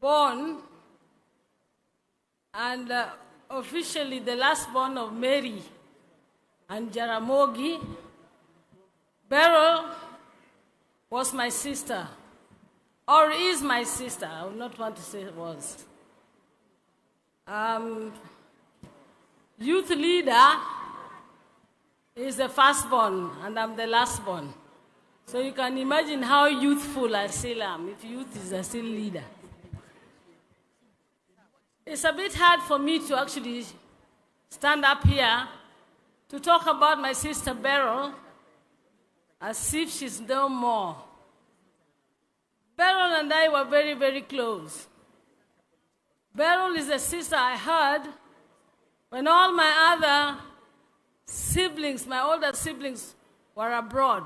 born and officially the last born of Mary and Jaramogi. Beryl was my sister, or is my sister. I would not want to say it was. Youth leader is the firstborn, and I'm the lastborn. So you can imagine how youthful I still am, if youth is still leader. It's a bit hard for me to actually stand up here to talk about my sister Beryl as if she's no more. Beryl and I were very, very close. Beryl is a sister I had when all my other siblings, my older siblings, were abroad.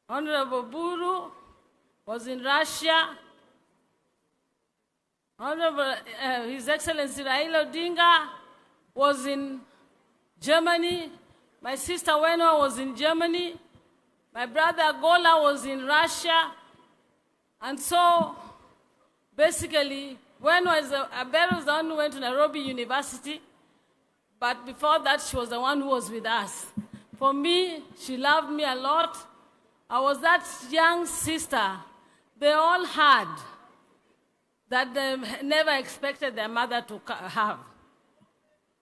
Honorable Buru was in Russia. Honorable His Excellency Raila Odinga was in Germany. My sister Weno was in Germany. My brother Gola was in Russia. And so, basically, Beryl was the one who went to Nairobi University. But before that, she was the one who was with us. For me, she loved me a lot. I was that young sister they all had that they never expected their mother to have.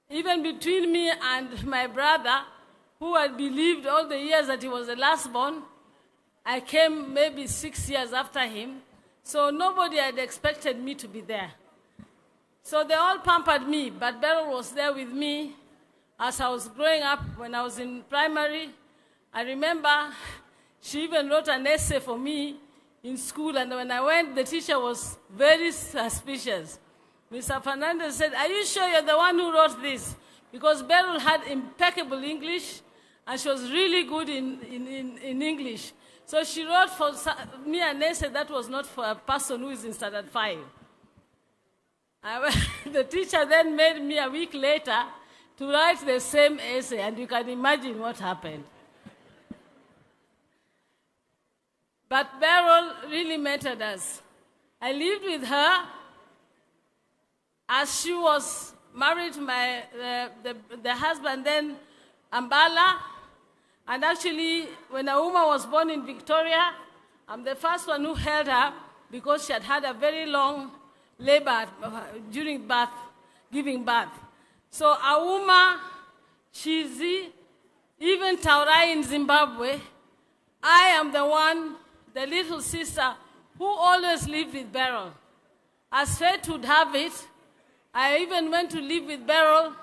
Even between me and my brother, who had believed all the years that he was the lastborn, I came maybe 6 years after him, so nobody had expected me to be there. So they all pampered me, but Beryl was there with me as I was growing up. When I was in primary, I remember she even wrote an essay for me in school, and when I went, the teacher was very suspicious. Mr. Fernandez said, "Are you sure you're the one who wrote this?" Because Beryl had impeccable English, and she was really good in English. So she wrote for me an essay that was not for a person who is in standard 5. The teacher then made me a week later to write the same essay, and you can imagine what happened. But Beryl really mattered us. I lived with her as she was married to the husband then, Ambala. And actually, when Auma was born in Victoria, I'm the first one who held her because she had had a very long labor during birth, giving birth. So Auma, Chizi, even Taurai in Zimbabwe, I am the one, the little sister, who always lived with Beryl. As fate would have it, I even went to live with Beryl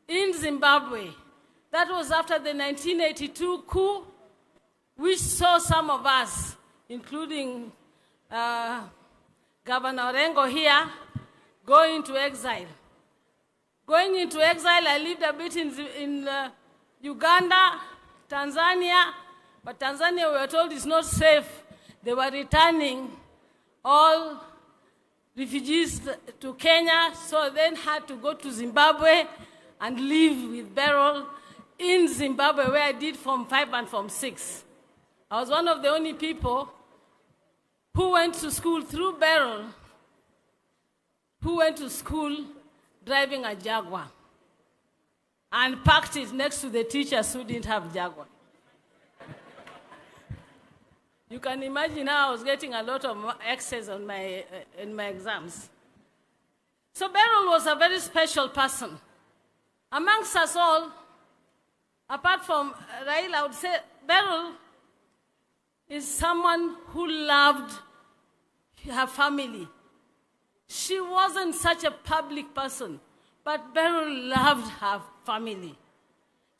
in Zimbabwe. That was after the 1982 coup, which saw some of us, including Governor Orengo here, go into exile. Going into exile, I lived a bit in Uganda, Tanzania, but Tanzania, we were told, is not safe. They were returning all refugees to Kenya, so then had to go to Zimbabwe and live with Beryl in Zimbabwe, where I did Form 5 and Form 6. I was one of the only people who went to school through Beryl, who went to school driving a Jaguar and parked it next to the teachers who didn't have Jaguar. You can imagine how I was getting a lot of X's on in my exams. So Beryl was a very special person. Amongst us all, apart from Raila, I would say Beryl is someone who loved her family. She wasn't such a public person, but Beryl loved her family.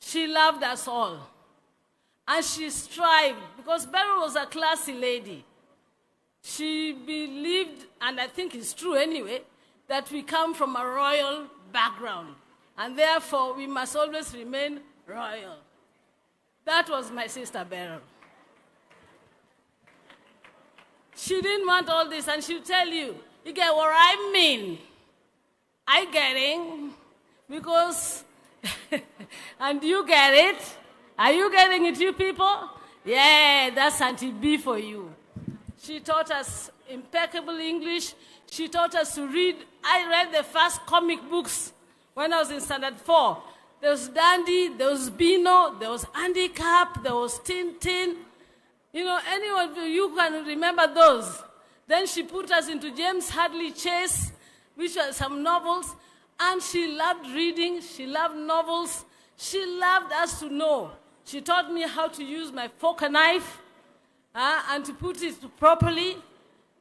She loved us all. And she strived, because Beryl was a classy lady. She believed, and I think it's true anyway, that we come from a royal background, and therefore we must always remain royal. That was my sister Beryl. She didn't want all this, and she'll tell you, you get what I mean. I get it, because, and you get it. Are you getting it, you people? Yeah, that's Auntie B for you. She taught us impeccable English. She taught us to read. I read the first comic books when I was in standard 4. There was Dandy, there was Bino, there was Andy Cap, there was Tintin. You know, anyone of you can remember those. Then she put us into James Hadley Chase, which were some novels. And she loved reading. She loved novels. She loved us to know. She taught me how to use my fork and knife and to put it properly.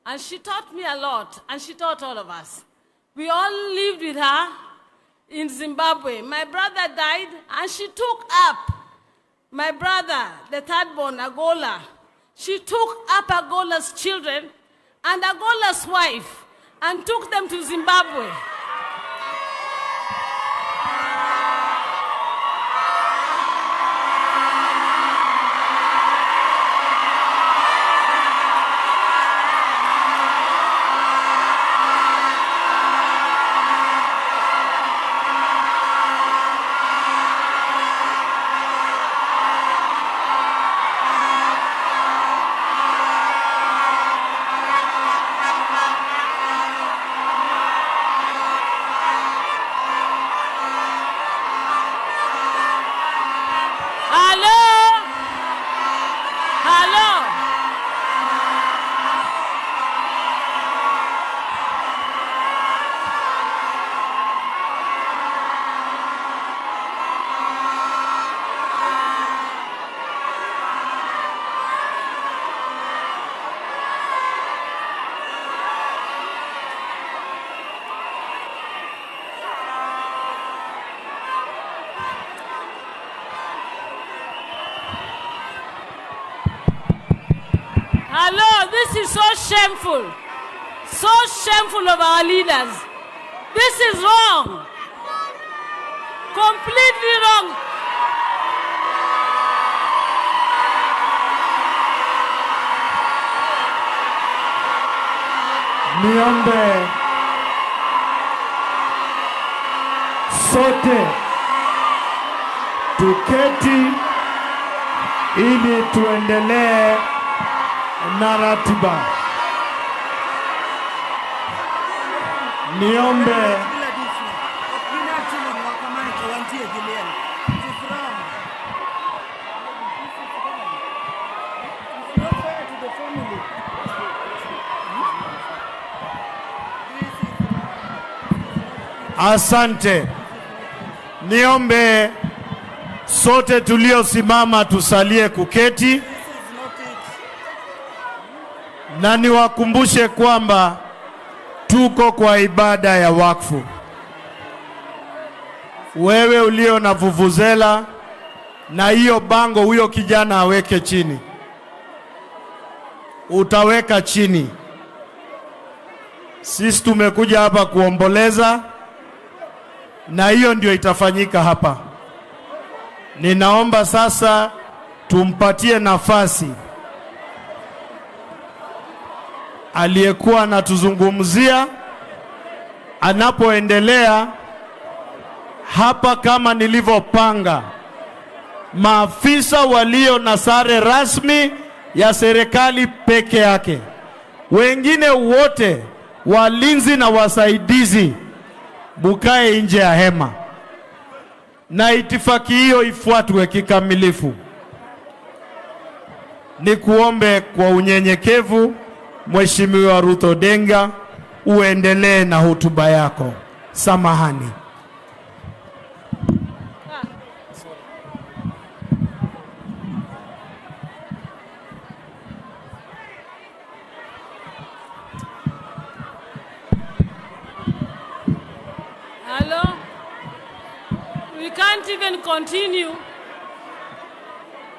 And she taught me a lot. And she taught all of us. We all lived with her in Zimbabwe. My brother died, and she took up my brother, the third born, Agola. She took up Agola's children and Agola's wife and took them to Zimbabwe. Hello, this is so shameful. So shameful of our leaders. This is wrong. Completely wrong. Niombe sote tuketi ili tuendelee na ratiba. Niombe asante. Niombe sote tuliosimama tusalie kuketi. Na niwakumbushe kwamba tuko kwa ibada ya wakfu. Wewe ulio na vuvuzela na hiyo bango, huyo kijana aweke chini. Utaweka chini. Sisi tumekuja hapa kuomboleza, na hiyo ndio itafanyika hapa. Ninaomba sasa tumpatie nafasi aliyekuwa anatuzungumzia anapoendelea hapa. Kama nilivyopanga, maafisa walio na sare rasmi ya serikali peke yake, wengine wote walinzi na wasaidizi bukae nje ya hema, na itifaki hiyo ifuatwe kikamilifu. Nikuombe kwa unyenyekevu, Mheshimiwa Ruth Odinga, uendelee na hotuba yako. Samahani. Hello? We can't even continue.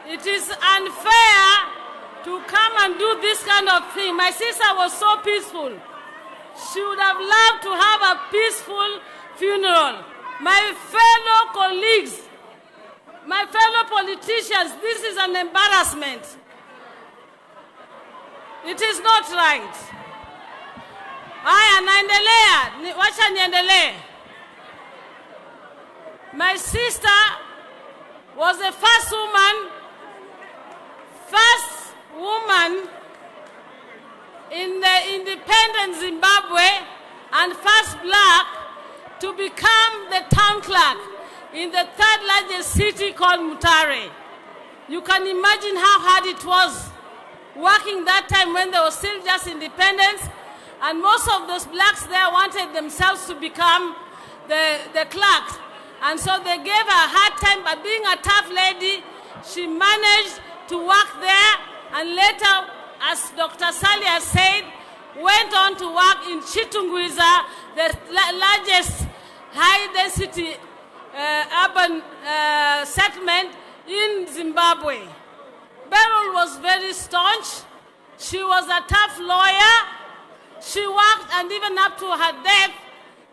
It is unfair to come and do this kind of thing. My sister was so peaceful. She would have loved to have a peaceful funeral. My fellow colleagues, my fellow politicians, this is an embarrassment. It is not right. Haya, naendelea. Wacha niendelee. My sister was the first woman in the independent Zimbabwe and first black to become the town clerk in the third largest city called Mutare. You can imagine how hard it was working that time when there was still just independence, and most of those blacks there wanted themselves to become the clerks. And so they gave her a hard time, but being a tough lady, she managed to work there, and later, as Dr. Sally has said, went on to work in Chitungwiza, the largest high-density urban settlement in Zimbabwe. Beryl was very staunch. She was a tough lawyer. She worked, and even up to her death,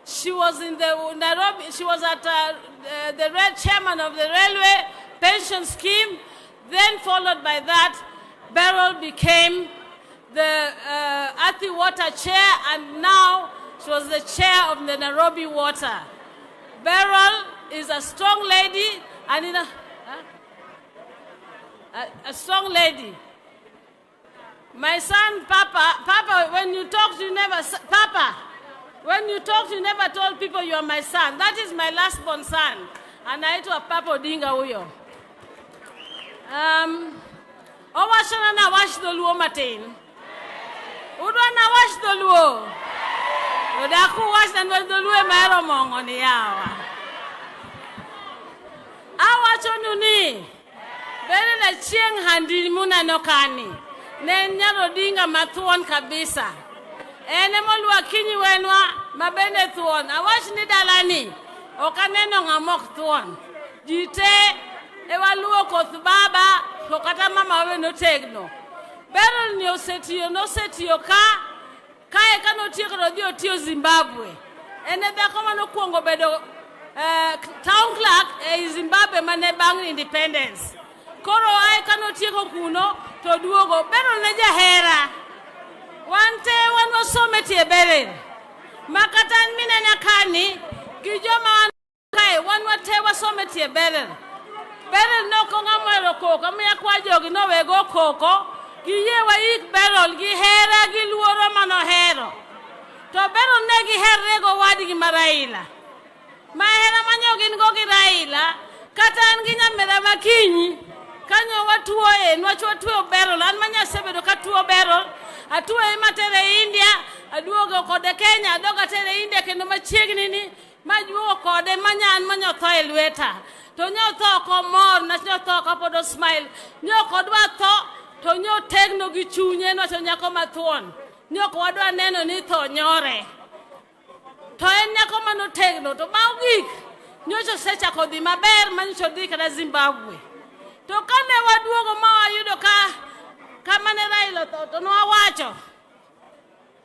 she was in the Nairobi. She was at the chairman of the railway pension scheme. Then, followed by that, Beryl became the Athi Water chair, and now she was the chair of the Nairobi Water. Beryl is a strong lady, and in a strong lady. My son, Papa, when you talked, you never, Papa, when you talked, you never told people you are my son. That is my last born son, and I told Papa Odinga uyo. Owashana na wash the luo matin. Udwa na wash the luo. Udaku wash na the luo mero mongo ni yawa. Awachonu ni. Beryl Achieng handi muna nokani. Nenya rodinga matuon kabisa. Ene molwa kinyi wenwa mabende tuon. Awash ni dalani. Okaneno ngamok tuon. Jite ewaluo koth baba. Kokata mama we no tegno. Beryl ni osetiyo ka eka no tiyo kado dio tiyo Zimbabwe. Ene dhako mano kuongo bedo town clerk Zimbabwe mane bang independence. Koro eka no tiyo kuno to duogo. Beryl ne jahera. Wante wanwa someti Beryl. Makatan mine nyakani kijoma wankai wanwa tewa someti Beryl. Beryl no konga mwero koko, miya kwa jogi no wego koko, giyewa ik Beryl, gihera, giluoro mano hero. To Beryl ne giherre go wadi gi Raila. Mahera manyogin go gi Raila, kata anginya mera makinyi, kanyo watuo nwacho watuo Beryl, an manya sebedo katuo Beryl, atuo matere India, aduogo kode Kenya, adoga tere India kendo machiegni ni, majuo kode manyo thoe lweta. To nyo tho ko mor na nyo tho ka podo smile nyo ko dwa tho to nyo tegno gi chunye no to nyako mathuon nyo ko wadwa neno ni tho nyore to en nyako mano tegno to baugik nyo cho secha ko dhi maber manyo dhi kada Zimbabwe to kane waduogo ma wayudo ka mane Raila to no wawacho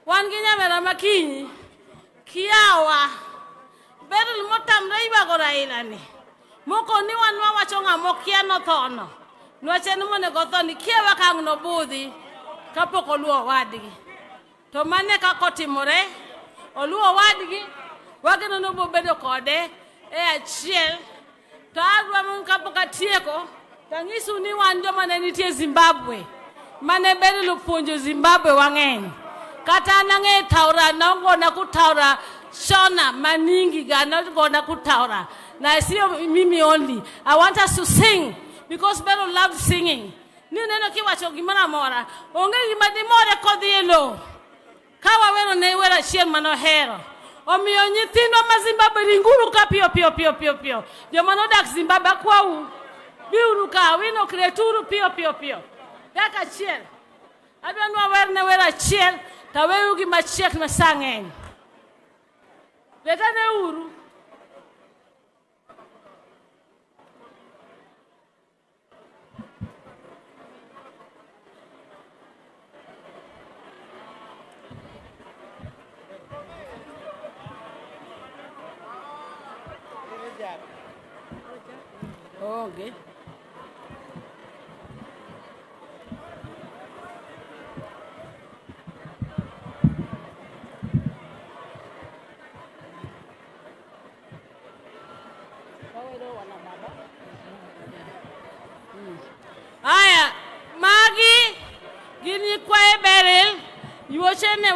wan gi nyamera makinyi kiawa Beryl motamre ibago Raila ni moko ni wanwa wacho ng'amo kia no thono. Nwache ni mone gothoni kiewa kang no budhi kapok oluo wadgi. To mane kako timore, oluo wadgi, wageno no bobedo kode achiel. To adwa mun kapok atieko, tangisu ni wan joma ne nitie Zimbabwe. Mane Beryl puonjo Zimbabwe wang'eny. Kata nange taura nongona kutaura Shona maningi gana gona kutaura. Na I see mimi only. I want us to sing because Beryl loved singing. Ni neno kiwacho gimana mora. Onge gimadi more kodhielo. Kawa wero ne wera Achieng mano hero. Omiyo nyithindo ma Zimbabwe ringuru ka pio. Joma no dak Zimbabwe kwau. Biuru ka wino kreturu pio. Dak Achieng. Adwa nwa wer ne wera Achieng ta weyu gi machiek na sangen. Leta ne uru. Okay. Aya, Magi, gini kwa Beryl, you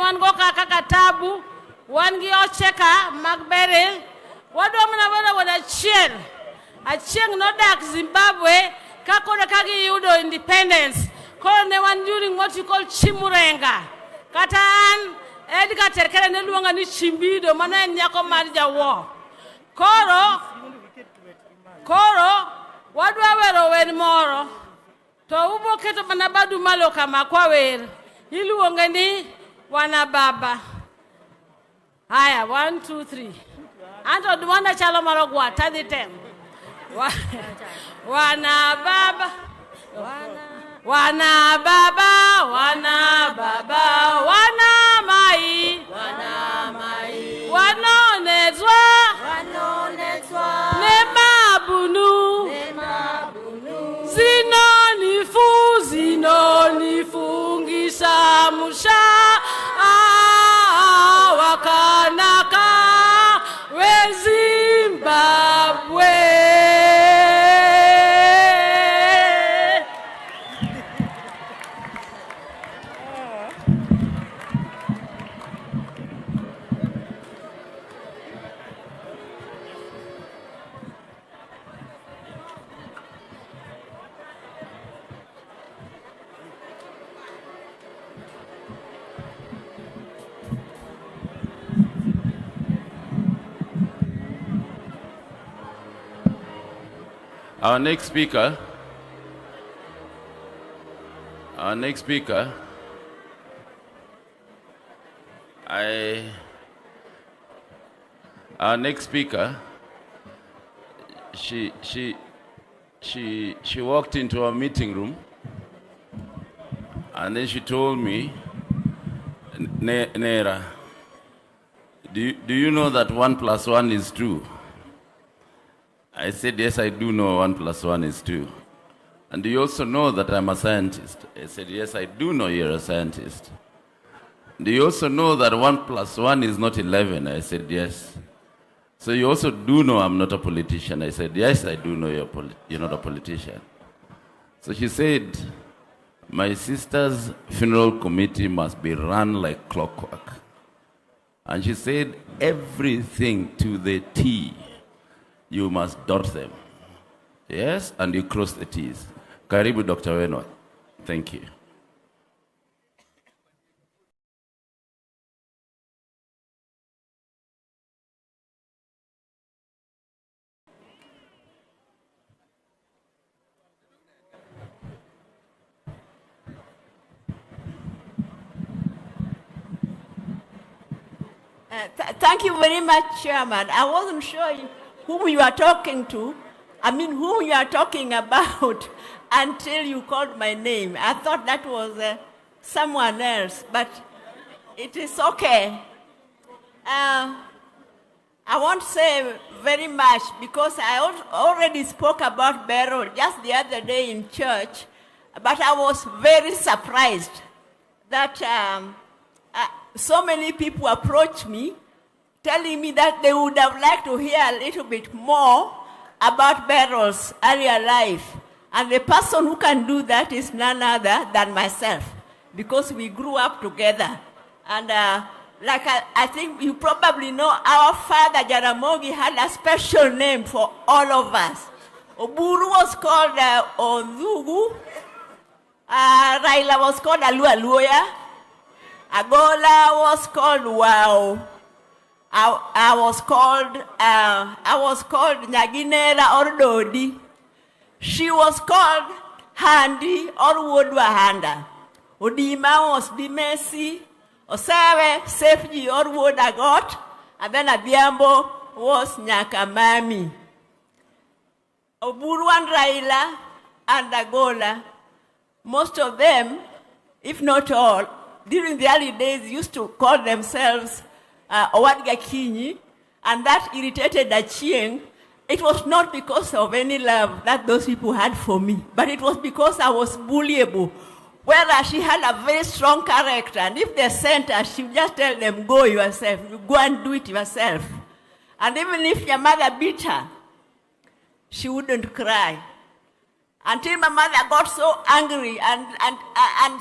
wan go kaka katabu, wan gi ocheka mag Beryl, wadwa mana wada Achieng. Achieng nodak Zimbabwe, kakore kagi yudo independence. Koro ne wan during what you call Chimurenga. Kata an, Edgar Terkere ne luonga ni Chimbido, mana en nyako mar jawo. Koro, wadwa wero wen moro. To ubo keto mana badu malo kama kwa wer. Iluonge ni wana baba. Haya, 1, 2, 3. Anto duwana chalo marogwa, tadi tem. Wana baba. Wana baba, wana baba, wana mai. Wana mai. Wanonezwa. Nemabunu. Zinonifungisha musha. Wakanaka we Zimbabwe. Our next speaker, she walked into our meeting room and then she told me, Nera, do you know that 1 + 1 is 2? I said, yes, I do know 1 + 1 is 2. And do you also know that I'm a scientist? I said, yes, I do know you're a scientist. Do you also know that 1 + 1 is not 11? I said, yes. So you also do know I'm not a politician? I said, yes, I do know you're not a politician. So she said, my sister's funeral committee must be run like clockwork. And she said, everything to the T. You must dot them. Yes, and you cross the T's. Karibu, Dr. Wenwa. Thank you. Thank you very much, Chairman. I wasn't sure whom you are talking to, whom you are talking about until you called my name. I thought that was someone else, but it is okay. I won't say very much because I already spoke about Beryl just the other day in church, but I was very surprised that so many people approached me telling me that they would have liked to hear a little bit more about Beryl's earlier life. And the person who can do that is none other than myself, because we grew up together. And I think you probably know, our father Jaramogi had a special name for all of us. Oburu was called Onzugu. Raila was called Alualuya. Agola was called Wow. I was called Nyaginera or Dodi. She was called Handi or Woodwahanda. Odima was Dimesi, Osave, Sefji or Woodagot, and then Abiambo was Nyakamami. Oburu and Raila and Agola, most of them, if not all, during the early days used to call themselves Owadga Kinyi, and that irritated Achieng. It was not because of any love that those people had for me, but it was because I was bullyable. Whereas she had a very strong character, and if they sent her, she would just tell them, go yourself, you go and do it yourself. And even if your mother beat her, she wouldn't cry. Until my mother got so angry and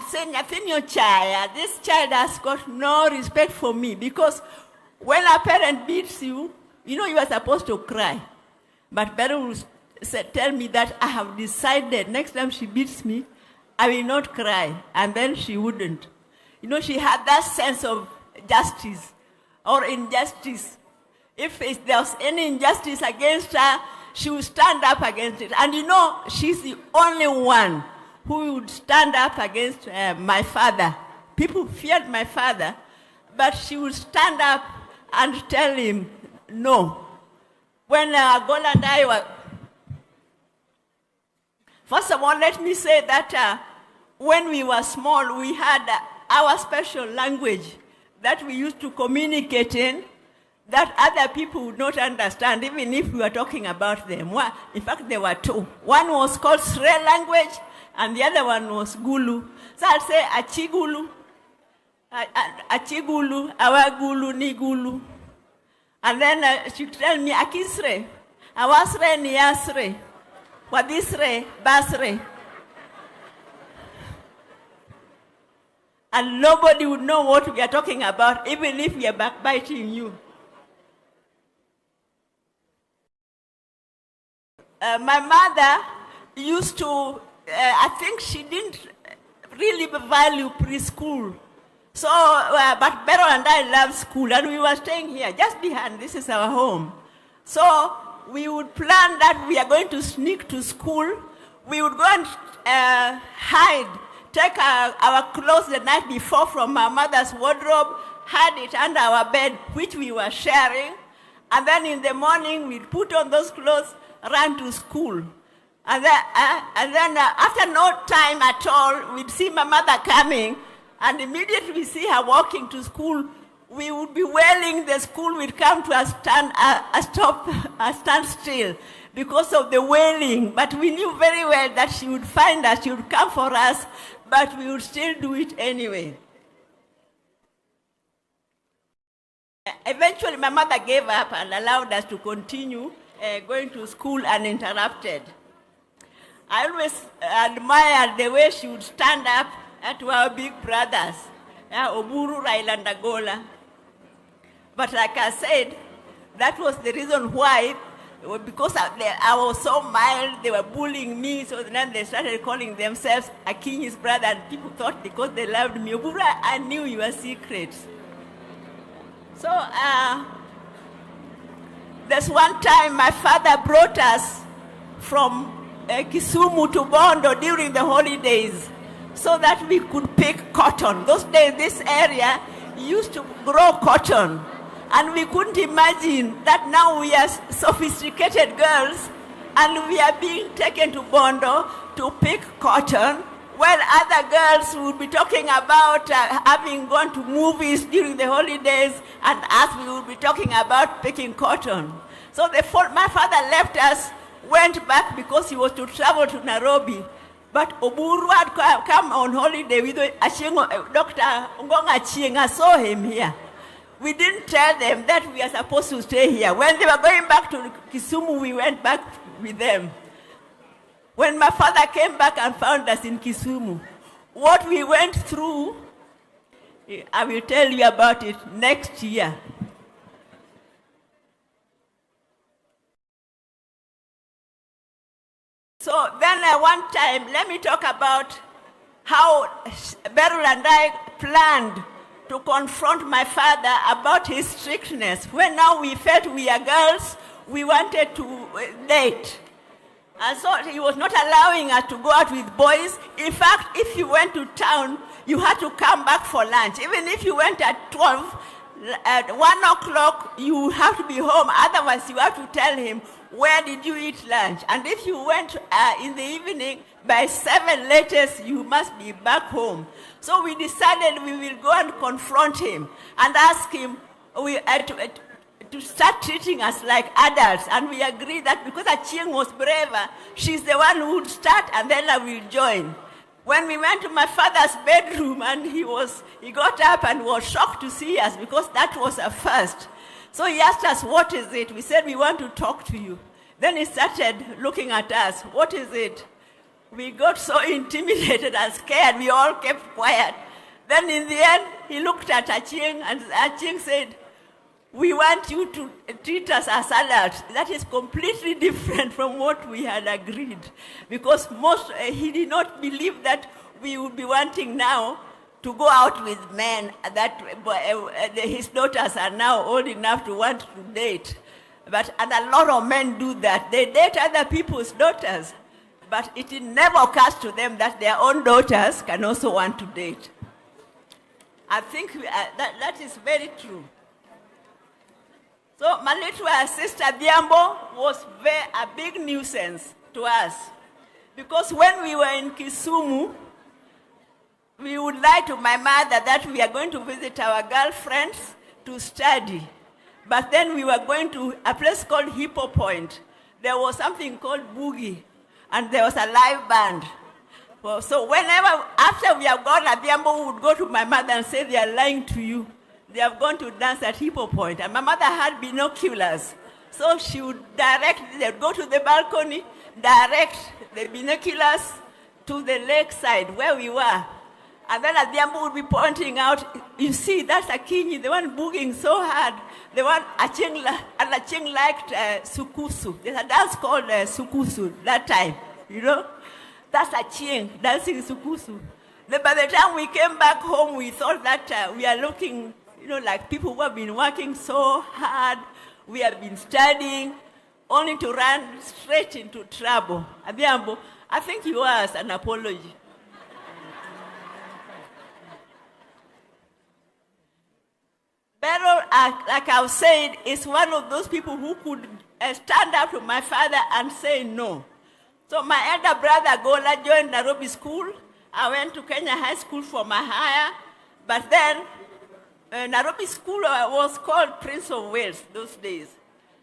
saying, this child has got no respect for me, because when a parent beats you, you know you are supposed to cry. But Beryl would tell me that I have decided next time she beats me, I will not cry. And then she wouldn't. You know, she had that sense of justice or injustice. If there was any injustice against her, she would stand up against it. And you know, she's the only one who would stand up against my father. People feared my father, but she would stand up and tell him no. When Gola and I were... First of all, let me say that when we were small, we had our special language that we used to communicate in, that other people would not understand, even if we were talking about them. In fact, there were two. One was called Sre language, and the other one was Gulu. So I'd say Achigulu, Achigulu, Awagulu, Nigulu. And then she'd tell me, Akisre, Awasre, Niasre, Wadisre, Basre. And nobody would know what we are talking about, even if we are backbiting you. My mother used to, I think she didn't really value preschool. So, but Beryl and I loved school, and we were staying here, just behind. This is our home. So we would plan that we are going to sneak to school. We would go and hide, take our clothes the night before from my mother's wardrobe, hide it under our bed, which we were sharing. And then in the morning, we'd put on those clothes, run to school. And then after no time at all, we'd see my mother coming, and immediately we see her walking to school. We would be wailing, the school would come to a standstill because of the wailing. But we knew very well that she would find us, she would come for us, but we would still do it anyway. Eventually, my mother gave up and allowed us to continue going to school uninterrupted. I always admired the way she would stand up to our big brothers, Oburu, Raila, and Agola. But like I said, that was the reason why, because I was so mild, they were bullying me, so then they started calling themselves Aking's brother, and people thought because they loved me, Oburu, I knew your secrets. So, there's one time my father brought us from Kisumu to Bondo during the holidays so that we could pick cotton. Those days, this area used to grow cotton. And we couldn't imagine that now we are sophisticated girls and we are being taken to Bondo to pick cotton, while other girls would be talking about having gone to movies during the holidays, and us, we would be talking about picking cotton. So my father left us, went back because he was to travel to Nairobi. But Oburu had come on holiday with Achieng, Dr. Achieng. I saw him here. We didn't tell them that we are supposed to stay here. When they were going back to Kisumu, we went back with them. When my father came back and found us in Kisumu, what we went through, I will tell you about it next year. So then one time, let me talk about how Beryl and I planned to confront my father about his strictness. When now we felt we are girls, we wanted to date. And so he was not allowing us to go out with boys. In fact, if you went to town, you had to come back for lunch. Even if you went at 12, at 1 o'clock, you have to be home. Otherwise, you have to tell him, where did you eat lunch? And if you went in the evening, by 7 latest, you must be back home. So we decided we will go and confront him and ask him to start treating us like adults. And we agreed that because Achieng was braver, she's the one who would start and then I will join. When we went to my father's bedroom and he got up and was shocked to see us because that was a first. So he asked us, what is it? We said, we want to talk to you. Then he started looking at us. What is it? we got so intimidated and scared, we all kept quiet. Then in the end, he looked at Achieng, and Achieng said, we want you to treat us as adults. That is completely different from what we had agreed. Because he did not believe that we would be wanting now to go out with men, that his daughters are now old enough to want to date. And a lot of men do that. They date other people's daughters. But it never occurs to them that their own daughters can also want to date. I think that is very true. So my little sister Diambo was a big nuisance to us. Because when we were in Kisumu, we would lie to my mother that we are going to visit our girlfriends to study. But then we were going to a place called Hippo Point. There was something called Boogie, and there was a live band. Well, so whenever, after we have gone, Adhiambo would go to my mother and say, they are lying to you. They have gone to dance at Hippo Point. And my mother had binoculars. So she would they'd go to the balcony, direct the binoculars to the lakeside where we were. And then Adhiambo would be pointing out, you see, that's Akinyi, the one booging so hard. The one Achieng liked Sukusu. There's a dance called Sukusu that time, you know. That's Achieng, dancing Sukusu. Then by the time we came back home, we thought that we are looking, you know, like people who have been working so hard. We have been studying, only to run straight into trouble. Adhiambo, I think you owe us an apology. Beryl, like I've said, is one of those people who could stand up to my father and say no. So my elder brother, Gola, joined Nairobi school. I went to Kenya High School for my higher. But then, Nairobi school was called Prince of Wales those days.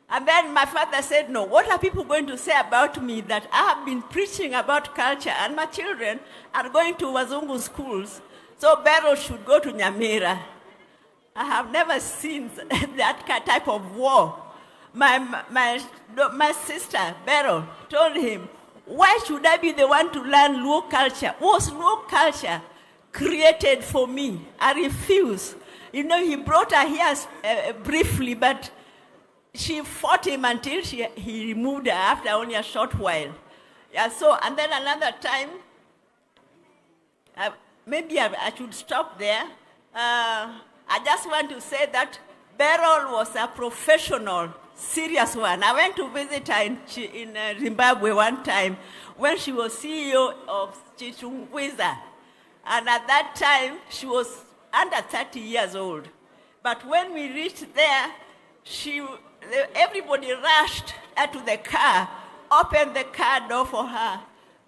And then my father said, no, what are people going to say about me that I have been preaching about culture and my children are going to Wazungu schools? So Beryl should go to Nyamira. I have never seen that type of war. My sister, Beryl, told him, why should I be the one to learn Luo culture? Was Luo culture created for me? I refuse. You know, he brought her here briefly, but she fought him until he removed her after only a short while. Yeah, so, and then another time, maybe I should stop there. I just want to say that Beryl was a professional, serious one. I went to visit her in Zimbabwe one time when she was CEO of Chichungwiza. And at that time, she was under 30 years old. But when we reached there, everybody rushed to the car, opened the car door for her.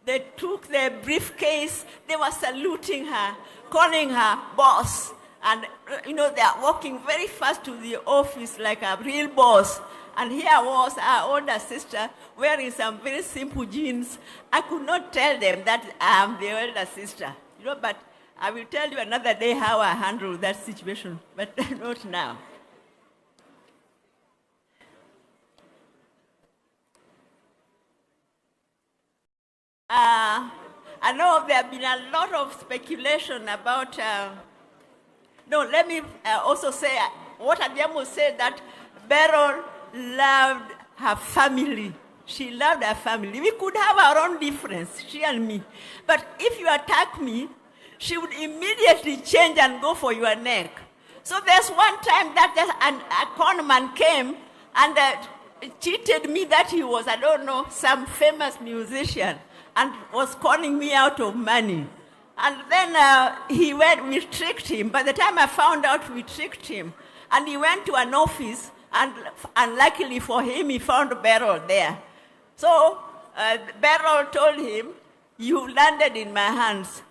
They took their briefcase, they were saluting her, calling her boss. And, you know, they are walking very fast to the office like a real boss. And here was our older sister wearing some very simple jeans. I could not tell them that I am the elder sister, you know, but I will tell you another day how I handled that situation, but not now. I know there have been a lot of speculation about... No, let me also say what Adhiambo said, that Beryl loved her family. She loved her family. We could have our own difference, she and me. But if you attack me, she would immediately change and go for your neck. So there's one time that a con man came and cheated me that he was, I don't know, some famous musician and was calling me out of money. And then we tricked him. By the time I found out, we tricked him. And he went to an office, and unluckily for him, he found Beryl there. So Beryl told him, you landed in my hands.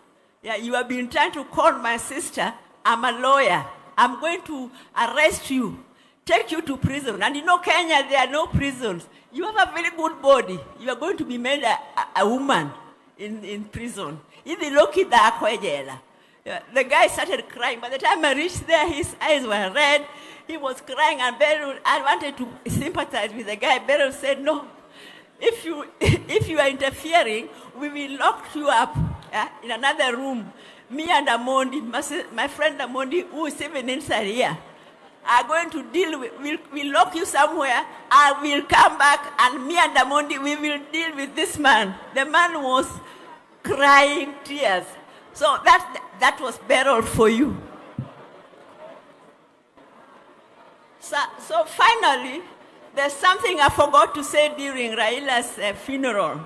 Yeah, you have been trying to call my sister. I'm a lawyer. I'm going to arrest you, take you to prison. And you know, Kenya, there are no prisons. You have a very good body. You are going to be made a woman in prison. The guy started crying. By the time I reached there, his eyes were red. He was crying, and Beryl, I wanted to sympathize with the guy. Beryl said, no, if you are interfering, we will lock you up in another room. Me and Amondi, my friend Amondi, who is even inside here, are going to deal with, we'll lock you somewhere, I will come back, and me and Amondi, we will deal with this man. The man was crying tears. So that was Beryl for you. So finally, there's something I forgot to say during Raila's funeral.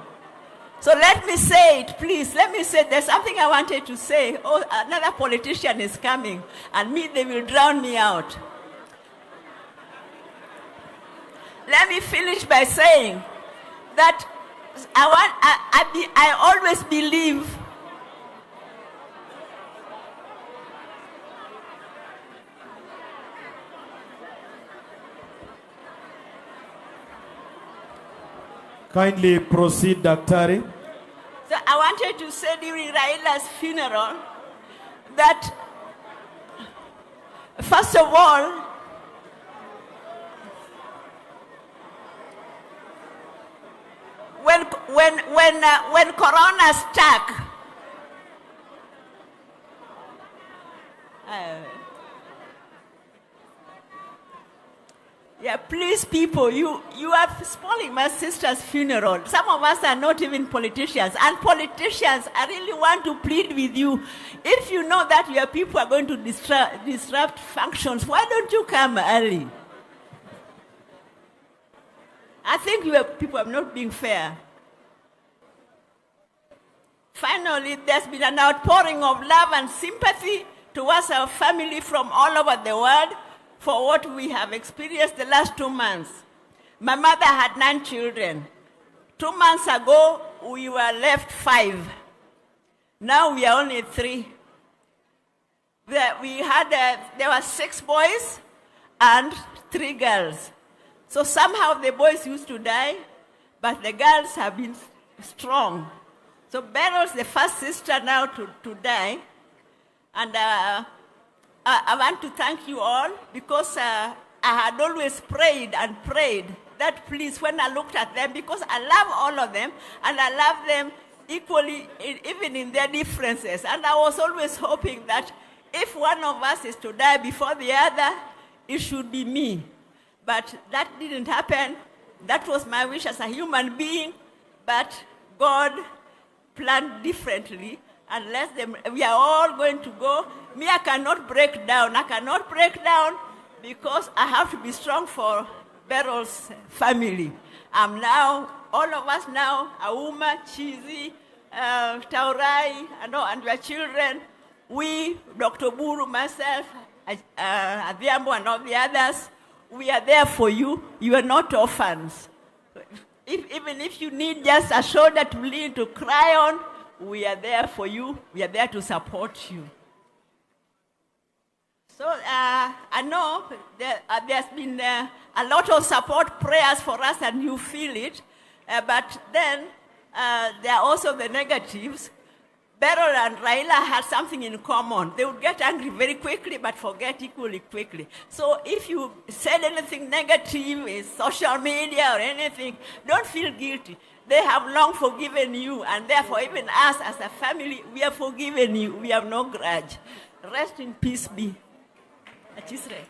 So let me say it, please. Let me say, there's something I wanted to say. Oh, another politician is coming, and me, they will drown me out. Let me finish by saying that I always believe Kindly proceed, Daktari. So I wanted to say during Raila's funeral that, first of all, when Corona struck, yeah, please, people, you are spoiling my sister's funeral. Some of us are not even politicians. And politicians, I really want to plead with you. If you know that your people are going to disrupt functions, why don't you come early? I think people are not being fair. Finally, there's been an outpouring of love and sympathy towards our family from all over the world for what we have experienced the last 2 months. My mother had 9 children. 2 months ago, we were left 5. Now we are only 3. There were 6 boys and 3 girls. So somehow the boys used to die, but the girls have been strong. So Beryl's the first sister now to die. And I want to thank you all because I had always prayed that please, when I looked at them, because I love all of them, and I love them equally, even in their differences. And I was always hoping that if one of us is to die before the other, it should be me. But that didn't happen. That was my wish as a human being, but God planned differently. Unless we are all going to go. Me, I cannot break down. I cannot break down because I have to be strong for Beryl's family. I'm now, all of us now, Auma, Chizi, Taurai, and your children, we, Dr. Buru, myself, Adhiambo, and all the others, we are there for you. You are not orphans. Even if you need just a shoulder to lean, to cry on, we are there for you. We are there to support you. So I know there's been a lot of support prayers for us, and you feel it. But then there are also the negatives. Beryl and Raila had something in common. They would get angry very quickly, but forget equally quickly. So if you said anything negative in social media or anything, don't feel guilty. They have long forgiven you, and therefore even us as a family, we have forgiven you. We have no grudge. Rest in peace be. Achisre.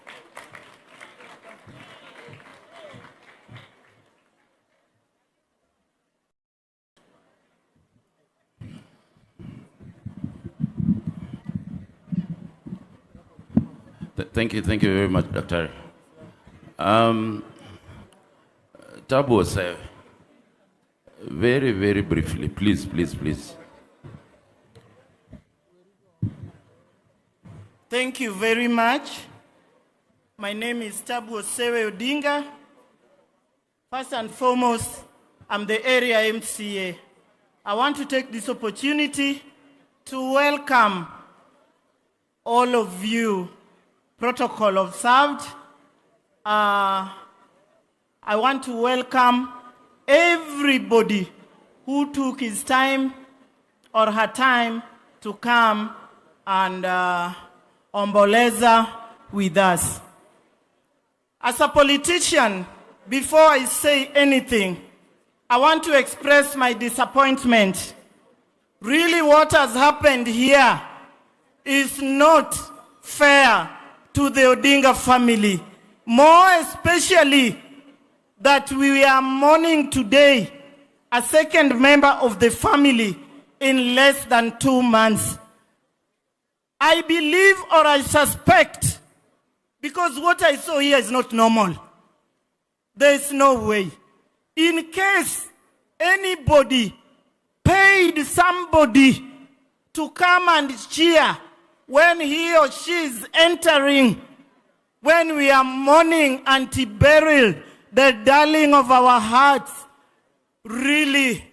Thank you very much, Dr. Tabu, sir, very, very briefly, please. Thank you very much. My name is Tabu Sewe Odinga. First and foremost, I'm the area MCA. I want to take this opportunity to welcome all of you. Protocol observed. I want to welcome everybody who took his time or her time to come and omboleza with us. As a politician, before I say anything, I want to express my disappointment. Really, what has happened here is not fair to the Odinga family. More especially that we are mourning today a second member of the family in less than 2 months. I believe or I suspect, because what I saw here is not normal. There is no way. In case anybody paid somebody to come and cheer when he or she is entering, when we are mourning Auntie Beryl, the darling of our hearts, really,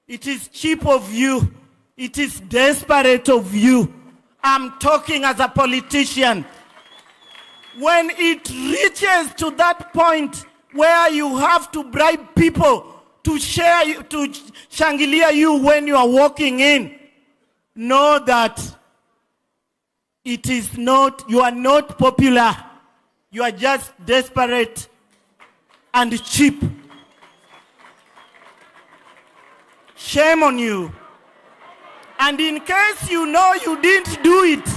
it is cheap of you. It is desperate of you. I'm talking as a politician. When it reaches to that point where you have to bribe people to shangilia you when you are walking in, know that it is not, you are not popular. You are just desperate and cheap. Shame on you. And in case you know you didn't do it,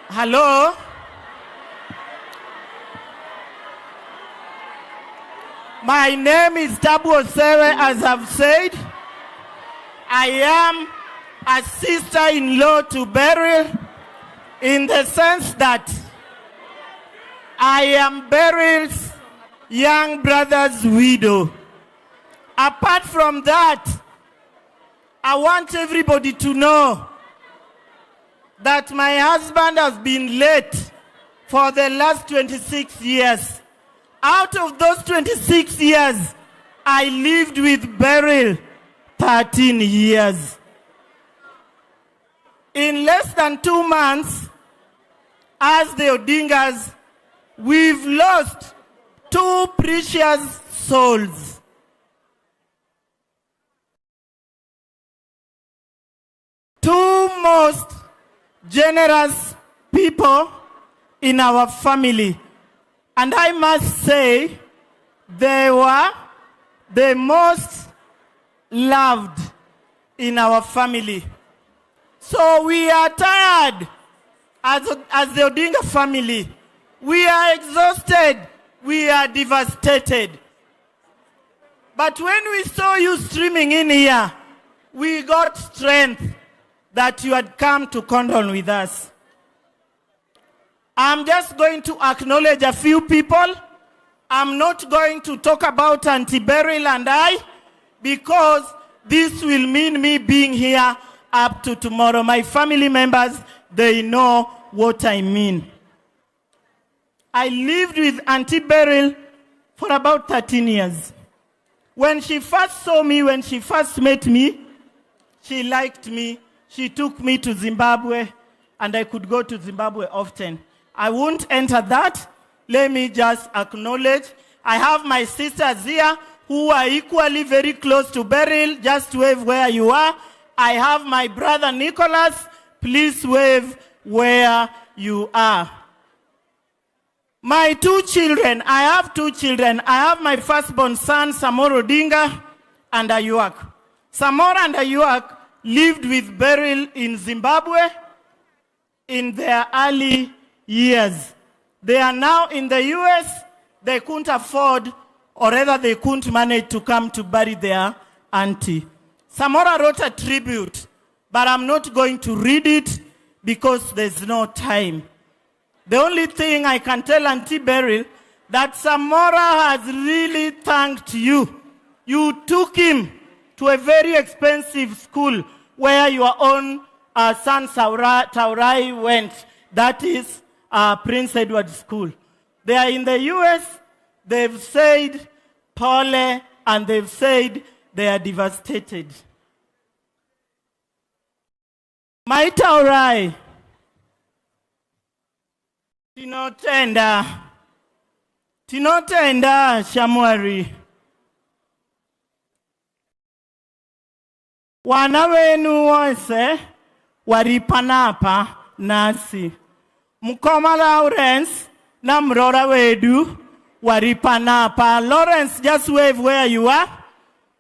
hello? My name is Tabu-Osewe, as I've said. I am a sister-in-law to Beryl in the sense that I am Beryl's young brother's widow. Apart from that, I want everybody to know that my husband has been late for the last 26 years. Out of those 26 years, I lived with Beryl 13 years. In less than 2 months, as the Odingas, we've lost 2 precious souls. Two most generous people in our family. And I must say, they were the most loved in our family. So we are tired as the Odinga family. We are exhausted. We are devastated. But when we saw you streaming in here, we got strength that you had come to condole with us. I'm just going to acknowledge a few people. I'm not going to talk about Auntie Beryl and I, because this will mean me being here up to tomorrow. My family members, they know what I mean. I lived with Auntie Beryl for about 13 years. When she first saw me, when she first met me, she liked me. She took me to Zimbabwe, and I could go to Zimbabwe often. I won't enter that. Let me just acknowledge. I have my sisters here who are equally very close to Beryl. Just wave where you are. I have my brother Nicholas. Please wave where you are. My 2 children, I have 2 children. I have my firstborn son, Samoro Odinga, and Ayuak. Samora and Ayuak lived with Beryl in Zimbabwe in their early years. They are now in the US. They couldn't afford, or rather they couldn't manage to come to bury their auntie. Samora wrote a tribute, but I'm not going to read it because there's no time. The only thing I can tell Auntie Beryl, that Samora has really thanked you. You took him to a very expensive school where your own son Taurai went. That is Prince Edward School. They are in the US. They've said Pole, and they've said they are devastated. My Taurai, tinotenda shamwari. Wana wenu wose waripanapa nasi. Mukoma Lawrence, Namrora Wedu, Waripanapa. Lawrence, just wave where you are.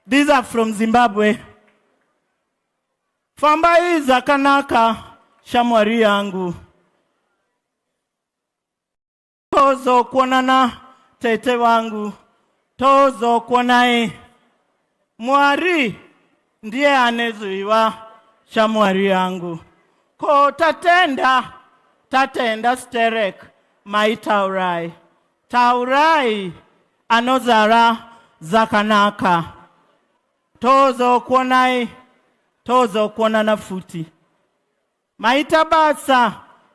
These are from Zimbabwe. Fambai Zakanaka, Shamwari yangu. Tozo kuonana tete wangu. Tozo kuonae. Mwari ndiye anezuiwa Shamwari yangu. Ko tatenda sterek mai taurai. Taurai anozara zakanaka. Tozo kuonana futi.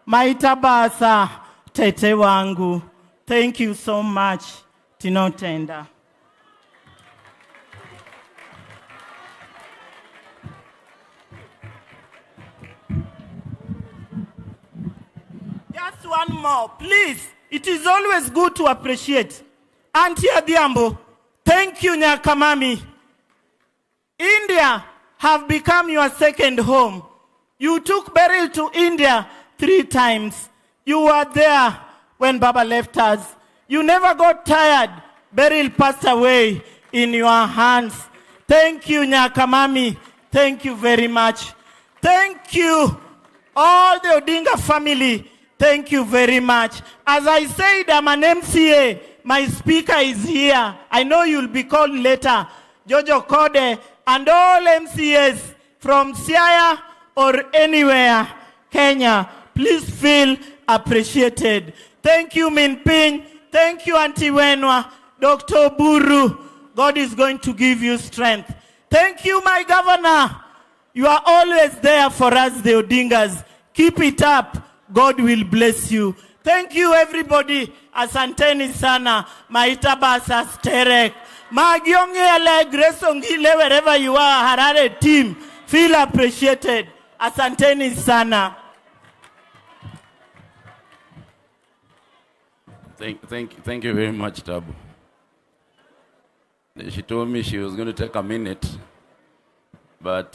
Maitabasa tete wangu. Thank you so much, Tinotenda. Just one more, please. It is always good to appreciate. Auntie Adiambo, thank you, Nyakamami. India have become your second home. You took Beryl to India 3 times. You were there when Baba left us. You never got tired. Beryl passed away in your hands. Thank you, Nyakamami. Thank you very much. Thank you, all the Odinga family. Thank you very much. As I said, I'm an MCA. My speaker is here. I know you'll be called later. Jojo Kode and all MCAs from Siaya or anywhere, Kenya, please feel appreciated. Thank you, Minping. Thank you, Auntie Wenwa. Dr. Buru, God is going to give you strength. Thank you, my governor. You are always there for us, the Odingas. Keep it up. God will bless you. Thank you, everybody. Asanteni sana. Maitabasa sterek. Magiongele Gresongile, wherever you are, Harare team. Feel appreciated. Asanteni sana. Thank you very much, Tabu. She told me she was going to take a minute, but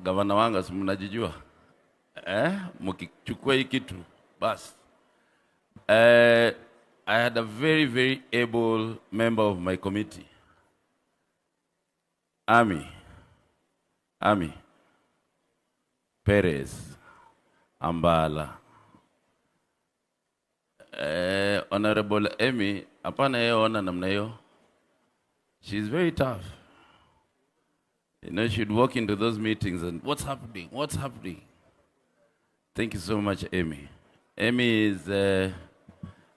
Governor Wanga mnajijua mkichukua hii kitu bas. I had a very, very able member of my committee, Ami Perez Ambala. Honorable Amy, apana yeye ona namna hiyo. She's very tough. You know, she'd walk into those meetings and what's happening? What's happening? Thank you so much, Amy. Amy is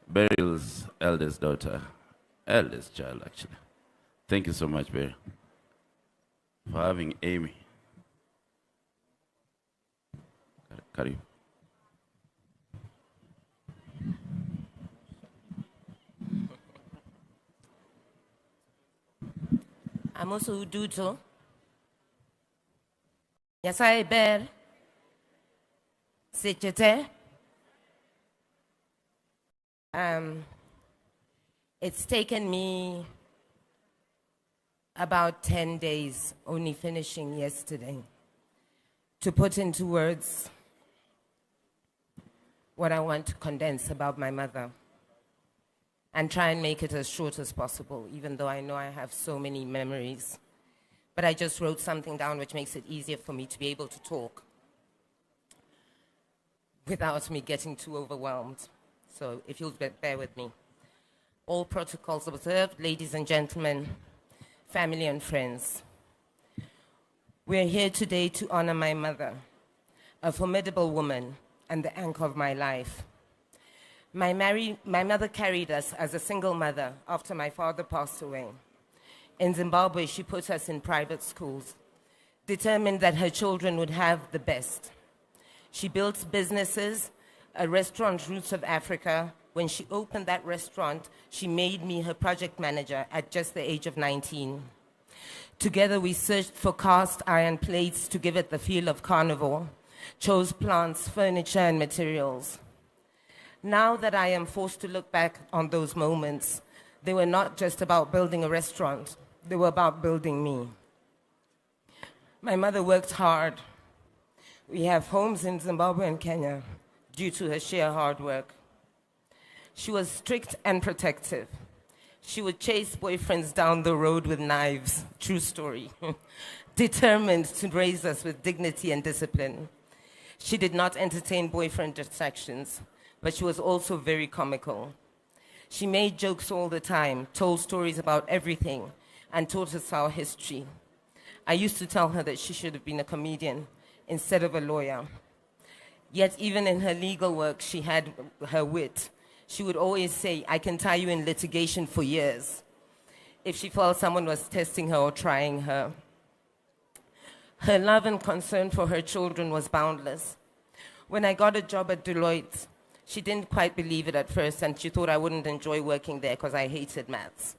Beryl's eldest daughter. Eldest child, actually. Thank you so much, Beryl, for having Amy. Karibu. I'm also Uduto. Yes, I bear. Sechete. It's taken me about 10 days, only finishing yesterday, to put into words what I want to condense about my mother and try and make it as short as possible, even though I know I have so many memories. But I just wrote something down which makes it easier for me to be able to talk without me getting too overwhelmed. So if you'll bear with me. All protocols observed, ladies and gentlemen, family and friends. We're here today to honor my mother, a formidable woman and the anchor of my life. My mother carried us as a single mother after my father passed away. In Zimbabwe, she put us in private schools, determined that her children would have the best. She built businesses, a restaurant, Roots of Africa. When she opened that restaurant, she made me her project manager at just the age of 19. Together, we searched for cast iron plates to give it the feel of carnival, chose plants, furniture, and materials. Now that I am forced to look back on those moments, they were not just about building a restaurant, they were about building me. My mother worked hard. We have homes in Zimbabwe and Kenya due to her sheer hard work. She was strict and protective. She would chase boyfriends down the road with knives, true story, determined to raise us with dignity and discipline. She did not entertain boyfriend distractions, but she was also very comical. She made jokes all the time, told stories about everything, and taught us our history. I used to tell her that she should have been a comedian instead of a lawyer. Yet even in her legal work, she had her wit. She would always say, "I can tie you in litigation for years," if she felt someone was testing her or trying her. Her love and concern for her children was boundless. When I got a job at Deloitte, she didn't quite believe it at first, and she thought I wouldn't enjoy working there because I hated maths.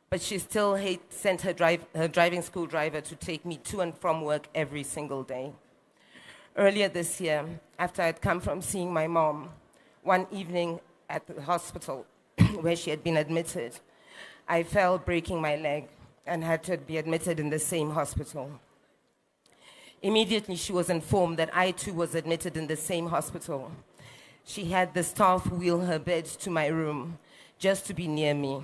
But she still sent her driving school driver to take me to and from work every single day. Earlier this year, after I'd come from seeing my mom, one evening at the hospital where she had been admitted, I fell breaking my leg and had to be admitted in the same hospital. Immediately, she was informed that I too was admitted in the same hospital. She had the staff wheel her bed to my room just to be near me.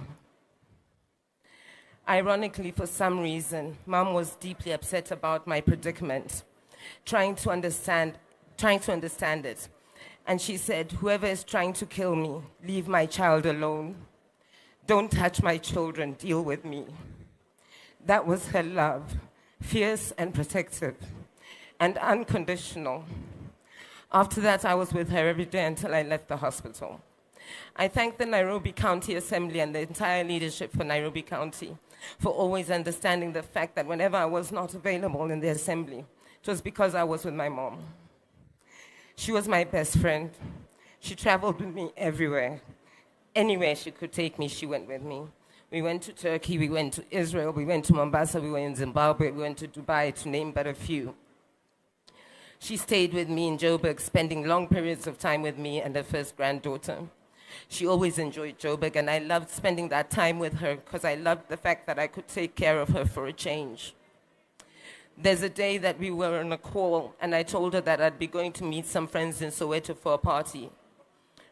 Ironically, for some reason, Mom was deeply upset about my predicament, trying to understand it. And she said, "Whoever is trying to kill me, leave my child alone. Don't touch my children, deal with me." That was her love, fierce and protective, and unconditional. After that, I was with her every day until I left the hospital. I thank the Nairobi County Assembly and the entire leadership for Nairobi County for always understanding the fact that whenever I was not available in the assembly, it was because I was with my mom. She was my best friend. She traveled with me everywhere. Anywhere she could take me, she went with me. We went to Turkey, we went to Israel, we went to Mombasa, we were in Zimbabwe, we went to Dubai, to name but a few. She stayed with me in Joburg, spending long periods of time with me and her first granddaughter. She always enjoyed Joburg, and I loved spending that time with her because I loved the fact that I could take care of her for a change. There's a day that we were on a call, and I told her that I'd be going to meet some friends in Soweto for a party.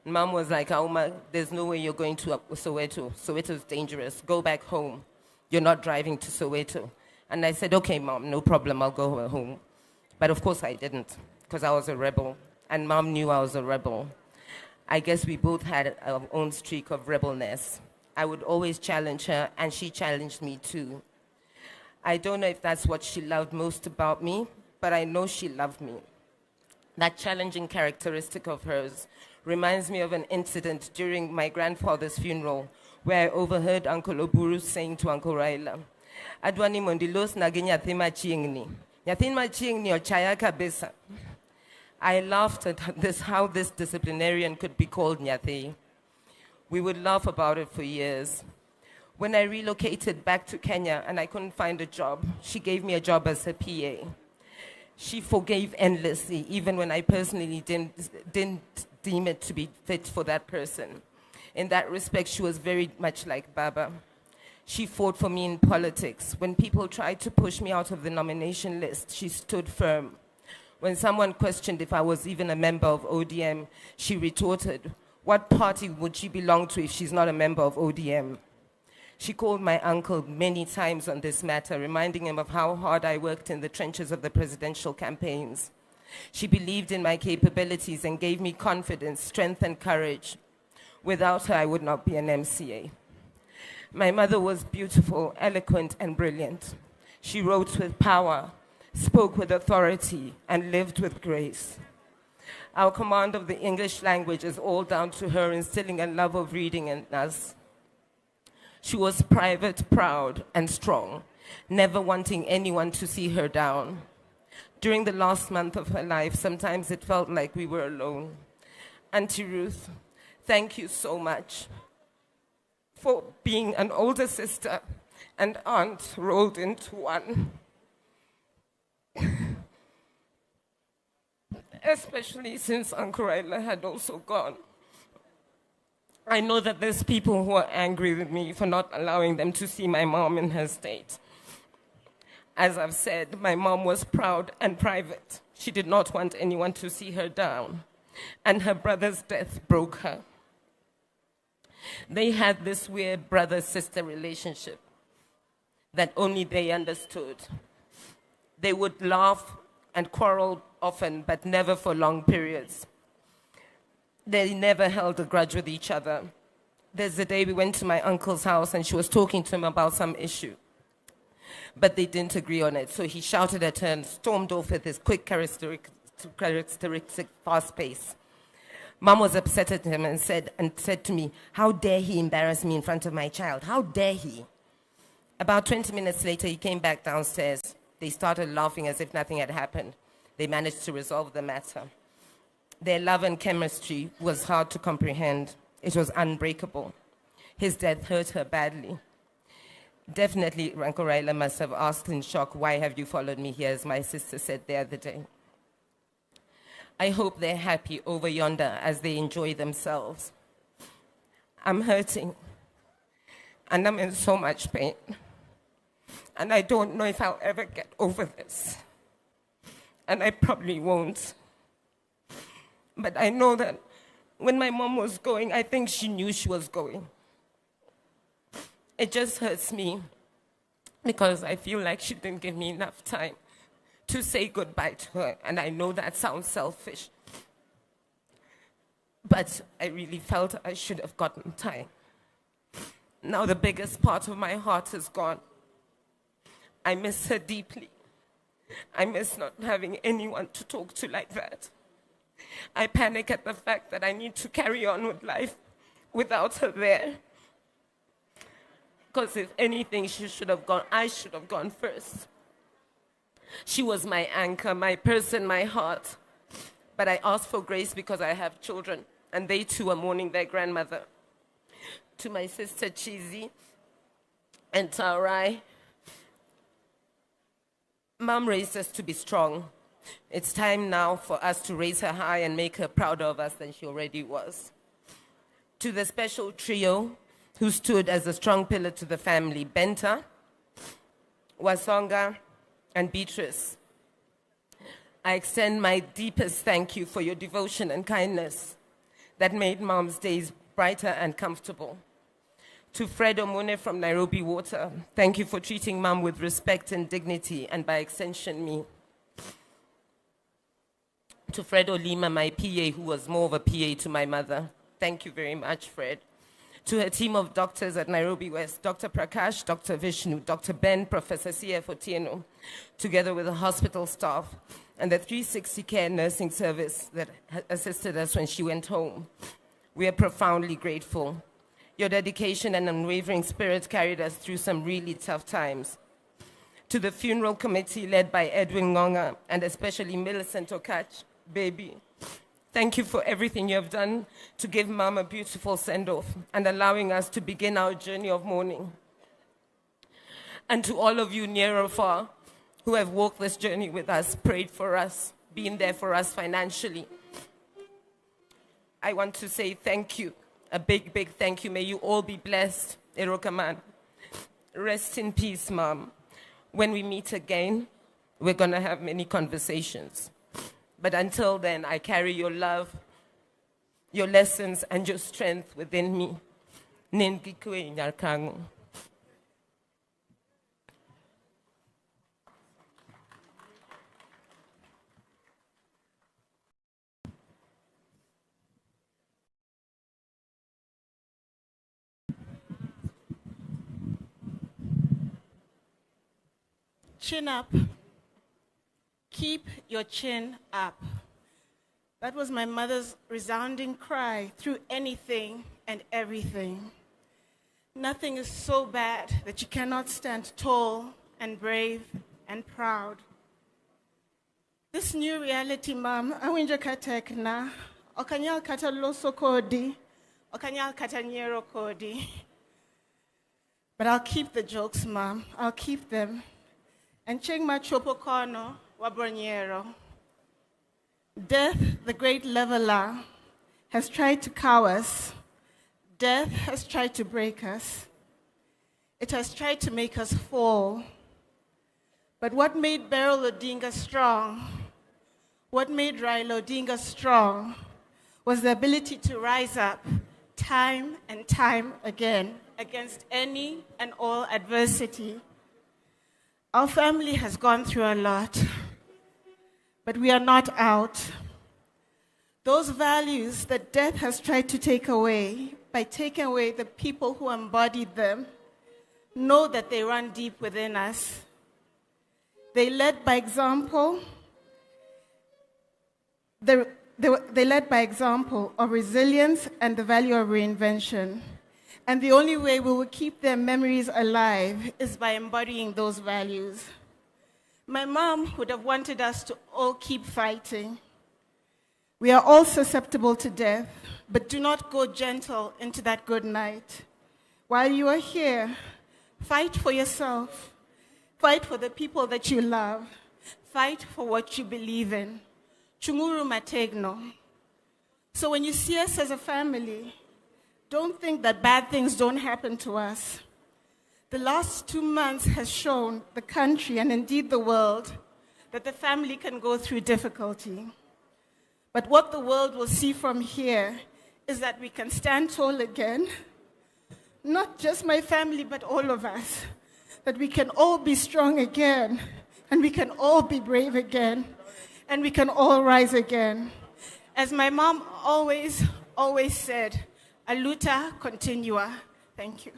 And Mom was like, "Auma, there's no way you're going to Soweto. Soweto's dangerous. Go back home. You're not driving to Soweto." And I said, "Okay, Mom, no problem. I'll go home." But of course I didn't, because I was a rebel, and Mom knew I was a rebel. I guess we both had our own streak of rebelness. I would always challenge her, and she challenged me too. I don't know if that's what she loved most about me, but I know she loved me. That challenging characteristic of hers reminds me of an incident during my grandfather's funeral, where I overheard Uncle Oburu saying to Uncle Raila, "Adwani mondilos nagenya thima Achieng ni. Nyathima Achieng ni ochaya kabisa." I laughed at how this disciplinarian could be called Nyathi. We would laugh about it for years. When I relocated back to Kenya and I couldn't find a job, she gave me a job as her PA. She forgave endlessly, even when I personally didn't deem it to be fit for that person. In that respect, she was very much like Baba. She fought for me in politics. When people tried to push me out of the nomination list, she stood firm. When someone questioned if I was even a member of ODM, she retorted, "What party would she belong to if she's not a member of ODM?" She called my uncle many times on this matter, reminding him of how hard I worked in the trenches of the presidential campaigns. She believed in my capabilities and gave me confidence, strength, and courage. Without her, I would not be an MCA. My mother was beautiful, eloquent, and brilliant. She wrote with power, spoke with authority, and lived with grace. Our command of the English language is all down to her instilling a love of reading in us. She was private, proud, and strong, never wanting anyone to see her down. During the last month of her life, sometimes it felt like we were alone. Auntie Ruth, thank you so much for being an older sister and aunt rolled into one. Especially since Uncle Raila had also gone. I know that there's people who are angry with me for not allowing them to see my mom in her state. As I've said, my mom was proud and private. She did not want anyone to see her down. And her brother's death broke her. They had this weird brother-sister relationship that only they understood. They would laugh and quarrel often, but never for long periods. They never held a grudge with each other. There's a day we went to my uncle's house and she was talking to him about some issue. But they didn't agree on it, so he shouted at her and stormed off with his quick, characteristic fast pace. Mom was upset at him and said to me, "How dare he embarrass me in front of my child? How dare he?" About 20 minutes later, he came back downstairs. They started laughing as if nothing had happened. They managed to resolve the matter. Their love and chemistry was hard to comprehend. It was unbreakable. His death hurt her badly. Definitely, Uncle Raila must have asked in shock, "Why have you followed me here?" as my sister said the other day. I hope they're happy over yonder as they enjoy themselves. I'm hurting, and I'm in so much pain. And I don't know if I'll ever get over this. And I probably won't. But I know that when my mom was going, I think she knew she was going. It just hurts me because I feel like she didn't give me enough time to say goodbye to her. And I know that sounds selfish. But I really felt I should have gotten time. Now the biggest part of my heart is gone. I miss her deeply. I miss not having anyone to talk to like that. I panic at the fact that I need to carry on with life without her there. Because if anything, I should have gone first. She was my anchor, my person, my heart. But I asked for grace because I have children, and they too are mourning their grandmother. To my sister Chizi and Taurai, Mom raised us to be strong. It's time now for us to raise her high and make her prouder of us than she already was. To the special trio who stood as a strong pillar to the family, Benta, Wasonga, and Beatrice, I extend my deepest thank you for your devotion and kindness that made Mom's days brighter and comfortable. To Fred Omune from Nairobi Water, thank you for treating Mom with respect and dignity, and by extension, me. To Fred Olima, my PA, who was more of a PA to my mother, thank you very much, Fred. To her team of doctors at Nairobi West, Dr. Prakash, Dr. Vishnu, Dr. Ben, Professor C.F. Otieno, together with the hospital staff, and the 360 Care Nursing Service that assisted us when she went home. We are profoundly grateful. Your dedication and unwavering spirit carried us through some really tough times. To the funeral committee led by Edwin Ngonga, and especially Millicent Okach, baby, thank you for everything you have done to give Mom a beautiful send-off and allowing us to begin our journey of mourning. And to all of you near or far who have walked this journey with us, prayed for us, been there for us financially, I want to say thank you. A big, big thank you. May you all be blessed. Erokaman. Rest in peace, Mom. When we meet again, we're going to have many conversations. But until then, I carry your love, your lessons, and your strength within me. Nengikwe Kang'o. Chin up. Keep your chin up. That was my mother's resounding cry through anything and everything. Nothing is so bad that you cannot stand tall and brave and proud. This new reality, Mom, awinja katekna, okanyal kata loso kodi, okanyal kata nyero kodi. But I'll keep the jokes, Mom. I'll keep them. And Achieng machopo kono wabonyero. Death, the great leveler, has tried to cow us. Death has tried to break us. It has tried to make us fall. But what made Beryl Odinga strong, what made Raila Odinga strong, was the ability to rise up time and time again against any and all adversity. Our family has gone through a lot, but we are not out. Those values that death has tried to take away, by taking away the people who embodied them, know that they run deep within us. They led by example. They led by example of resilience and the value of reinvention. And the only way we will keep their memories alive is by embodying those values. My mom would have wanted us to all keep fighting. We are all susceptible to death, but do not go gentle into that good night. While you are here, fight for yourself. Fight for the people that you love. Fight for what you believe in. Chunguru mategno. So when you see us as a family, don't think that bad things don't happen to us. The last 2 months has shown the country and indeed the world that the family can go through difficulty. But what the world will see from here is that we can stand tall again. Not just my family, but all of us. That we can all be strong again, and we can all be brave again, and we can all rise again. As my mom always said, a luta continua. Thank you.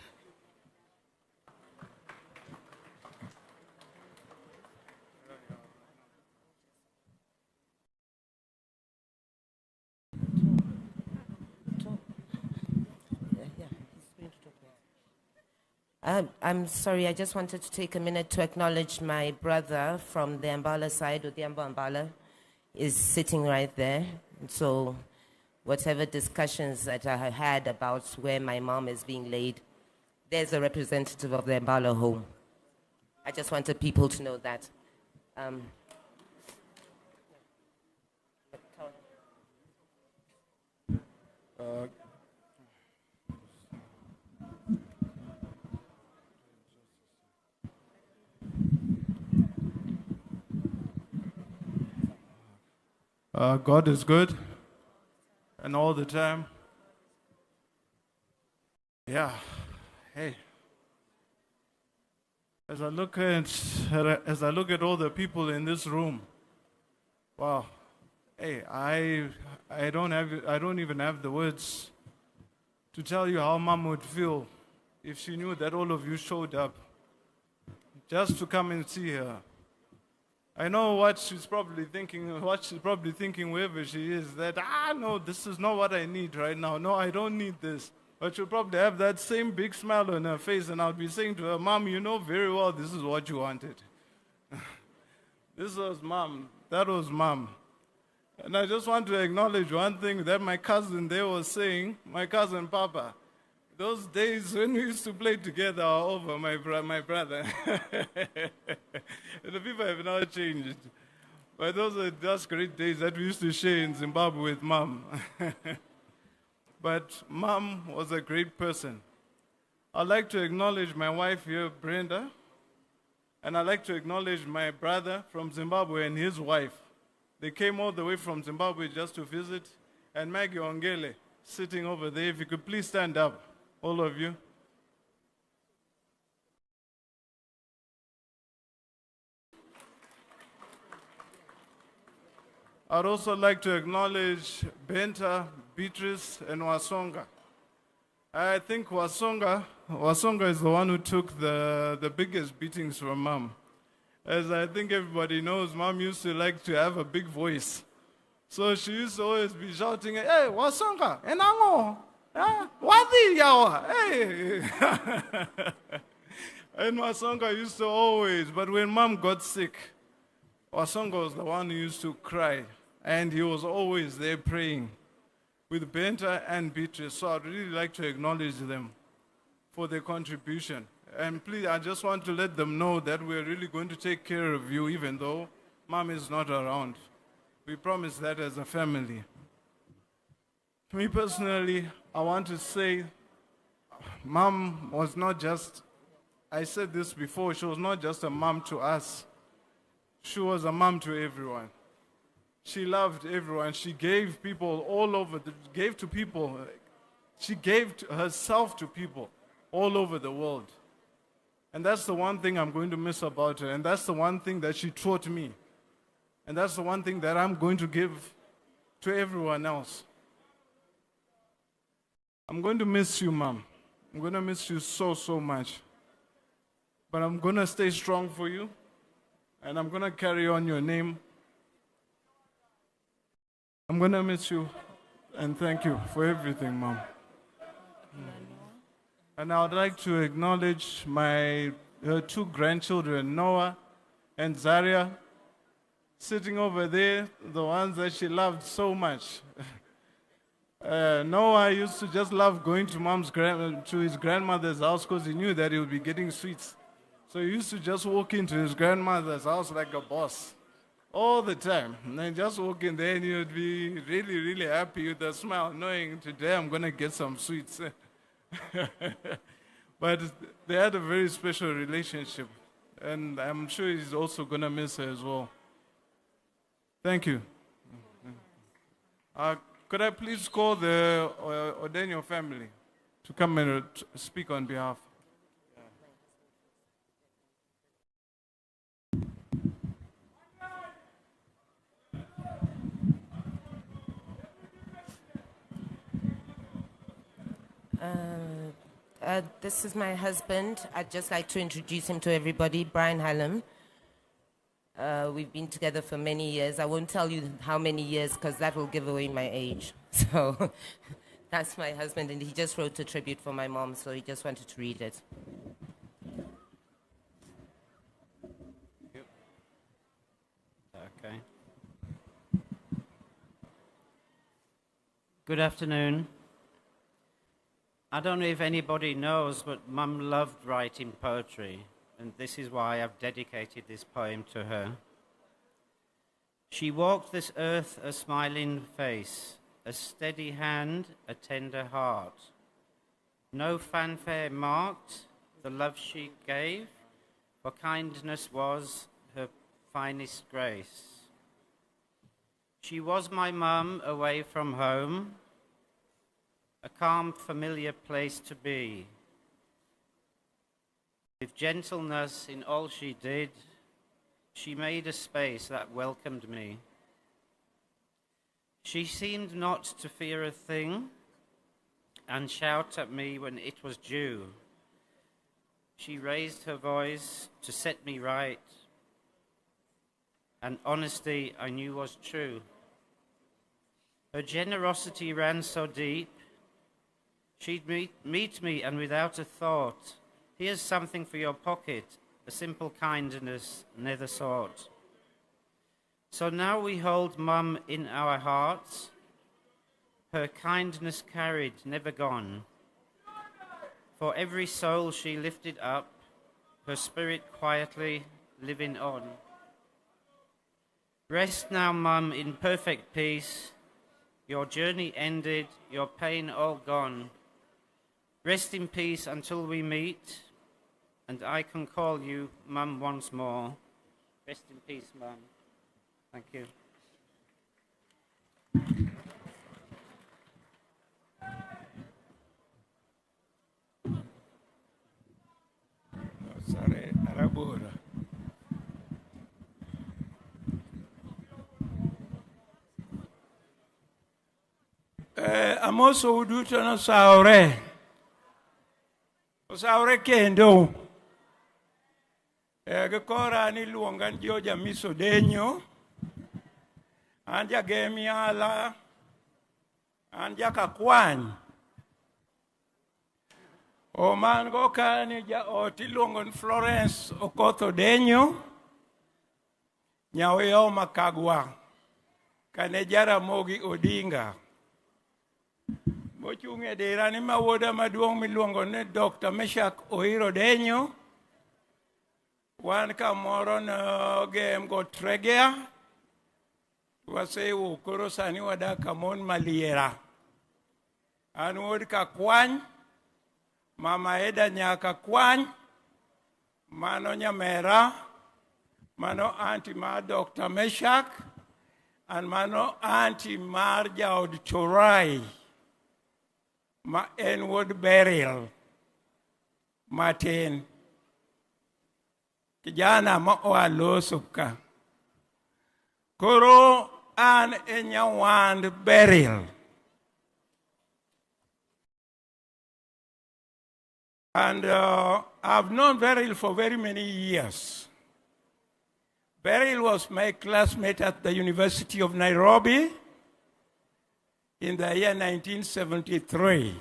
I'm sorry, I just wanted to take a minute to acknowledge my brother from the Ambala side, Odhiambo Ambala, is sitting right there. So whatever discussions that I had about where my mom is being laid, there's a representative of the Ambala home. I just wanted people to know that. God is good, and all the time. Yeah, hey. As I look at all the people in this room, wow. Hey, I don't even have the words to tell you how Mom would feel if she knew that all of you showed up just to come and see her. I know what she's probably thinking wherever she is, that, no, this is not what I need right now. No, I don't need this. But she'll probably have that same big smile on her face, and I'll be saying to her, Mom, you know very well this is what you wanted. This was Mom. That was Mom. And I just want to acknowledge one thing that my cousin there was saying, my cousin Papa. Those days when we used to play together are over, my brother. The people have now changed. But those are just great days that we used to share in Zimbabwe with Mom. But Mom was a great person. I'd like to acknowledge my wife here, Brenda. And I'd like to acknowledge my brother from Zimbabwe and his wife. They came all the way from Zimbabwe just to visit. And Maggie Ongele, sitting over there. If you could please stand up, all of you. I'd also like to acknowledge Benta, Beatrice, and Wasonga. I think Wasonga is the one who took the biggest beatings from Mom. As I think everybody knows, Mom used to like to have a big voice. So she used to always be shouting, hey, Wasonga, enango, wadi yawa, hey. And Wasonga used to always, but when Mom got sick, Wasonga was the one who used to cry. And he was always there praying with Benta and Beatrice. So I'd really like to acknowledge them for their contribution. And please, I just want to let them know that we're really going to take care of you even though Mom is not around. We promise that as a family. Me personally, I want to say Mom was not just, I said this before, she was not just a mom to us. She was a mom to everyone. She loved everyone. She gave people all over, gave to people. She gave herself to people all over the world. And that's the one thing I'm going to miss about her. And that's the one thing that she taught me. And that's the one thing that I'm going to give to everyone else. I'm going to miss you, Mom. I'm going to miss you so, so much. But I'm going to stay strong for you. And I'm going to carry on your name. I'm going to miss you. And thank you for everything, Mom. And I would like to acknowledge her two grandchildren, Noah and Zaria, sitting over there, the ones that she loved so much. Noah used to just love going to his grandmother's house because he knew that he would be getting sweets. So he used to just walk into his grandmother's house like a boss all the time. And then just walk in there and he would be really, really happy with a smile, knowing today I'm going to get some sweets. But they had a very special relationship. And I'm sure he's also going to miss her as well. Thank you. Could I please call the Odenyo family to come and speak on behalf? This is my husband. I'd just like to introduce him to everybody, Brian Hallam. We've been together for many years. I won't tell you how many years because that will give away my age. So that's my husband, and he just wrote a tribute for my mom, so he just wanted to read it. Okay. Good afternoon. I don't know if anybody knows, but Mum loved writing poetry, and this is why I've dedicated this poem to her. She walked this earth a smiling face, a steady hand, a tender heart. No fanfare marked the love she gave, for kindness was her finest grace. She was my mum away from home, a calm, familiar place to be. With gentleness in all she did, she made a space that welcomed me. She seemed not to fear a thing and shout at me when it was due. She raised her voice to set me right, and honesty I knew was true. Her generosity ran so deep, she'd meet me and without a thought, here's something for your pocket, a simple kindness never sought. So now we hold Mum in our hearts, her kindness carried, never gone. For every soul she lifted up, her spirit quietly living on. Rest now, Mum, in perfect peace, your journey ended, your pain all gone. Rest in peace until we meet, and I can call you Mum once more. Rest in peace, Mum. Thank you. Sorry, Arabura. Amoso uduto no saore. Osaure kendo. Gakora ni luongan Joja Miso Denyo. Anja Gemiala. Anja Kakwan. O man go kani ja oti luongon Florence Okotho Denyo. Nyaweo Makagwa. Kane Jaramogi Odinga. Mochung e dera ni mawuoda maduong' miluongo ni Dr. Meshak Ohiro Denyo. Wan kamoro nogem go Tregea. Wasewu koro sani wadak kamon Maliera. An wuod Kakwany. Mama Eda nyaka Kwany. Mano nyamera. mano auntie mar Dr. Meshach, and mano auntie mar Jaod Chorai, ma en wuod Beryl matin. Kijana ma oa loso ka. Koro an e nyawand Beryl. And I've known Beryl for very many years. Beryl was my classmate at the University of Nairobi in the year 1973.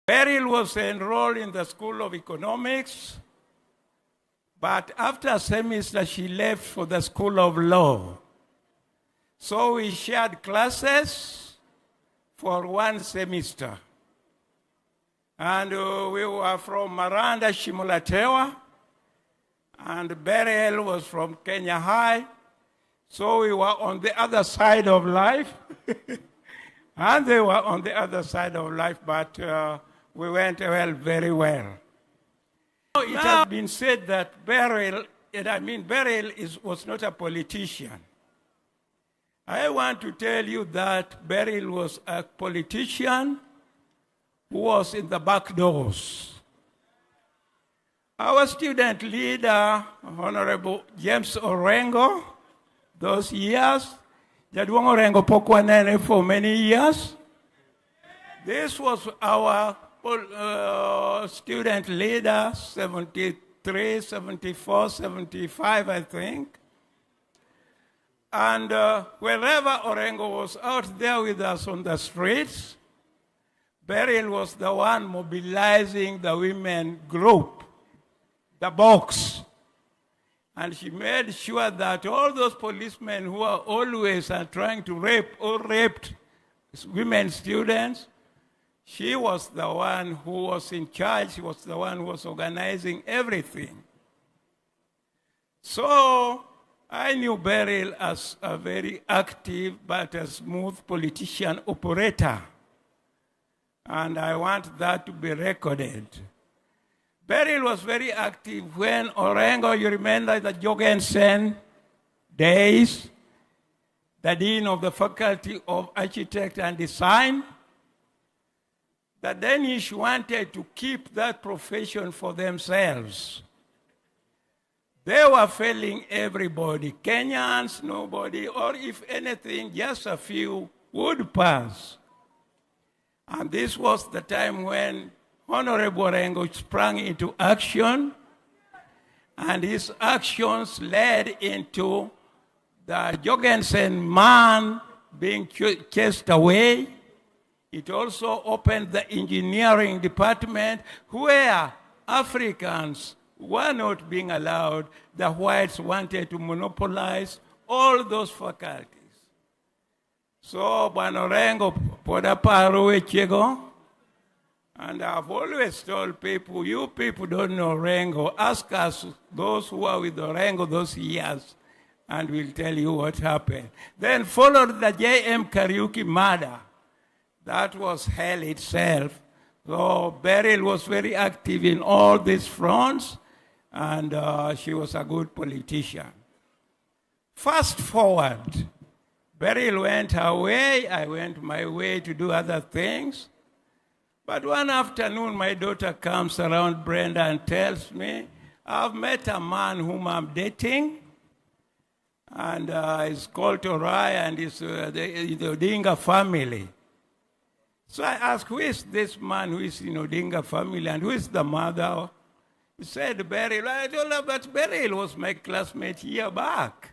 Beryl was enrolled in the School of Economics, but after a semester she left for the School of Law. So we shared classes for one semester. And we were from Maranda, Shimulatewa, and Beryl was from Kenya High. So we were on the other side of life. And they were on the other side of life, but we went very well. It has been said that Beryl was not a politician. I want to tell you that Beryl was a politician who was in the back doors. Our student leader, Honorable James Orengo, those years, Jaduong Orengo pokwanene for many years. This was our student leader, 73, 74, 75, I think. And wherever Orengo was out there with us on the streets, Beryl was the one mobilizing the women group, the box. And she made sure that all those policemen who are always trying to rape or raped women students, she was the one who was in charge. She was the one who was organizing everything. So I knew Beryl as a very active but a smooth politician operator. And I want that to be recorded. Beryl was very active when Orengo, you remember the Jorgensen days, the Dean of the Faculty of Architecture and Design. The Danish wanted to keep that profession for themselves. They were failing everybody. Kenyans, nobody, or if anything, just a few would pass. And this was the time when Honorable Orengo sprang into action, and his actions led into the Jorgensen man being chased away. It also opened the engineering department where Africans were not being allowed. The whites wanted to monopolize all those faculties. So, Orengo podaparo echego, and I've always told people, you people don't know Orengo. Ask us, those who are with Orengo those years, and we'll tell you what happened. Then followed the J.M. Kariuki murder. That was hell itself. So Beryl was very active in all these fronts, and she was a good politician. Fast forward, Beryl went her way, I went my way to do other things. But one afternoon, my daughter comes around Brenda and tells me, I've met a man whom I'm dating, and he's called Torai, and he's the Odinga family. So I asked, who is this man who is in Odinga family, and who is the mother? He said, Beryl. I told her, but Beryl was my classmate here back.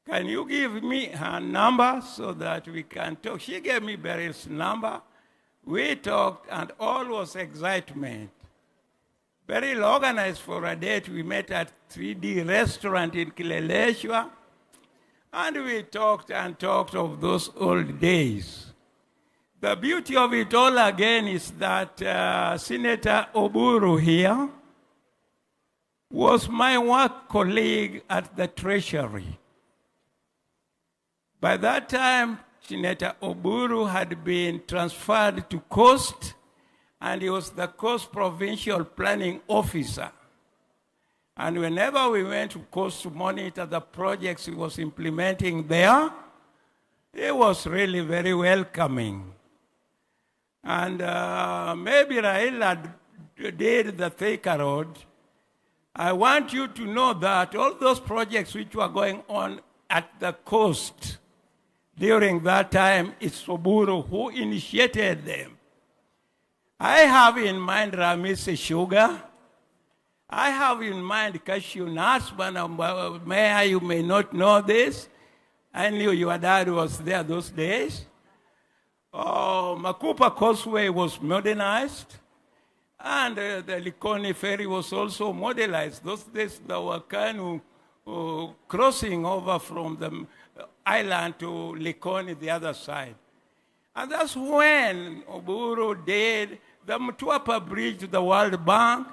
Can you give me her number so that we can talk? She gave me Beryl's number. We talked, and all was excitement. Beryl organized for a date. We met at 3D restaurant in Kileleshwa, and we talked and talked of those old days. The beauty of it all again is that Senator Oburu here was my work colleague at the Treasury. By that time, Senator Oburu had been transferred to Coast, and he was the Coast Provincial Planning Officer. And whenever we went to coast to monitor the projects he was implementing there, it was really very welcoming. And maybe Raila did the Thika Road. I want you to know that all those projects which were going on at the coast during that time, it's Oburu who initiated them. I have in mind Ramise Sugar. I have in mind cashew nuts, but Mayor, you may not know this. I knew your dad was there those days. Makupa Causeway was modernized, and the Likoni Ferry was also modernized. Those days there were canoe crossing over from the island to Likoni, the other side. And that's when Oburu did the Mtwapa Bridge to the World Bank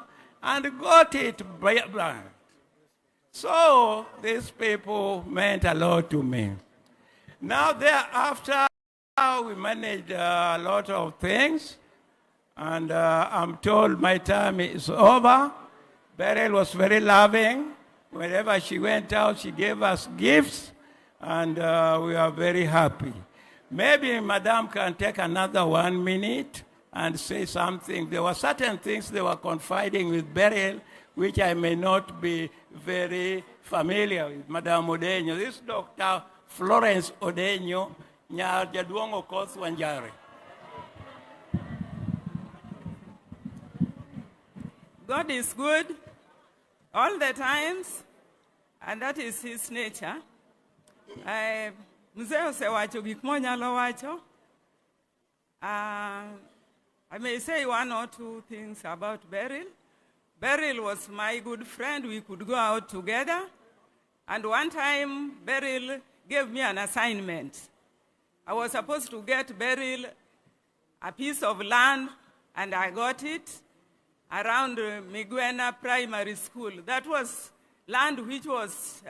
and got it back. So these people meant a lot to me. Now thereafter, we managed a lot of things, and I'm told my time is over. Beryl was very loving. Whenever she went out, she gave us gifts, and we are very happy. Maybe Madam can take another 1 minute and say something. There were certain things they were confiding with Beryl, which I may not be very familiar with. Madam Odenyo, this Dr. Florence Odenyo, Nyar Jaduong Okoth Wanjare. God is good all the times, and that is his nature. Mzee osewacho gik monyalo wacho. I may say one or two things about Beryl. Beryl was my good friend. We could go out together. And one time, Beryl gave me an assignment. I was supposed to get Beryl a piece of land, and I got it around Migwena Primary School. That was land which was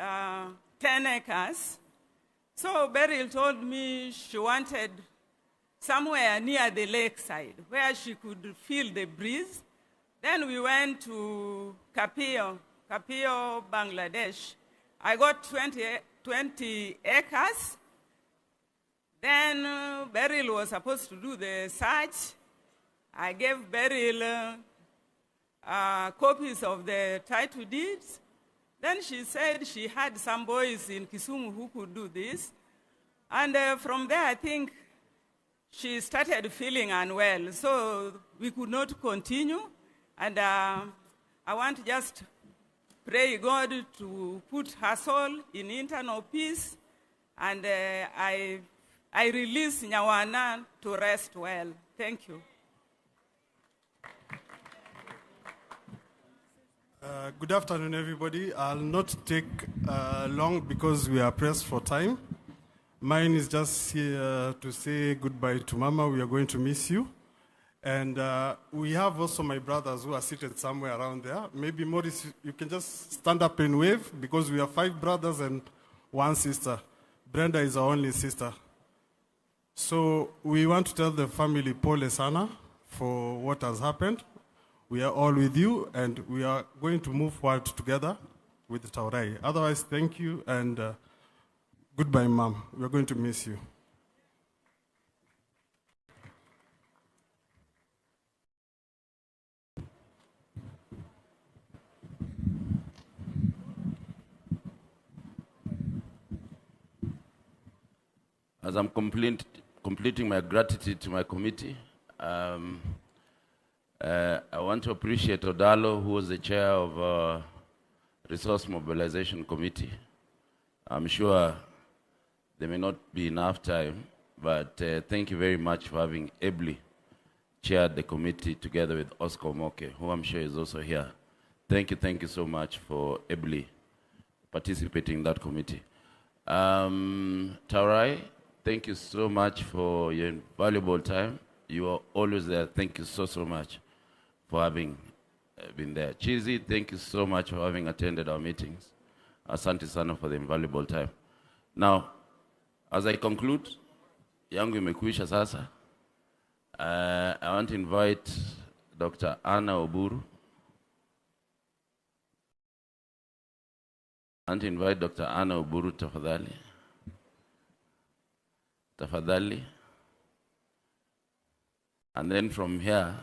10 acres. So Beryl told me she wanted somewhere near the lakeside where she could feel the breeze. Then we went to Kapio, Bangladesh. I got 20 acres. Then Beryl was supposed to do the search. I gave Beryl copies of the title deeds. Then she said she had some boys in Kisumu who could do this. And from there, I think she started feeling unwell. So we could not continue. And I want just pray God to put her soul in internal peace. And I release Nyawana to rest well. Thank you. Good afternoon, everybody. I'll not take long because we are pressed for time. Mine is just here to say goodbye to Mama. We are going to miss you. And we have also my brothers who are seated somewhere around there. Maybe Maurice, you can just stand up and wave because we are 5 brothers and 1 sister. Brenda is our only sister. So we want to tell the family Pole Sana for what has happened. We are all with you, and we are going to move forward together with Taurai. Otherwise, thank you, and goodbye, Mom. We are going to miss you. As I'm completing my gratitude to my committee, I want to appreciate Odalo, who was the chair of Resource Mobilization Committee. I'm sure there may not be enough time, but thank you very much for having ably chaired the committee together with Oscar Moke, who I'm sure is also here. Thank you so much for ably participating in that committee. Taurai, thank you so much for your valuable time. You are always there. Thank you so much for having been there. Chizi, thank you so much for having attended our meetings. Asante sana for the invaluable time. Now, as I conclude, yangu imekuisha sasa. I want to invite Dr. Anna Oburu want to invite Dr. Anna Oburu tafadhali. Tafadhali. And then from here,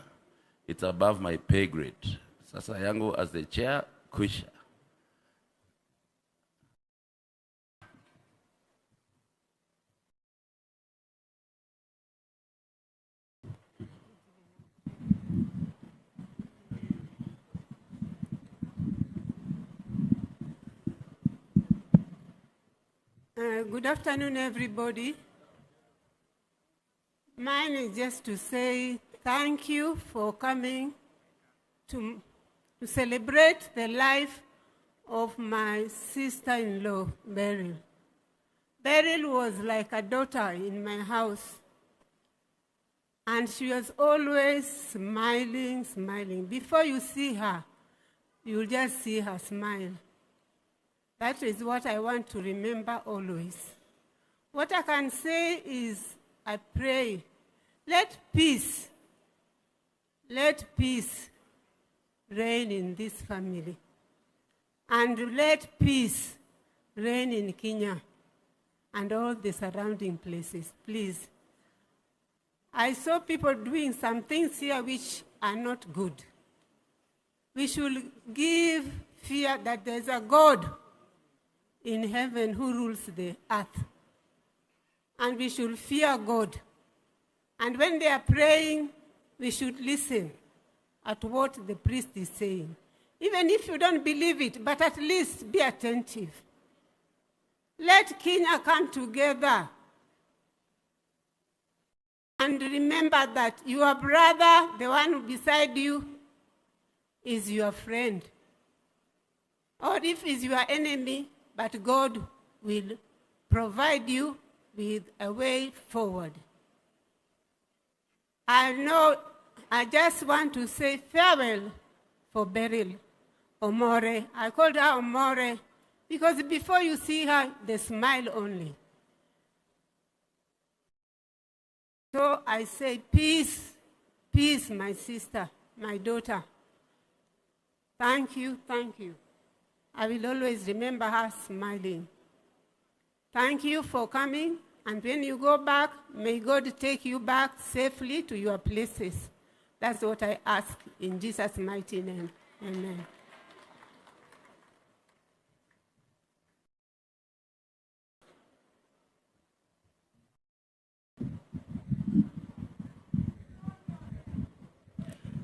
it's above my pay grade. Sasa yangu as the chair, kwisha. Good afternoon, everybody. Mine is just to say thank you for coming to celebrate the life of my sister-in-law, Beryl. Beryl was like a daughter in my house, and she was always smiling, smiling. Before you see her, you'll just see her smile. That is what I want to remember always. What I can say is, I pray, let peace reign in this family. And let peace reign in Kenya and all the surrounding places, please. I saw people doing some things here which are not good. We should give fear that there's a God in heaven who rules the earth. And we should fear God. And when they are praying, we should listen at what the priest is saying. Even if you don't believe it, but at least be attentive. Let Kenya come together. And remember that your brother, the one beside you, is your friend. Or if he's your enemy, but God will provide you with a way forward. I just want to say farewell for Beryl Omore. I called her Omore because before you see her, they smile only. So I say, peace, peace, my sister, my daughter. Thank you, thank you. I will always remember her smiling. Thank you for coming, and when you go back, may God take you back safely to your places. That's what I ask in Jesus' mighty name. Amen.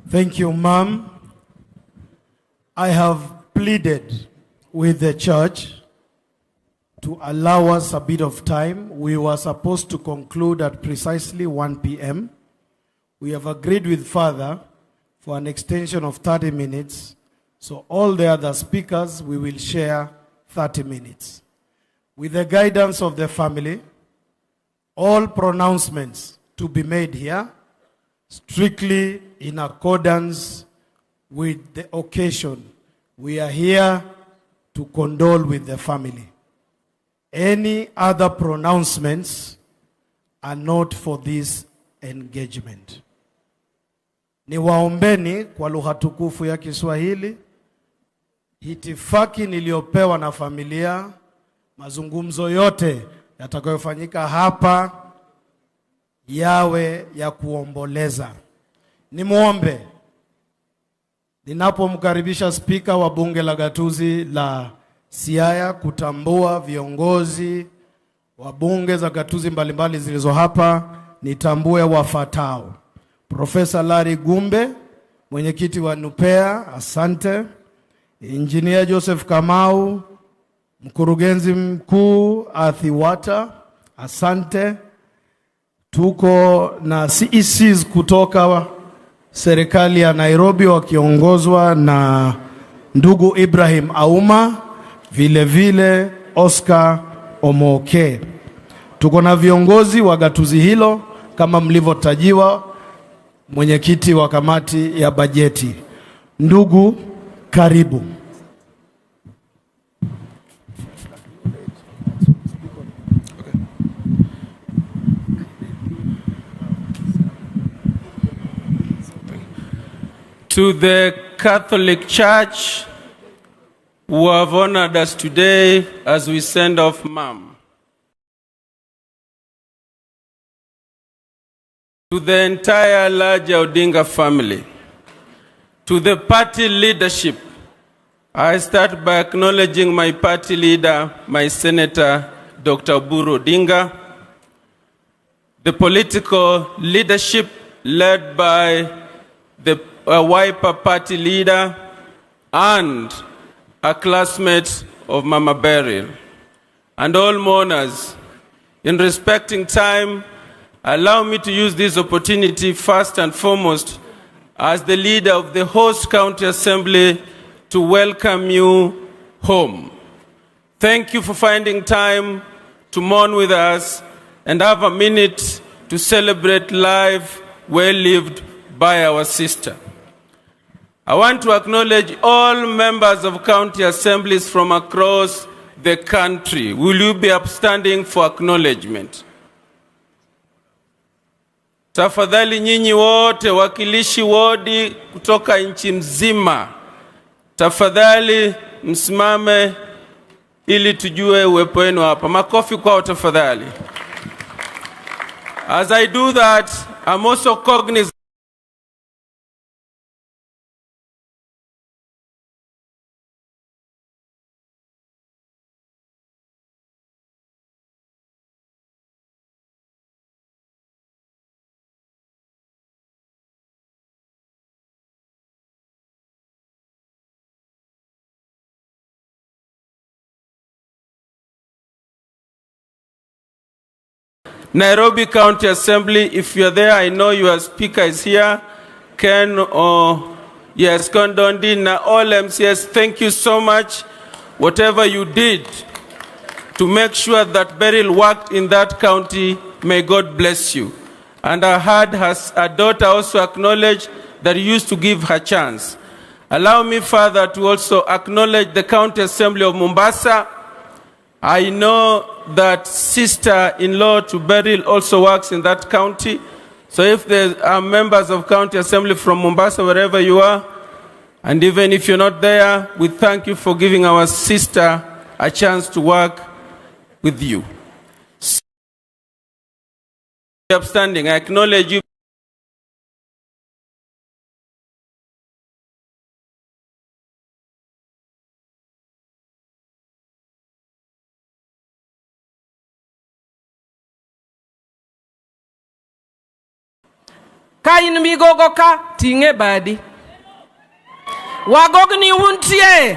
Thank you, Ma'am. I have pleaded with the church to allow us a bit of time. We were supposed to conclude at precisely 1 p.m. We have agreed with Father for an extension of 30 minutes. So all the other speakers, we will share 30 minutes. With the guidance of the family, all pronouncements to be made here, strictly in accordance with the occasion. We are here to condole with the family. Any other pronouncements are not for this engagement. Niwaombeni kwa lugha tukufu ya Kiswahili, itifaki niliyopewa na familia, mazungumzo yote yatakayofanyika hapa yawe ya kuomboleza. Nimuombe ninapomkaribisha spika wa bunge la gatuzi la Siaya kutambua viongozi wa bunge za gatuzi mbalimbali zilizo hapa, nitambue wafuatao: Profesa Larry Gumbe, mwenyekiti wa NUPEA, asante. Engineer Joseph Kamau, mkurugenzi mkuu Athiwata, asante. Tuko na CECs kutoka serikali ya Nairobi wakiongozwa na ndugu Ibrahim Auma, vile vile Oscar Omoke. Tuko na viongozi wa gatuzi hilo kama mlivyotajiwa, mwenyekiti wa kamati ya bajeti. Ndugu, karibu. To the Catholic Church, who have honored us today as we send off Mom. To the entire larger Odinga family, to the party leadership, I start by acknowledging my party leader, my Senator, Dr. Oburu Odinga, the political leadership led by the Wiper party leader and a classmate of Mama Beryl, and all mourners. In respecting time, allow me to use this opportunity first and foremost as the leader of the host county assembly to welcome you home. Thank you for finding time to mourn with us and have a minute to celebrate life well lived by our sister. I want to acknowledge all members of county assemblies from across the country. Will you be upstanding for acknowledgement? Tafadhali nyinyi wote wakilishi wodi kutoka nchi mzima, tafadhali msimame ili tujue uwepo wenu hapa. Makofi kwao tafadhali. As I do that, I'm also cognizant Nairobi County Assembly. If you're there, I know your speaker is here. Ken or yes, Condondina, all MCS, thank you so much. Whatever you did to make sure that Beryl worked in that county, may God bless you. And I heard her daughter also acknowledge that you used to give her chance. Allow me further to also acknowledge the County Assembly of Mombasa. I know that sister-in-law to Beryl also works in that county. So if there are members of County Assembly from Mombasa, wherever you are, and even if you're not there, we thank you for giving our sister a chance to work with you. Upstanding, I acknowledge you. Ka in migogo ka tinge badi. Wagogni untie.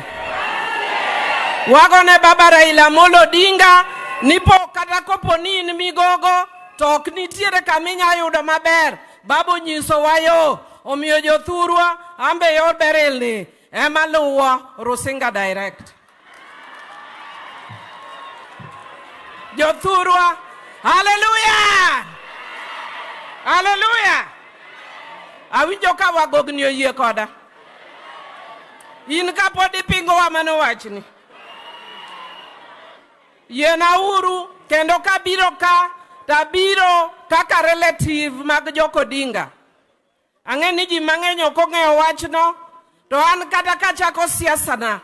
Wagone baba Raila Molo Odinga nipo kata kopo ni in migogo tok nitiere kaminya yudo maber. Babu nyiso wayo omiyo jothurwa ambe yo Beryl ni ema luwo Rusinga direct. Jothurwa, hallelujah! Hallelujah! Awinjo ka wagogni oyie koda. In ka podi pingo wa mano wachni. Yena uru kendo ka biro ka tabiro kaka relative mag Joko Odinga. Ang'eni ji mang'eny ok ong'eyo wachno to an kata kachako siasa na.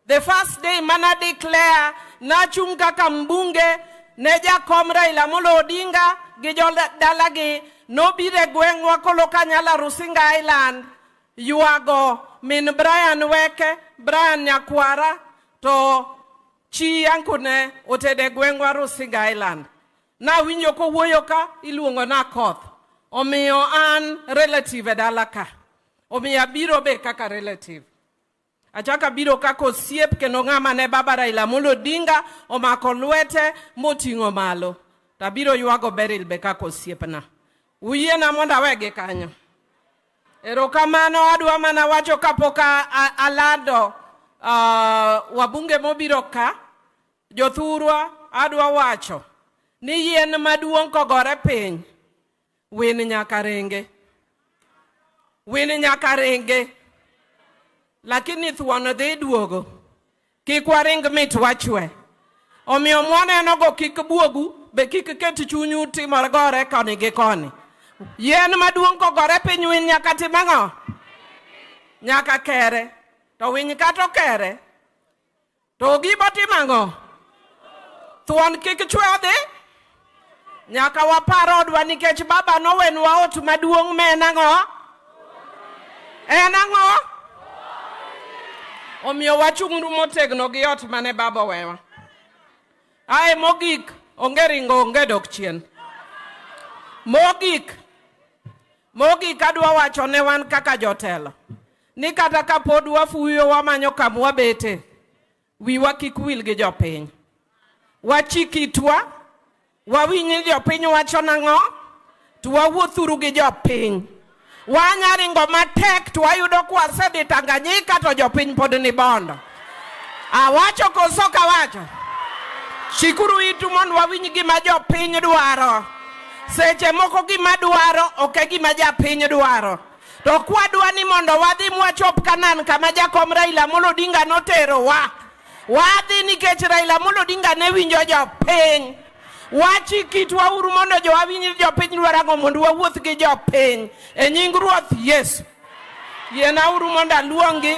The first day mana declare na chung kaka mbunge ne jakom Raila Molo Odinga gi jodalagi no bire gweng'wa kolo Kanyala Rusinga Island yuago min Brian Weke, Brian Nyakwara to chi yankune otede gweng'wa Rusinga Island. Na winjo ko wuoyo ka iluongo na Koth. Omiyo an relative e dala ka. Omiyo abiro be kaka relative. Achaka biro kako osiep kendo ng'ama ne baba Raila Molo Odinga omako lwete moting'o malo. Tabiro yuago Beryl be kako osiepna. Uyiena mondo awege kanyo. Erokamano adwa mana wacho kapoka alado wabunge mobiro ka jothurwa adwa wacho ni yien maduong' kogore piny win nyaka renge. Win nyaka renge. Lakini thuon dhi duogo. Kik waring mit wachwe. Omiyo mwaneno go kik buogu be kik ket chunyu timore gore koni gi koni. Yien maduong' kogore piny winy nyaka timang'o? Nyaka kere. To winy kato kere. To gibatimango. Thuon kik chwede. Nyaka waparo odwa nikech baba nowenwa ot maduong' me nang'o? En ang'o? Omiyo wachung'uru motegno gi ot mane baba wewa. Ae mogik, onge ringo onge dok chien. Mogik adwa wacho ne wan kaka jotelo. Ni kata ka pod wafuyo wamanyo kam wabete. Wiwa kik wil gi jopiny. Wachikitwa. Wawinyi jopiny wacho nang'o? To wawuothuru gi jopiny. Wanyaringo matek to wayudo kwa sedi Tanganyika to jopiny pod ni bondo. Awacho koso kawacho. Shikuru itu mon wawinyi gima jopiny dwaro. Seche moko gima dwaro oke gima japiny dwaro. To kwa dwani mondo wadhi mwachop kanan kama jakom Raila Amolo Odinga notero wa. Wadhi nikech Raila Amolo Odinga ne winjo jopiny. Wachi kitwa uru mondo jo wawinyi jopiny dwarago mondo wawuoth gi jopiny. E nying Ruoth Yesu. Yena uru mondo aluongi.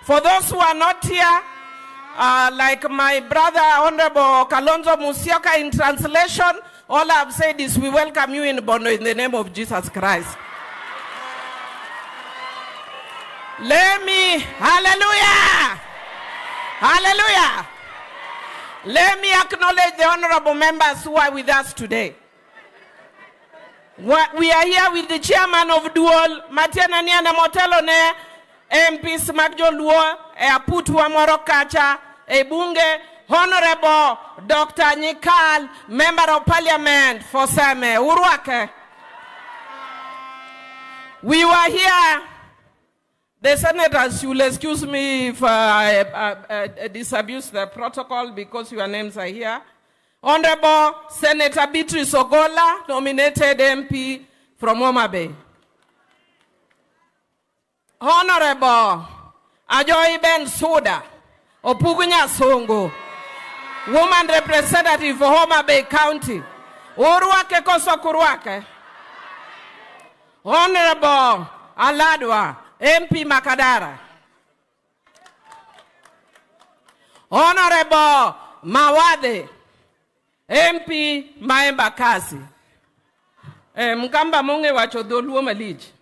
For those who are not here, like my brother Honorable Kalonzo Musyoka in translation, all I've said is we welcome you in Bondo in the name of Jesus Christ. Hallelujah! Hallelujah! Let me acknowledge the honorable members who are with us today. We are here with the chairman of Dual, Matiana Niana Motelo ne, MPs Magjo Luo, Aputu Amoro Kacha, Ebunge, Honorable Dr. Nyikal, Member of Parliament for Seme, Uruake. We were here. The senators, you'll excuse me if I disabuse the protocol because your names are here. Honorable Senator Beatrice Ogola, nominated MP from Homa Bay. Honorable Ajoy Ben Soda, Opugunya Songo, woman representative for Homa Bay County. Uruake Kosokuruake. Honorable Aladwa, MP Makadara. Honorable Mawade, MP Maemba Kasi. Mkamba munge wacho doluo maliji.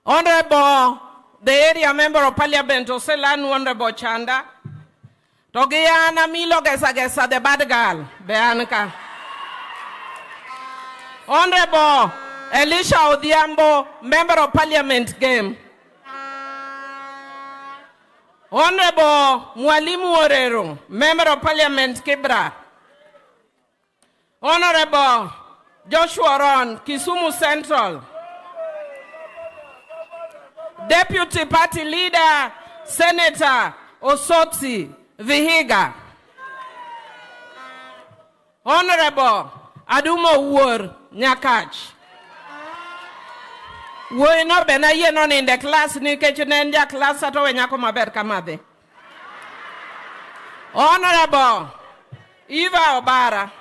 Honorable, the area member of Parliament, Oselan, Honorable Chanda. Togiana Milo Gesa, the bad girl, Beanka. Honorable Elisha Odhiambo, Member of Parliament Game. Honorable Mwalimu Orero, Member of Parliament Kibra. Honorable Joshua Ron, Kisumu Central. Deputy Party Leader, Senator Osotsi Vihiga. Honorable Adumo Uor Nyakach. We no bena ye non in the class ni kechenenja class ato wenyako maber kamade. Honorable Eva Obara,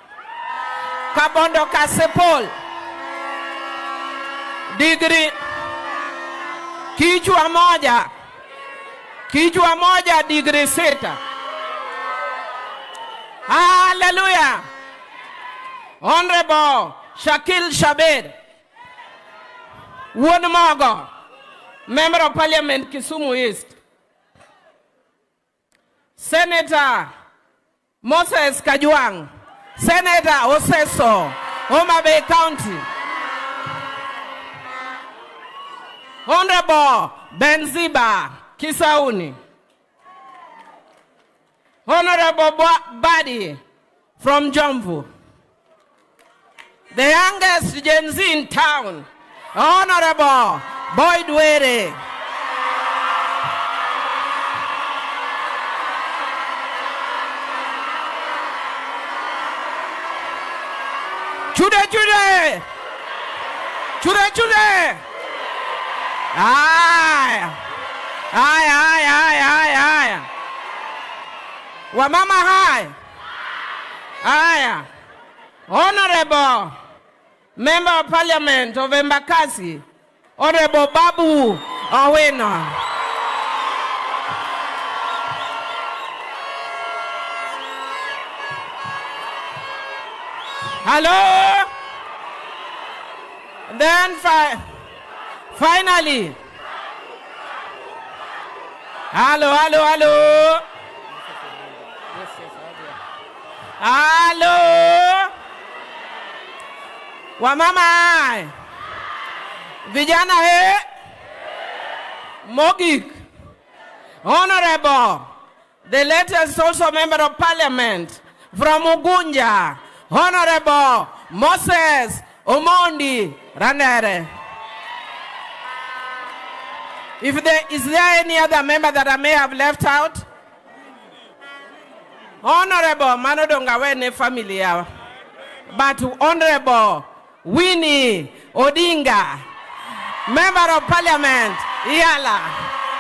Kabondo Kasepol, degree Kijua moja degree sita. Hallelujah. Honorable Shakil Shabir, Woodmogo, Member of Parliament Kisumu East. Senator Moses Kajwang, Senator Oseso, Homa Bay County. Honorable Benziba Kisauni. Honorable Badi from Jomvu. The youngest Gen Z in town, Honorable Boyd Were. Chude. Aye. Wamama high. Aye. Honorable Member of Parliament of Embakasi, Honorable Babu Owena. Hello? Then finally. Hello. Hello. Wamama. Vijana he. Mogik. Honorable. The latest also member of parliament from Ugunja. Honorable Moses Omondi Ranere. Is there any other member that I may have left out? Honorable Manodonga Wene family. But Honorable Winnie Odinga, member of parliament, Iyala,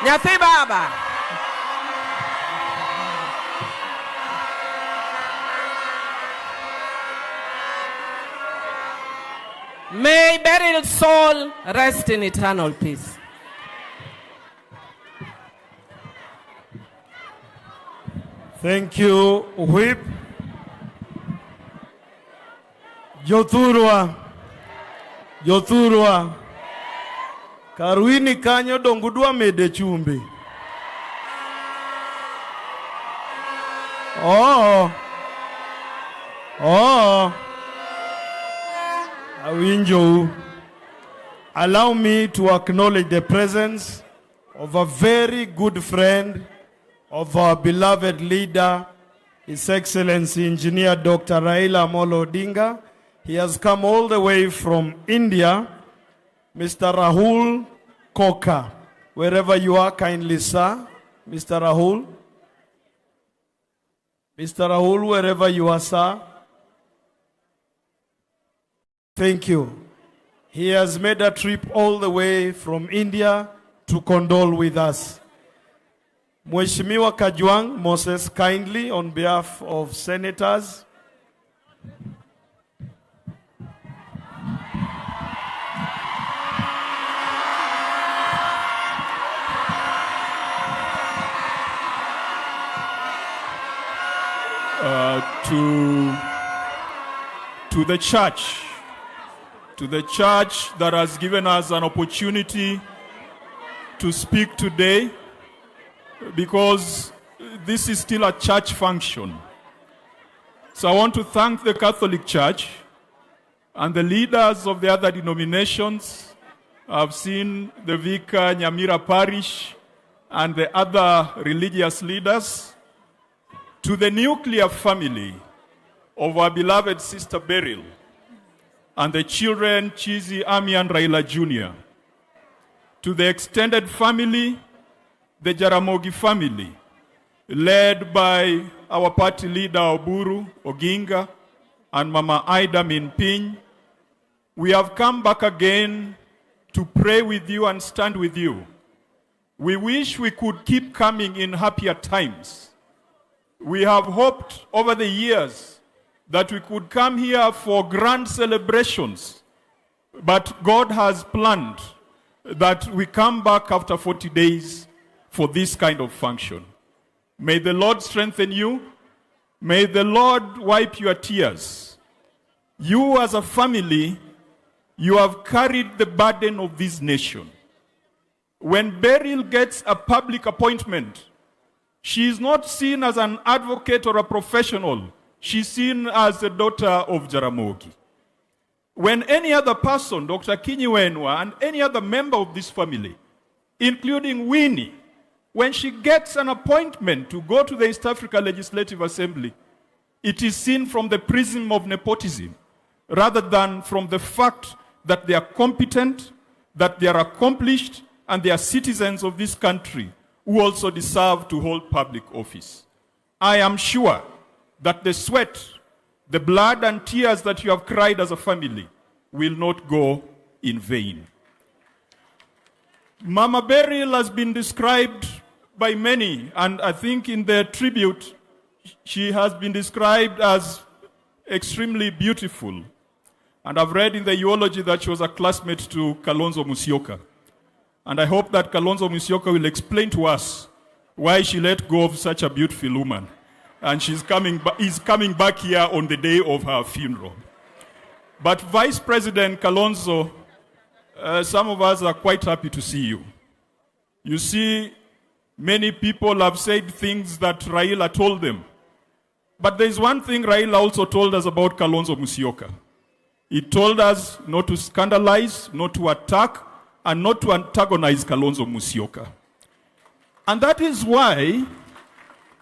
Nyathi Baba. May Beryl's soul rest in eternal peace. Thank you, Whip. Jothurwa. Karwini kanyo dongudwa mede chumbi. Oh. Awinjo. Allow me to acknowledge the presence of a very good friend of our beloved leader, His Excellency Engineer Dr. Raila Amolo Odinga. He has come all the way from India. Mr. Rahul Koka, wherever you are, kindly, sir. Mr. Rahul, wherever you are, sir. Thank you. He has made a trip all the way from India to condole with us. Mheshimiwa Kajwang Moses, kindly, on behalf of senators. To the church that has given us an opportunity to speak today, because this is still a church function. So I want to thank the Catholic Church and the leaders of the other denominations. I've seen the Vicar Nyamira Parish and the other religious leaders. To the nuclear family of our beloved sister Beryl and the children Chizi, Ami and Raila Jr. To the extended family, the Jaramogi family, led by our party leader Oburu Oginga and Mama Ida Minpiny. We have come back again to pray with you and stand with you. We wish we could keep coming in happier times. We have hoped over the years that we could come here for grand celebrations, but God has planned that we come back after 40 days for this kind of function. May the Lord strengthen you. May the Lord wipe your tears. You as a family, you have carried the burden of this nation. When Beryl gets a public appointment, she is not seen as an advocate or a professional. She's seen as the daughter of Jaramogi. When any other person, Dr. Kinyiwenwa, and any other member of this family, including Winnie, when she gets an appointment to go to the East Africa Legislative Assembly, it is seen from the prism of nepotism, rather than from the fact that they are competent, that they are accomplished, and they are citizens of this country who also deserve to hold public office. I am sure that the sweat, the blood and tears that you have cried as a family will not go in vain. Mama Beryl has been described by many, and I think in the tribute, she has been described as extremely beautiful. And I've read in the eulogy that she was a classmate to Kalonzo Musyoka. And I hope that Kalonzo Musyoka will explain to us why she let go of such a beautiful woman. And is coming back here on the day of her funeral. But Vice President Kalonzo, some of us are quite happy to see you. You see, many people have said things that Raila told them. But there's one thing Raila also told us about Kalonzo Musyoka. He told us not to scandalize, not to attack, and not to antagonize Kalonzo Musyoka. And that is why,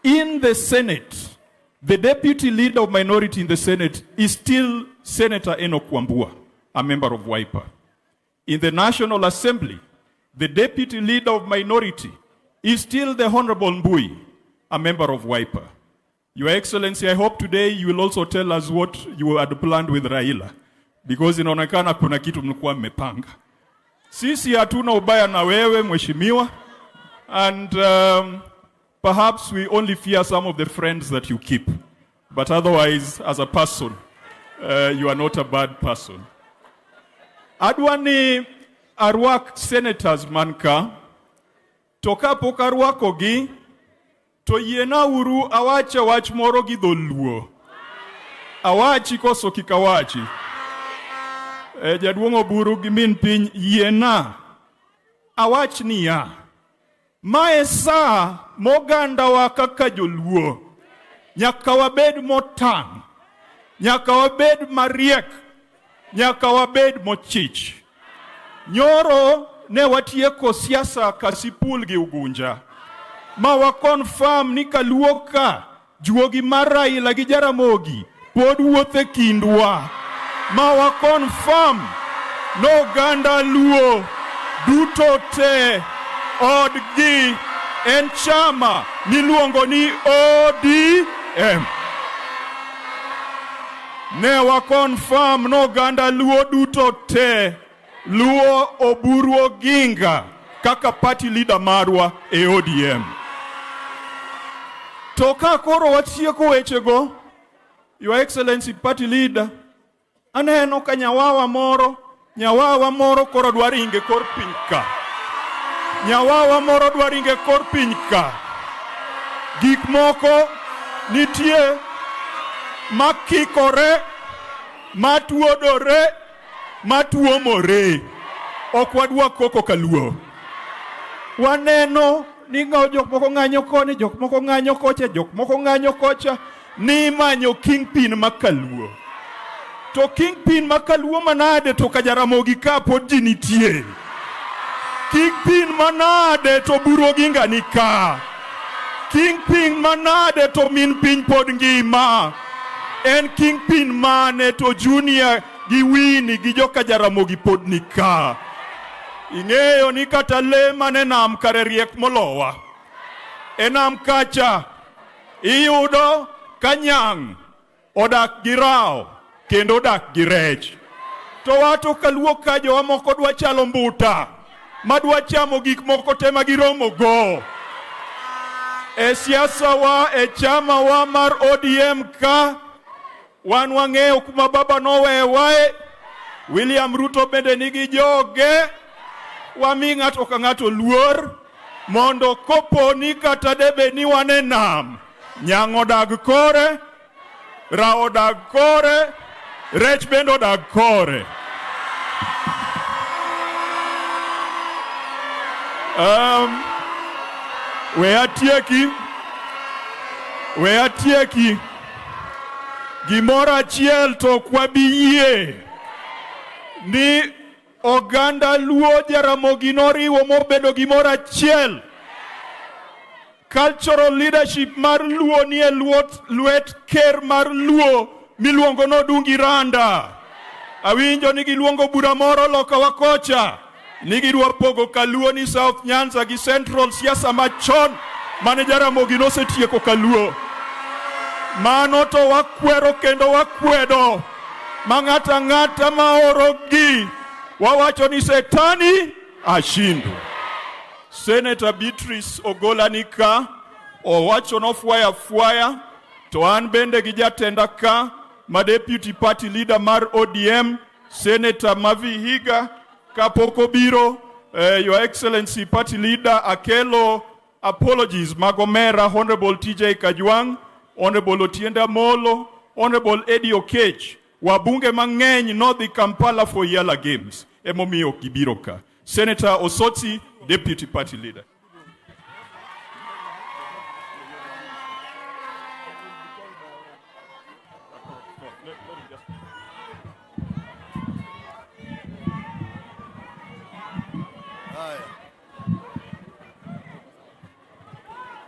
in the Senate, the deputy leader of minority in the Senate is still Senator Enoch Wambua, a member of Wiper. In the National Assembly, the deputy leader of minority is still the Honorable Mbui, a member of Wiper. Your Excellency, I hope today you will also tell us what you had planned with Raila, because inaonekana kuna kitu mlikuwa mmepanga. Sisi hatuna ubaya na wewe mheshimiwa, and perhaps we only fear some of the friends that you keep. But otherwise, as a person, you are not a bad person. Adwani arwak senators manka, toka poka arwakogi, to yena uru awacha wach moro gi dholuo. Awachi koso kikawachi. Jaduong' Oburu gi min piny yena. Awach niya. Mae sa moganda wa kaka joluo. Nyaka wabed motang. Nyaka wabed mariek. Nyaka wabed mochich. Nyoro ne watieko siasa kasipul gi ugunja. Ma wa confirm ni kaluo ka juogi mar Raila gi Jaramogi pod wuothe kindwa. Ma wa confirm no ganda luo duto te odgi en chama miluongo ni ODM. Ne wa confirm no ganda luo duto te luo Oburu Oginga kaka party leader marwa e ODM. Toka koro watieko wechego, Your Excellency party leader, aneno ka nyawawa moro koro dwaringe kor pinka. Nyawawa moro dwaringe kor pinka. Gik moko nitie makikore, matuodore, matuomore. Ok wadwa koko kaluo. Waneno ni jok moko ng'anyo koni, jok moko ng'anyo kocha, jok moko ng'anyo kocha, ni manyo kingpin makaluo. To kingpin makaluo manade to ka Jaramogi ka pod ji nitie. Kingpin manade to Oburu Oginga ni ka. Kingpin manade to min piny pod ngima. En kingpin mane to Junior gi Winnie gi joka Jaramogi pod ni ka. Ing'eyo ni kata le mane nam kare riek molowa. Enam kacha iyudo kanyang odak gi rao kendo odak gi rech. To wato kaluo ka jowa moko dwa chalo mbuta, madwa chamo gik moko te ma giromo go. E siasa wa, e chama wa mar ODM ka, wan wang'eyo kuma baba nowewae. William Ruto bende nigi joge. Wami ng'ato ka ng'ato luor mondo kopo ni kata debe ni wane nam. Nyang' odag kore, rao odag kore, rech bende odag kore. We atieki. Gimoro achiel to kwabiyie ni oganda luo Jaramogi noriwo mobedo gimoro achiel. Cultural leadership mar luo ni e lwet ker mar luo miluongo n'Odungi Randa. Awinjo ni giluongo bura moro loka wakocha. Ni gidwa pogo kaluo ni South Nyanza gi Central, siasa machon mane Jaramogi nosetieko kaluo. Mano to wakwero kendo wakwedo. Mang'ata ng'ata maorogi wawacho ni setani ashindo. Senator Beatrice Ogola nika owacho no fuaya to an bende gi jatenda ka ma deputy party leader mar ODM Senator Mavihiga kapoko biro. Your Excellency party leader akelo apologies magomera Honorable TJ Kajwang, Honorable Otienda Molo, Honorable Eddie Okech, Wabunge mang'eny nodhi Kampala for Yala Games. Emomiyo gibiro ka. Senator Osoti, Deputy Party Leader.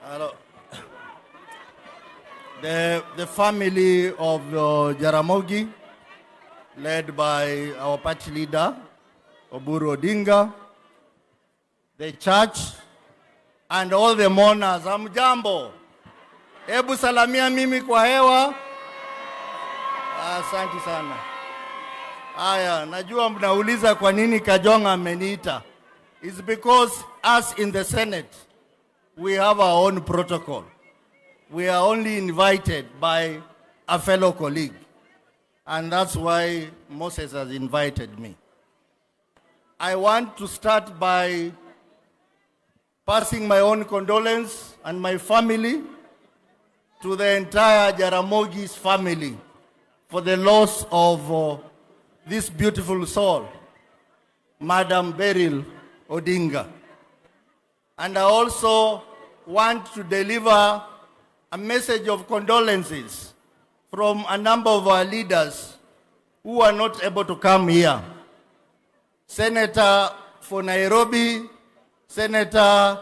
Hello. The family of Jaramogi, led by our party leader, Oburu Odinga, the church, and all the mourners. Hamjambo. Hebu salamia mimi kwa hewa. Asante sana. Aya, najua mnauliza kwa nini Kajonga ameniita. It's because us in the Senate, we have our own protocol. We are only invited by a fellow colleague. And that's why Moses has invited me. I want to start by passing my own condolence and my family to the entire Jaramogi's family for the loss of this beautiful soul, Madam Beryl Odinga. And I also want to deliver a message of condolences from a number of our leaders who are not able to come here. Senator for Nairobi, Senator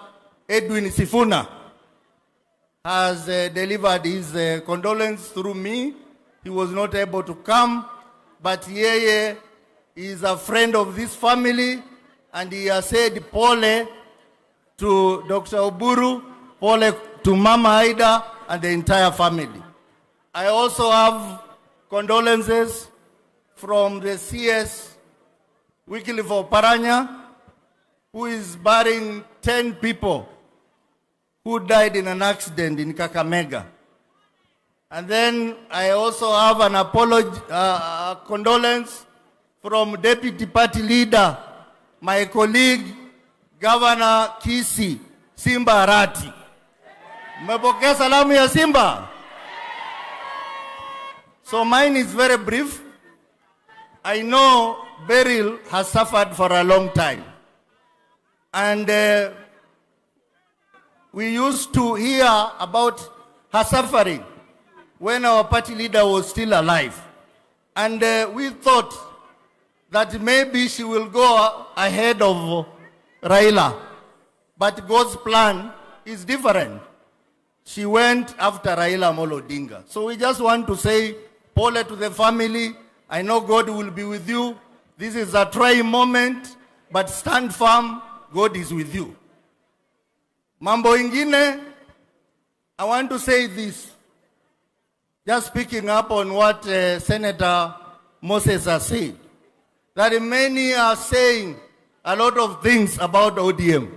Edwin Sifuna, has delivered his condolence through me. He was not able to come, but yeye is a friend of this family, and he has said pole to Dr. Oburu, pole to Mama Aida, and the entire family. I also have condolences from the CS Wycliffe Oparanya, who is burying 10 people who died in an accident in Kakamega. And then I also have an apology, condolence from Deputy Party Leader, my colleague, Governor Kisi Simba Arati. Mmepokea salamu ya Simba? So mine is very brief. I know Beryl has suffered for a long time. And we used to hear about her suffering when our party leader was still alive. And we thought that maybe she will go ahead of Raila. But God's plan is different. She went after Raila Amolo Odinga. So we just want to say, pole to the family. I know God will be with you. This is a trying moment, but stand firm. God is with you. Mambo ingine, I want to say this. Just picking up on what Senator Moses has said. That many are saying a lot of things about ODM.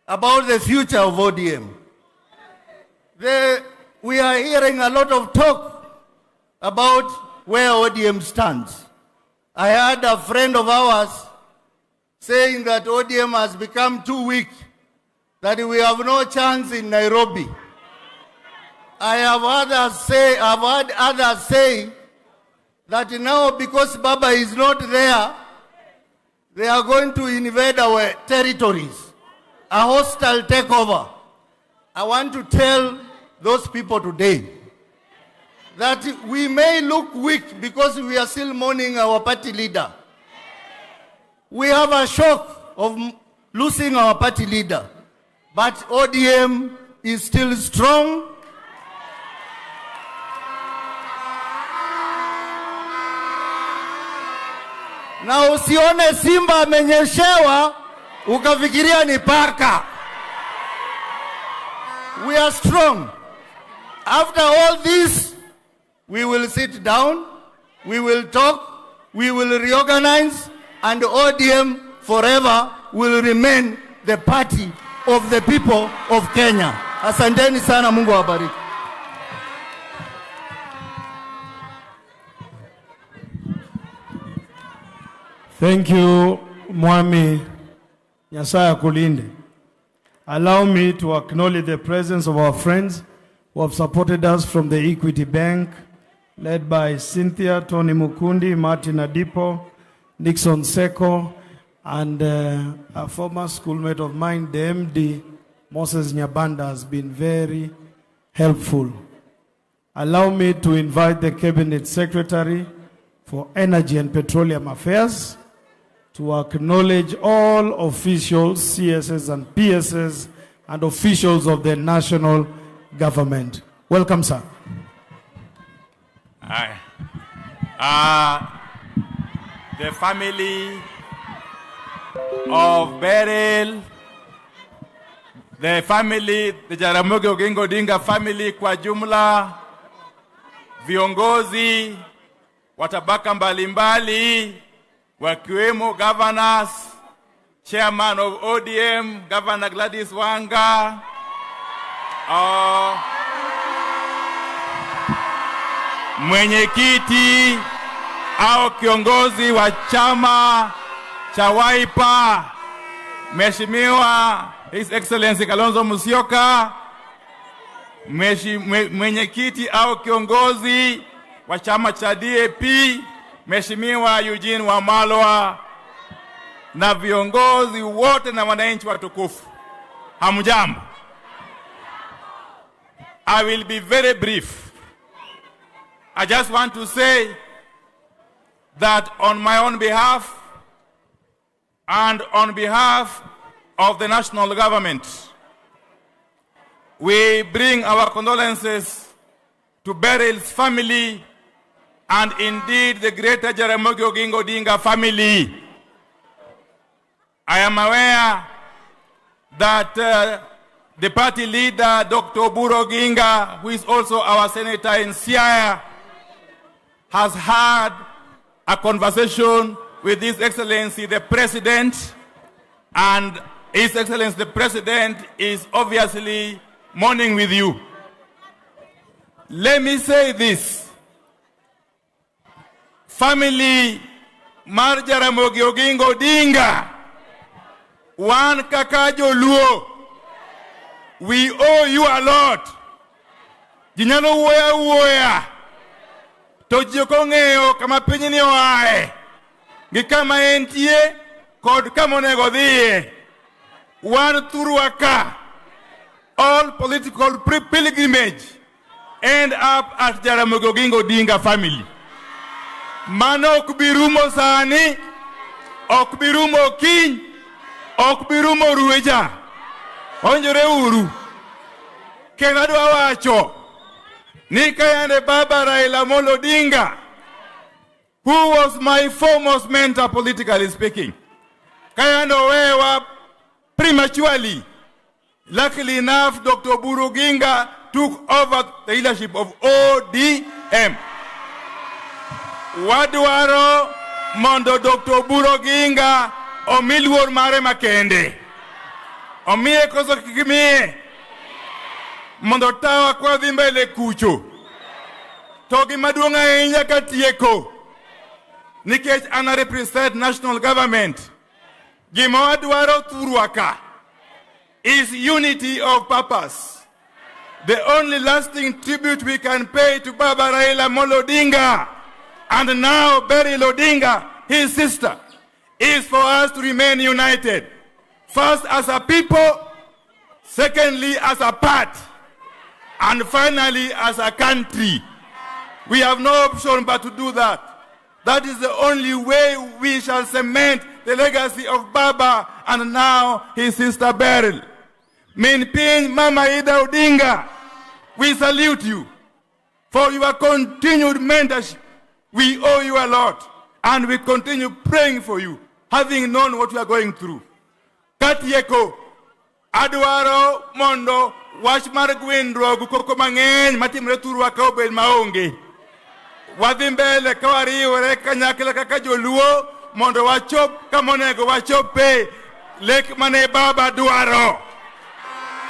About the future of ODM. We are hearing a lot of talk about where ODM stands. I had a friend of ours saying that ODM has become too weak, that we have no chance in Nairobi. I have heard others say that now because Baba is not there, they are going to invade our territories, a hostile takeover. I want to tell those people today that we may look weak because we are still mourning our party leader. We have a shock of losing our party leader, but ODM is still strong. Na usione simba amenyeshewa ukafikiria ni paka. We are strong. After all this, we will sit down, we will talk, we will reorganize, and ODM forever will remain the party of the people of Kenya. Asanteni sana, Mungu awabariki. Thank you, Mwami Nyasaya Kulinde. Allow me to acknowledge the presence of our friends who have supported us from the Equity Bank, led by Cynthia, Tony Mukundi, Martin Adipo, Nixon Seko, and a former schoolmate of mine, the MD, Moses Nyabanda, has been very helpful. Allow me to invite the Cabinet Secretary for Energy and Petroleum Affairs to acknowledge all officials, CSS and PSS, and officials of the national government. Welcome, sir. Hi. The family of Beryl, the family, the Jaramogi Oginga Odinga family kwa jumla, viongozi, watabaka mbalimbali, wakiwemo governors, chairman of ODM, Governor Gladys Wanga, mwenyekiti au kiongozi wa chama cha Wiper, Mheshimiwa His Excellency Kalonzo Musyoka, mwenyekiti au kiongozi wa chama cha DAP, Mheshimiwa Eugene Wamalwa, na viongozi wote na wananchi watukufu. Hamjambo. I will be very brief. I just want to say that on my own behalf and on behalf of the national government, we bring our condolences to Beryl's family and indeed the greater Jaramogi Oginga Odinga family. I am aware that the party leader, Dr. Oburu Oginga, who is also our senator in Siaya, has had a conversation with His Excellency the President, and His Excellency the President is obviously mourning with you. Let me say this. Family Mar Jaramogi Oginga Odinga, one Kakajo Luo, we owe you a lot. Jinyano woya tojokongeo kama penyini oae gikama entie kod kamonego dhie one Turuaka, all political pilgrimage end up at Jaramogi Oginga Odinga family. Mano okbirumo sani, okbirumo kiny, okbirumo rueja. Onjore uru. Kendo adwa wacho ni kayande Baba Raila Odinga, who was my foremost mentor politically speaking, kayande owewa prematurely. Luckily enough, Dr. Oburu Oginga took over the leadership of ODM. Wadwaro mondo Dr. Oburu Oginga omilwor mare makende. Omiye koso kikimiye mondo tawa kwa dhi mbele kucho. Togi maduong' ahinya katieko nikech ana represent national government. Gima wadwaro Turuaka is unity of purpose. The only lasting tribute we can pay to Baba Raila Odinga and now Beryl Odinga, his sister, is for us to remain united. First as a people, secondly as a part, and finally as a country. We have no option but to do that. That is the only way we shall cement the legacy of Baba and now his sister Beryl. Minpin Mama Ida Odinga, we salute you for your continued mentorship. We owe you a lot, and we continue praying for you, having known what you are going through. Katieko, adwaro mondo wach mar gwindruok koko mang'eny matimre Turuaka obed maonge. Wadhi mbele ka wariwore kanyakla kaka joluo mondo wachop kamonego wachope lek mane Baba dwaro.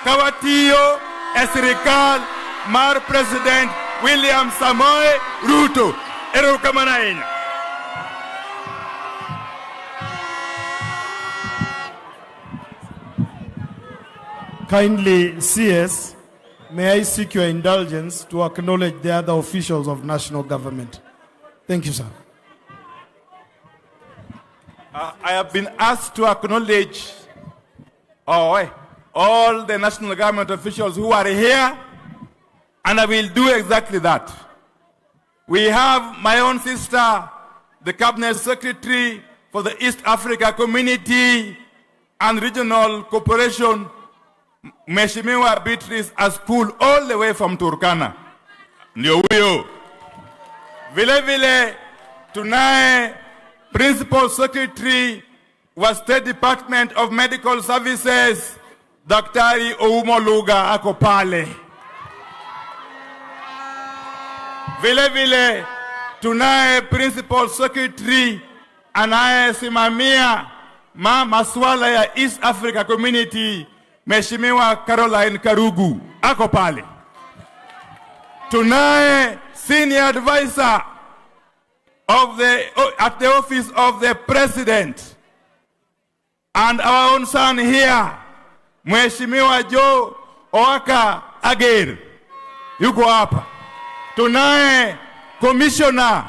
Ka watiyo e sirikal mar President William Samoei Ruto. Erokamano ahinya. Kindly, CS, may I seek your indulgence to acknowledge the other officials of national government. Thank you, sir. I have been asked to acknowledge all the national government officials who are here, and I will do exactly that. We have my own sister, the Cabinet Secretary for the East Africa Community and Regional Cooperation, Mheshimiwa Beatrice Askul, all the way from Turkana. Ndio huyo. Vile vile tunaye Principal Secretary wa State Department of Medical Services, Daktari Oumo Luga ako pale. Vile vile tunaye Principal Secretary anayesimamia masuala ya East Africa Community, Mheshimiwa Caroline Karugu ako pale. Tunaye Senior Advisor at the office of the President, and our own son here, Mheshimiwa Joe Oaka Agir, yuko hapa. Tunaye Commissioner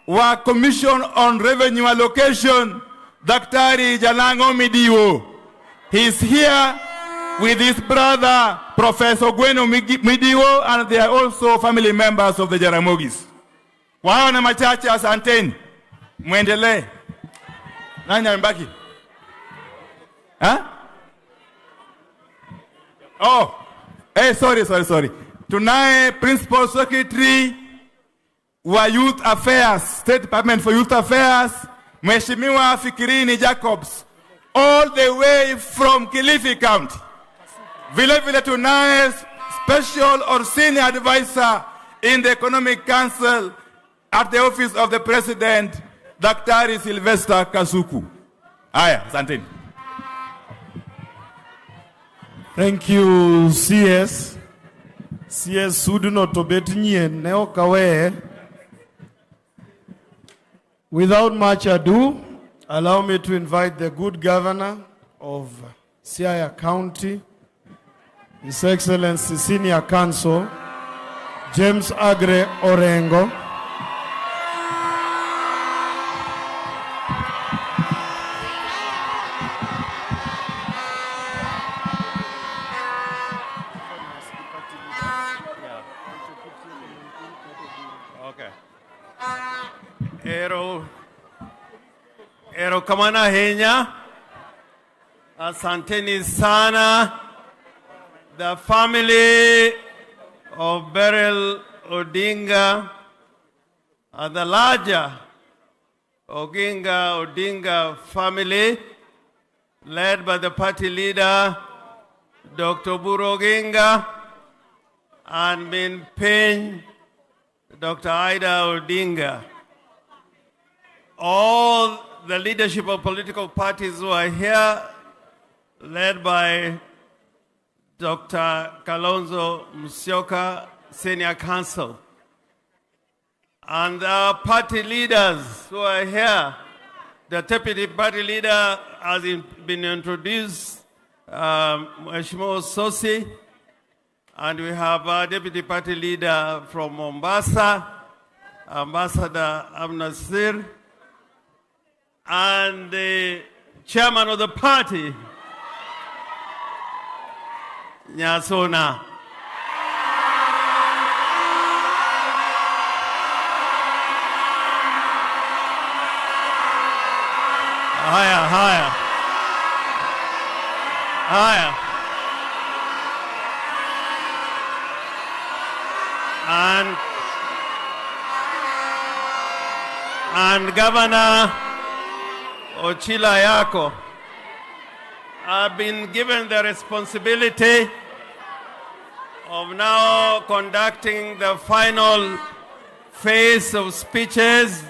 wa Commission on Revenue Allocation, Daktari Jalango Midiwo. He's here with his brother, Professor Gweno Midiwo, and they are also family members of the Jaramogis. Wao na machache, asanteni. Muendelee. Nani amebaki? Sorry. Tunaye Principal Secretary wa Youth Affairs, State Department for Youth Affairs, Mheshimiwa Fikirini Jacobs, all the way from Kilifi County. Vile vile tunaye Special or Senior Advisor in the Economic Council at the office of the President, Daktari Sylvester Kasuku. Aya, asanteni. Thank you, CS. CS Suduno Tobetinye Neokawe. Without much ado, allow me to invite the good governor of Siaya County, His Excellency Senior Counsel, James Agre Orengo. Ero kamana henya, asanteni sana. The family of Beryl Odinga and the larger Odinga family, led by the party leader, Dr. Buru Oginga, and Min Ping, Dr. Ida Odinga. All the leadership of political parties who are here, led by Dr. Kalonzo Musyoka, Senior Counsel, and our party leaders who are here. The deputy party leader has been introduced, Mheshimiwa Sosi, and we have our deputy party leader from Mombasa, Ambassador Amnasir, and the chairman of the party, Nyasona. Higher. And Governor Ochila Yako, I've been given the responsibility of now conducting the final phase of speeches,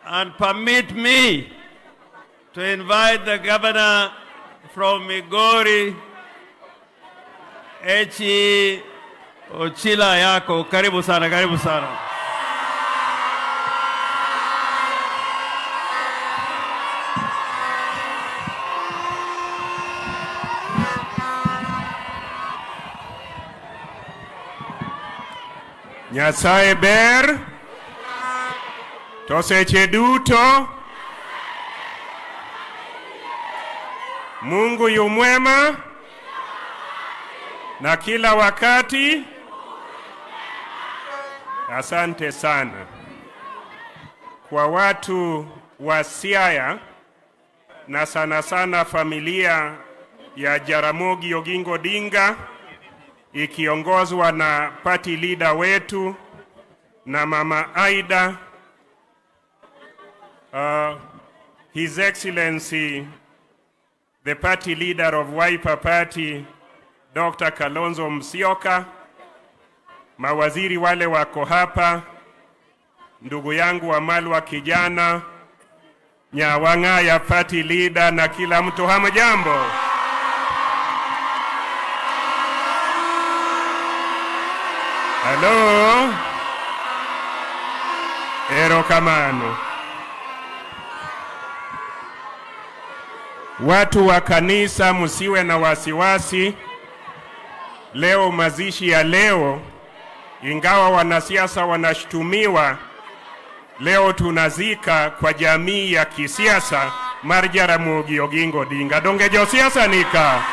and permit me to invite the governor from Migori, Echi Ochila Yako. Karibu sana, karibu sana. Nyasaye ber. To seche duto. Mungu yu mwema. Na kila wakati. Asante sana. Kwa watu wa Siaya na sana sana familia ya Jaramogi Oginga Odinga ikiongozwa na party leader wetu na Mama Aida, His Excellency the party leader of Wiper Party Dr. Kalonzo Musyoka, mawaziri wale wako hapa, ndugu yangu Wamalwa kijana, Nyawanga ya party leader na kila mtu, hamjambo. Hello. Erokamano. Watu wa kanisa msiwe na wasiwasi. Leo mazishi ya leo, ingawa wanasiasa wanashtumiwa, leo tunazika kwa jamii ya kisiasa mar Jaramogi Oginga Odinga. Donge jo siasa nika.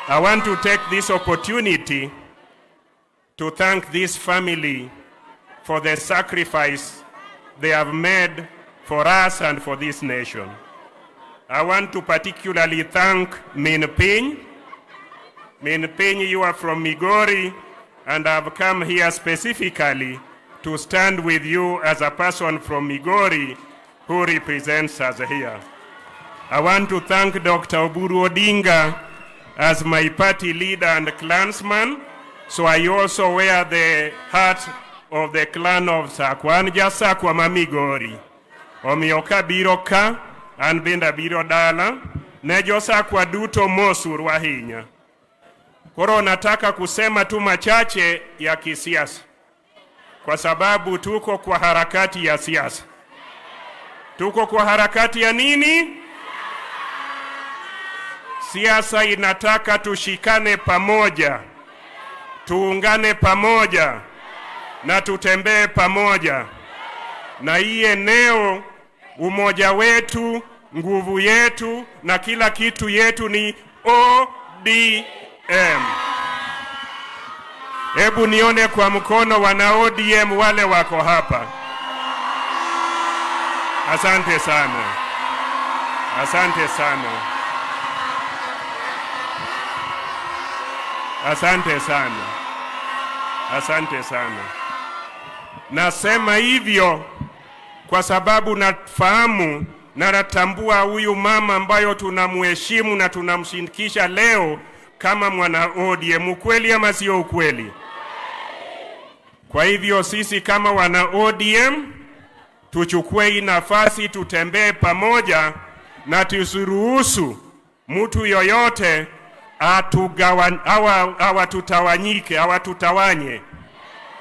I want to take this opportunity to thank this family for the sacrifice they have made for us and for this nation. I want to particularly thank Min Piny. Min Piny, you are from Migori, and I've come here specifically to stand with you as a person from Migori who represents us here. I want to thank Dr. Oburu Odinga as my party leader and clansman, so I also wear the hat of the clan of Sakwa, Anja Sakwa ma Migori. Omioka biro ka, an benda biro dala, ne jo Sakwa duto mosur wahinya. Koro nataka kusema tu machache ya kisiasa, kwa sababu tuko kwa harakati ya siasa. Tuko kwa harakati ya nini? Siasa inataka tushikane pamoja, tuungane pamoja, na tutembee pamoja. Na hii eneo, umoja wetu, nguvu yetu, na kila kitu yetu ni ODM. Hebu nione kwa mkono wana ODM wale wako hapa. Asante sana. Asante sana. Asante sana. Asante sana. Nasema hivyo kwa sababu nafahamu na natambua huyu mama ambayo tunamheshimu na tunamshirikisha leo kama mwana ODM. Ukweli ama sio ukweli? Kwa hivyo sisi kama wana ODM tuchukue hii nafasi, tutembee pamoja na tusiruhusu mtu yoyote awatutawanyike, awatutawanye.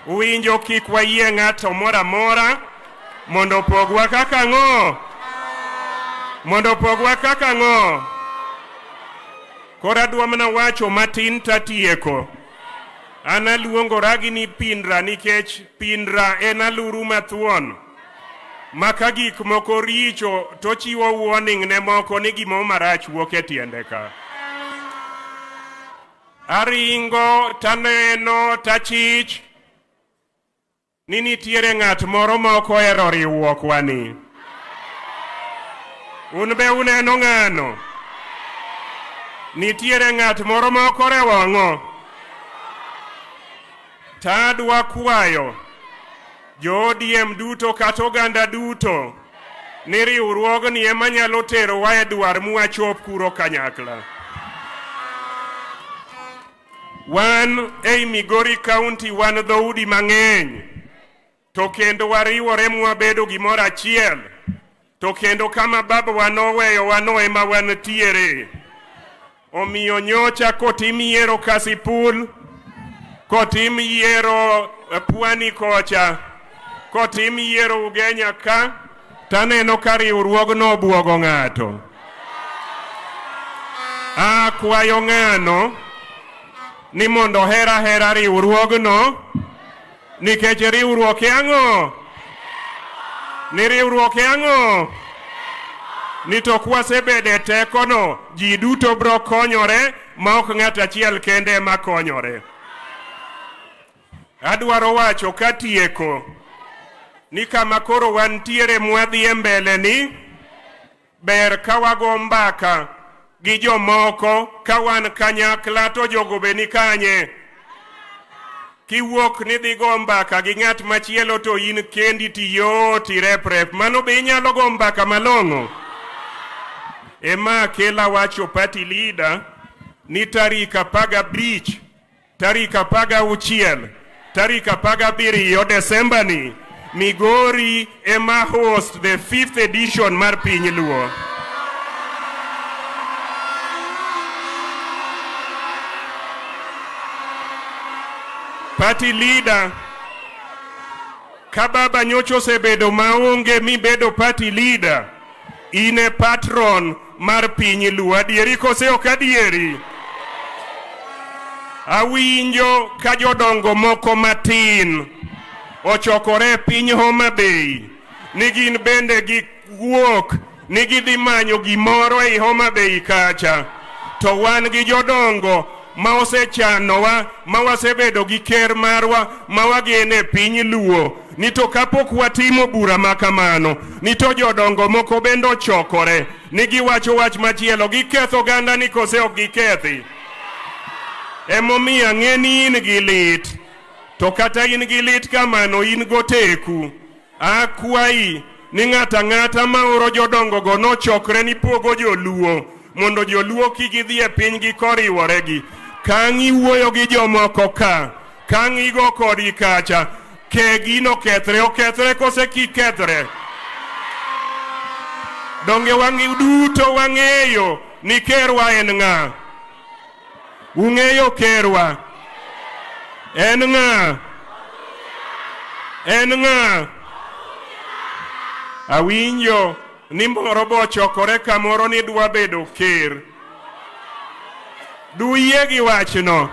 Uwinjo kik wayie ng'ato mora mora mondo pogwa kaka ng'o. Mondo pogwa kaka ng'o. Kora duomna wacho matin tatieko. Ana luongora gi ni Pindra nikech Pindra en aluru mathuon. Maka gik moko richo to chiwo warning ne moko ni gimo marach wuok e tiende ka. Aringo taneno tachich ni nitiere ng'at moro moko ero riwruok wani. Un be uneno ng'ano? Nitiere ng'at moro moko rewang'o? Tadwa kwayo jo ODM duto kata oganda duto ni riwruogni ema nyalo tero wa e dwar mwachop kuro kanyakla. Wan ei Migori County wan dhoudi mang'eny, to kendo wariwore mwabedo gimoro achiel, to kendo kama baba wanoweyo wano ema wantiere. Omiyo nyocha kotim yiero Kasipul, kotim yiero Pwani kocha, kotim yiero Ugenya ka, taneno ka riwruogno obwogo ng'ato. Akwayo ng'ano ni mondo hera riwruogno nikech riwruok ang'o? Ni riwruok ang'o? Ni to kwasebede tekono ji duto bro konyore ma ok ng'at achiel kende ma konyore. Adwaro wacho katieko ni kama koro wantiere mwadhie mbele ni ber ka wago mbaka gi jomoko ka wan kanyakla to jogo be ni kanye. Kiwuok ni dhi go mbaka gi ng'at machielo to in kendi tiyot irep mano be inyalo go mbaka malong'o. Ema kela wacho party leader ni tarik 15, tarik 16, tarik 17 Desemba ni Migori ema host the 5th edition mar Piny Luo. Party leader, ka baba nyocho sebedo maonge mi bedo party leader, ine patron mar Piny Luo. Adieri kose ok adieri? Awinjo ka jodongo moko matin ochokore piny Homa Bay ni gin bende gi wuok ni gidhi manyo gimoro ei Homa Bay kacha. To wan gi jodongo ma osechanowa ma wasebedo gi ker marwa ma wagene Piny Luo ni to kapok watimo bura makamano ni to jodongo moko bende ochokore ni giwacho wach machielo. Giketho ganda ni kose ok gikethi? Emomiyo ang'e ni in gi lit. To kata in gi lit kamano in goteku. Akwayi ni ng'ata ng'ata ma oro jodongo go nochokre ni pogo joluo mondo joluo kigidhi e piny gi koriworegi. Kang'i wuoyo gi jomoko ka, kang'i go kodi kacha, ke gino okethre kose kikethre. Donge wang'i duto wang'eyo ni kerwa en ng'a? Ung'eyo kerwa? En ng'a? En ng'a? Awinjo ni moro bochokore kamoro ni dwa bedo ker. Duyie gi wachno.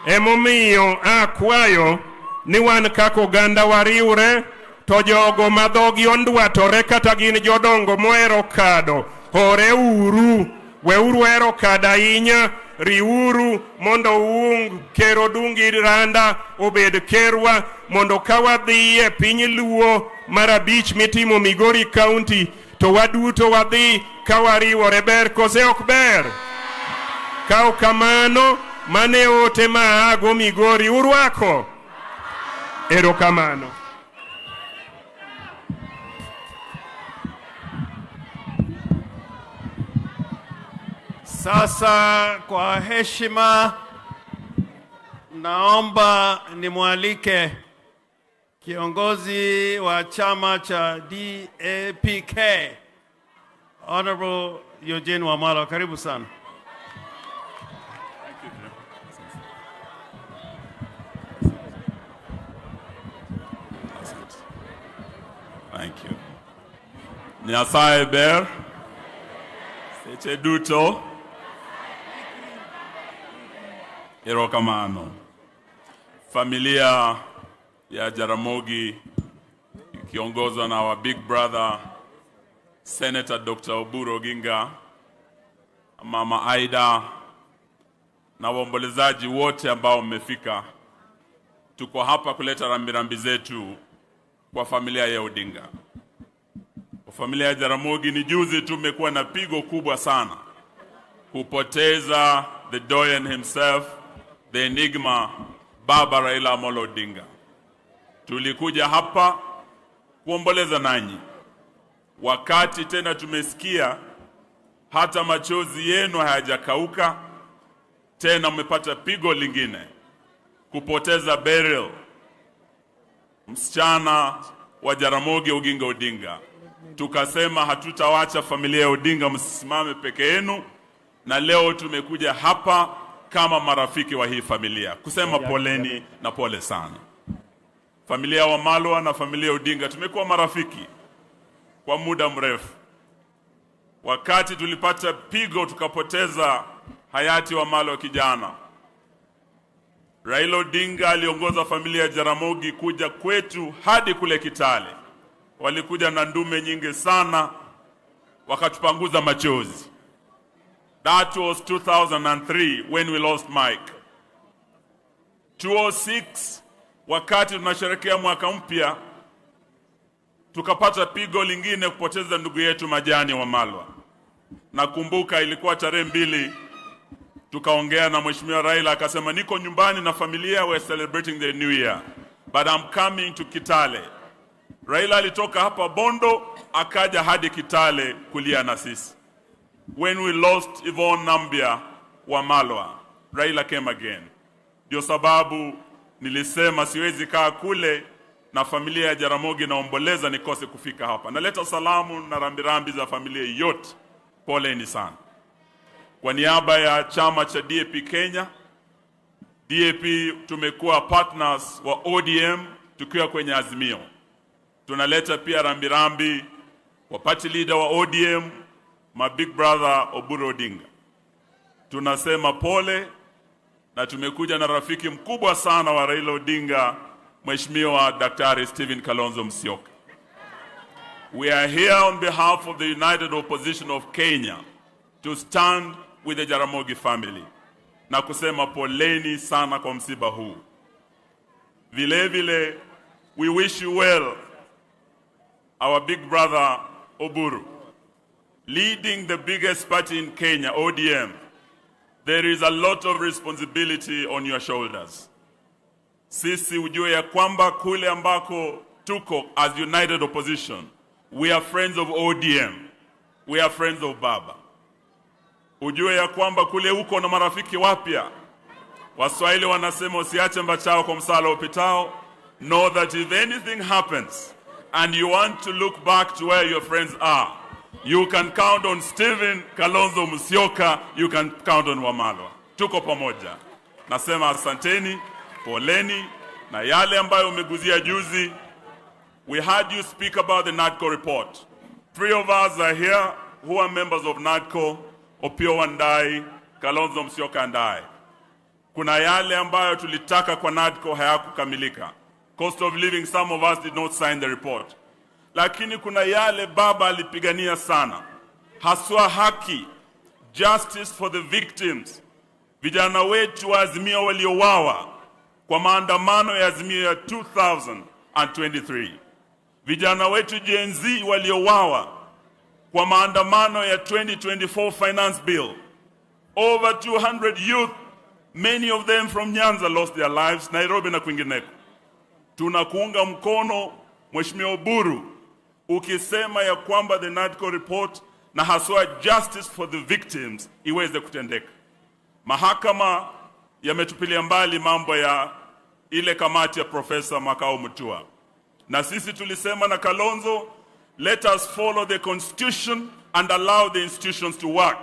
Emomiyo akwayo ni wan kaka oganda wariwre to jogo ma dhogi ondwatore kata gin jodongo mohero kado, hore uru, weuru hero kado ahinya, riuru mondo uung ker Odungi Randa obed kerwa mondo ka wadhi e Piny Luo mar 5 mitimo Migori County to waduto wadhi ka wariwore. Ber kose ok ber? Kao kamano mane ote maago Migori urwako. Erokamano. Sasa kwa heshima naomba nimwalike kiongozi wa chama cha DAPK Honorable Eugene Wamalwa. Karibu sana. Thank you. Nyasaye ber. Seche duto. Erokamano. Familia ya Jaramogi ikiongozwa na our big brother Senator Dr. Oburu Oginga, Mama Aida na waombolezaji wote ambao mmefika. Tuko hapa kuleta rambirambi zetu kwa familia ya Odinga. Kwa familia ya Jaramogi ni juzi tumekuwa na pigo kubwa sana kupoteza the Doyen himself, the enigma, Baba Raila Amolo Odinga. Tulikuja hapa kuomboleza nanyi. Wakati tena tumesikia hata machozi yenu hayajakauka, tena mmepata pigo lingine kupoteza Beryl, msichana wa Jaramogi Oginga Odinga. Tukasema hatutawacha familia ya Odinga msimame peke yenu, na leo tumekuja hapa kama marafiki wa hii familia kusema poleni na pole sana. Familia ya Wamalwa na familia ya Odinga tumekuwa marafiki kwa muda mrefu. wakati tulipata pigo tukapoteza hayati Wamalwa kijana. Raila Odinga aliongoza familia ya Jaramogi kuja kwetu hadi kule Kitale. Walikuja na ndume nyingi sana, wakatupanguza machozi. That was 2003 when we lost Mike. 2006 wakati tunasherehekea mwaka mpya tukapata pigo lingine kupoteza ndugu yetu Majani Wamalwa. Nakumbuka ilikuwa tarehe 2 tukaongea na Mheshimiwa Raila akasema niko nyumbani na familia, we're celebrating the new year but I'm coming to Kitale. Raila alitoka hapa Bondo akaja hadi Kitale kulia na sisi. When we lost Yvonne Nambia Wamalwa, Raila came again. Ndio sababu nilisema siwezi kaa kule na familia ya Jaramogi na omboleza nikose kufika hapa. Naleta salamu na rambirambi za familia yote. Poleni sana. Kwa niaba ya chama cha DAP Kenya, DAP tumekuwa partners wa ODM tukiwa kwenye Azimio. Tunaleta pia rambirambi wa party leader wa ODM, my big brother Oburu Odinga. Tunasema pole na tumekuja na rafiki mkubwa sana wa Raila Odinga, Mheshimiwa Daktari Stephen Kalonzo Musyoka. We are here on behalf of the United Opposition of Kenya to stand with the Jaramogi family na kusema poleni sana kwa msiba huu. Vile vile, we wish you well, our big brother Oburu. Leading the biggest party in Kenya, ODM, there is a lot of responsibility on your shoulders. Sisi ujue ya kwamba kule ambako tuko as United Opposition, we are friends of ODM, we are friends of Baba. Ujue ya kwamba kule uko na marafiki wapya. Waswahili wanasema usiache mbachao kwa msala upitao. Know that if anything happens and you want to look back to where your friends are, you can count on Stephen Kalonzo Musyoka, you can count on Wamalwa. Tuko pamoja. Nasema asanteni, poleni, na yale ambayo umeguzia juzi. We heard you speak about the NADCO report. 3 of us are here who are members of NADCO, Opio Wandai, Kalonzo Musyoka and I. Kuna yale ambayo tulitaka kwa NADCO hayakukamilika. Cost of living, some of us did not sign the report. Lakini kuna yale baba alipigania sana. Haswa haki, justice for the victims. Vijana wetu wa Azimio waliowawa kwa maandamano ya Azimio ya 2023. Vijana wetu Gen Z waliowawa kwa maandamano ya 2024 finance bill. Over 200 youth, many of them from Nyanza, lost their lives, Nairobi na kwingineko. Tunakuunga mkono Mheshimiwa Oburu ukisema ya kwamba the NADCO report na haswa justice for the victims iweze kutendeka. Mahakama yametupilia mbali mambo ya ile kamati ya Profesa Makao Mutua. Na sisi tulisema na Kalonzo, let us follow the constitution and allow the institutions to work,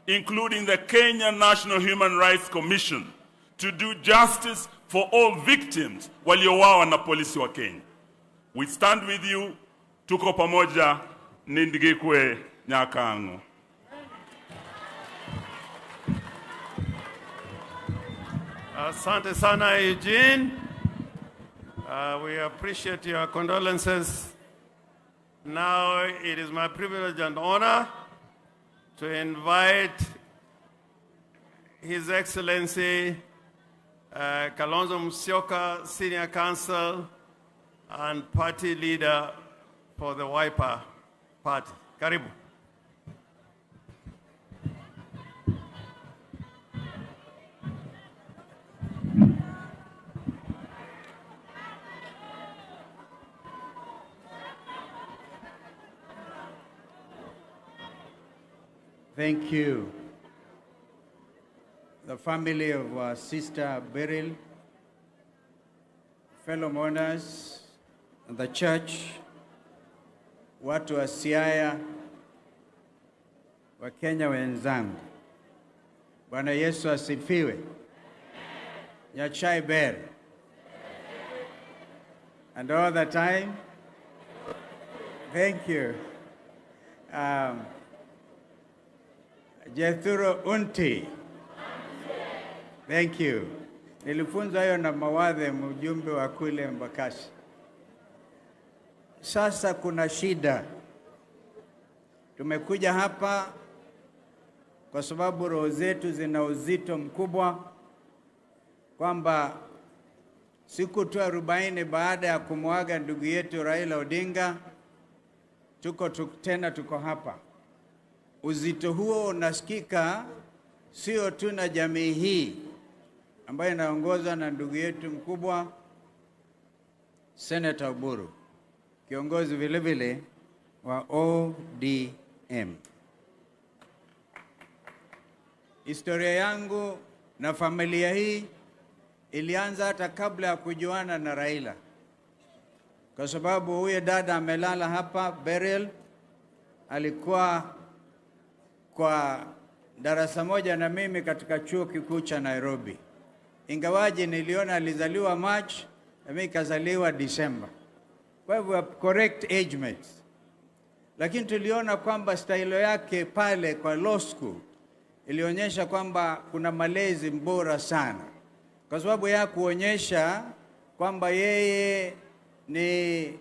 including the Kenya National Human Rights Commission, to do justice for all victims waliowawa na polisi wa Kenya. We stand with you, tuko pamoja, nindigikwe Kang'o. Asante sana, Eugene. We appreciate your condolences. Now it is my privilege and honor to invite His Excellency Kalonzo Musyoka, Senior Counsel and Party Leader for the Wiper Party. Karibu. Thank you. The family of our sister Beryl, fellow mourners, and the church, watu wa Siaya, wa Kenya wenzangu. Bwana Yesu asifiwe. Nyachai Beryl. And all the time, thank you. Jethuro Unti. Thank you. Nilifunzwa hayo na Mawadhe, mjumbe wa kule Mbakashi. Sasa kuna shida. Tumekuja hapa kwa sababu roho zetu zina uzito mkubwa kwamba siku tu 40 baada ya kumwaga ndugu yetu Raila Odinga tuko hapa. Uzito huo unasikika sio tu na jamii hii ambayo inaongozwa na ndugu yetu mkubwa Senator Oburu, kiongozi vile vile wa ODM. Historia yangu na familia hii ilianza hata kabla ya kujuana na Raila, kwa sababu huyo dada amelala hapa, Beryl, alikuwa kwa darasa moja na mimi katika chuo kikuu cha Nairobi. Ingawaje niliona alizaliwa March na mimi kazaliwa December, kwa hivyo correct age mates. Lakini tuliona kwamba style yake pale kwa law school ilionyesha kwamba kuna malezi bora sana, kwa sababu ya kuonyesha kwamba yeye ni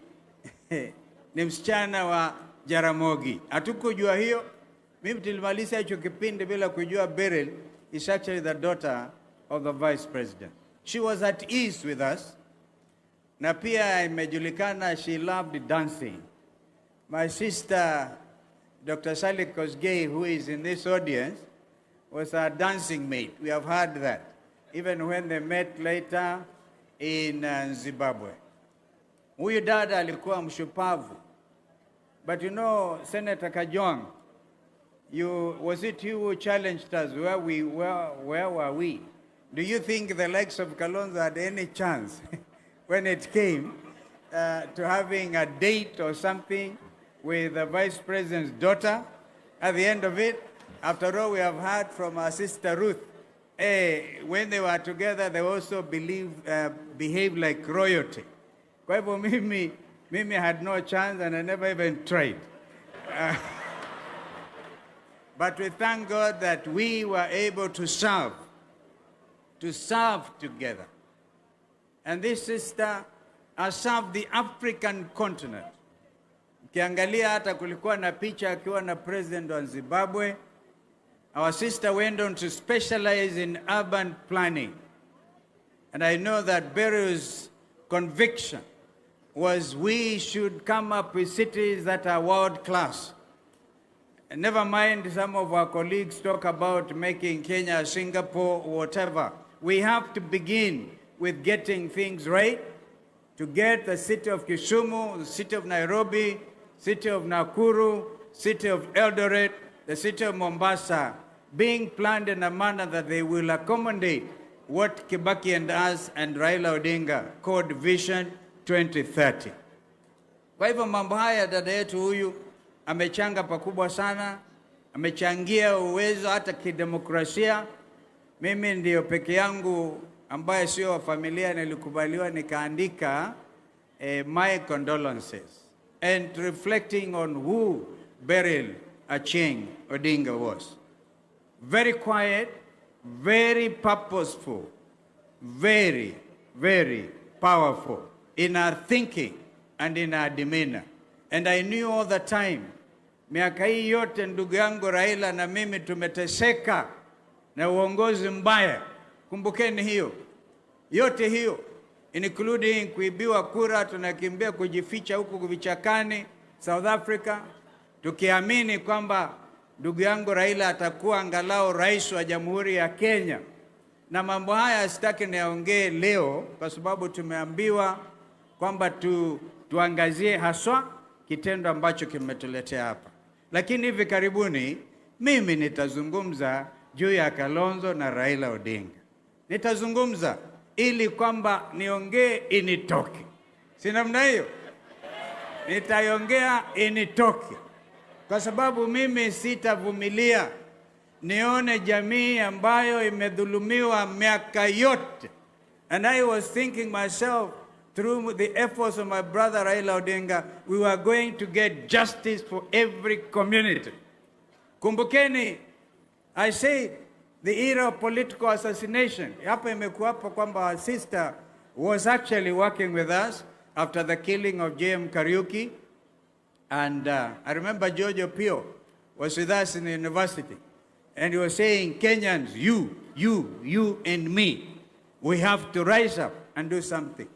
msichana wa Jaramogi. Hatukujua hiyo. Mimi tulimaliza hicho kipindi bila kujua Beryl is actually the daughter of the vice president. She was at ease with us. Na pia imejulikana she loved dancing. My sister, Dr. Sally Kosgei, who is in this audience, was a dancing mate. We have heard that, even when they met later in Zimbabwe. Huyu dada alikuwa mshupavu. But you know, Senator Kajwang, was it you who challenged us? Where were we? Do you think the likes of Kalonzo had any chance when it came to having a date or something with the vice president's daughter? At the end of it, after all, we have heard from our sister Ruth, when they were together, they also behaved like royalty. Kwa hivyo mimi had no chance and I never even tried. But we thank God that we were able to serve together. And this sister has served the African continent. Ukiangalia hata kulikuwa na picha akiwa na president wa Zimbabwe. Our sister went on to specialize in urban planning. And I know that Beryl's conviction was we should come up with cities that are world class. And never mind some of our colleagues talk about making Kenya, Singapore, whatever. We have to begin with getting things right, to get the city of Kisumu, the city of Nairobi, city of Nakuru, city of Eldoret, the city of Mombasa, being planned in a manner that they will accommodate what Kibaki and us and Raila Odinga called Vision 2030. Kwa hivyo mambo haya dada yetu huyu amechanga pakubwa sana, amechangia uwezo hata kidemokrasia. Mimi ndio peke yangu ambaye sio wa familia nilikubaliwa nikaandika my condolences and reflecting on who Beryl Achieng Odinga was. Very quiet, very purposeful, very, very powerful in our thinking and in our demeanor. And I knew all the time, miaka hii yote ndugu yangu Raila na mimi tumeteseka na uongozi mbaya. Kumbukeni hiyo. Yote hiyo, including kuibiwa kura, tunakimbia kujificha huku vichakani, South Africa, tukiamini kwamba ndugu yangu Raila atakuwa angalau rais wa Jamhuri ya Kenya. Na mambo haya sitaki niyaongee leo kwa sababu tumeambiwa kwamba tuangazie haswa kitendo ambacho kimetuletea hapa. Lakini hivi karibuni mimi nitazungumza juu ya Kalonzo na Raila Odinga. Nitazungumza ili kwamba niongee initoke. Si namna hiyo? Nitaiongea initoke. Kwa sababu mimi sitavumilia nione jamii ambayo imedhulumiwa miaka yote. And I was thinking myself, through the efforts of my brother Raila Odinga, we were going to get justice for every community. Kumbukeni, I say the era of political assassination. Hapa imekuwa hapa kwamba our sister was actually working with us after the killing of J.M. Kariuki. And I remember Jojo Pio was with us in the university. And he was saying, Kenyans, you and me, we have to rise up and do something.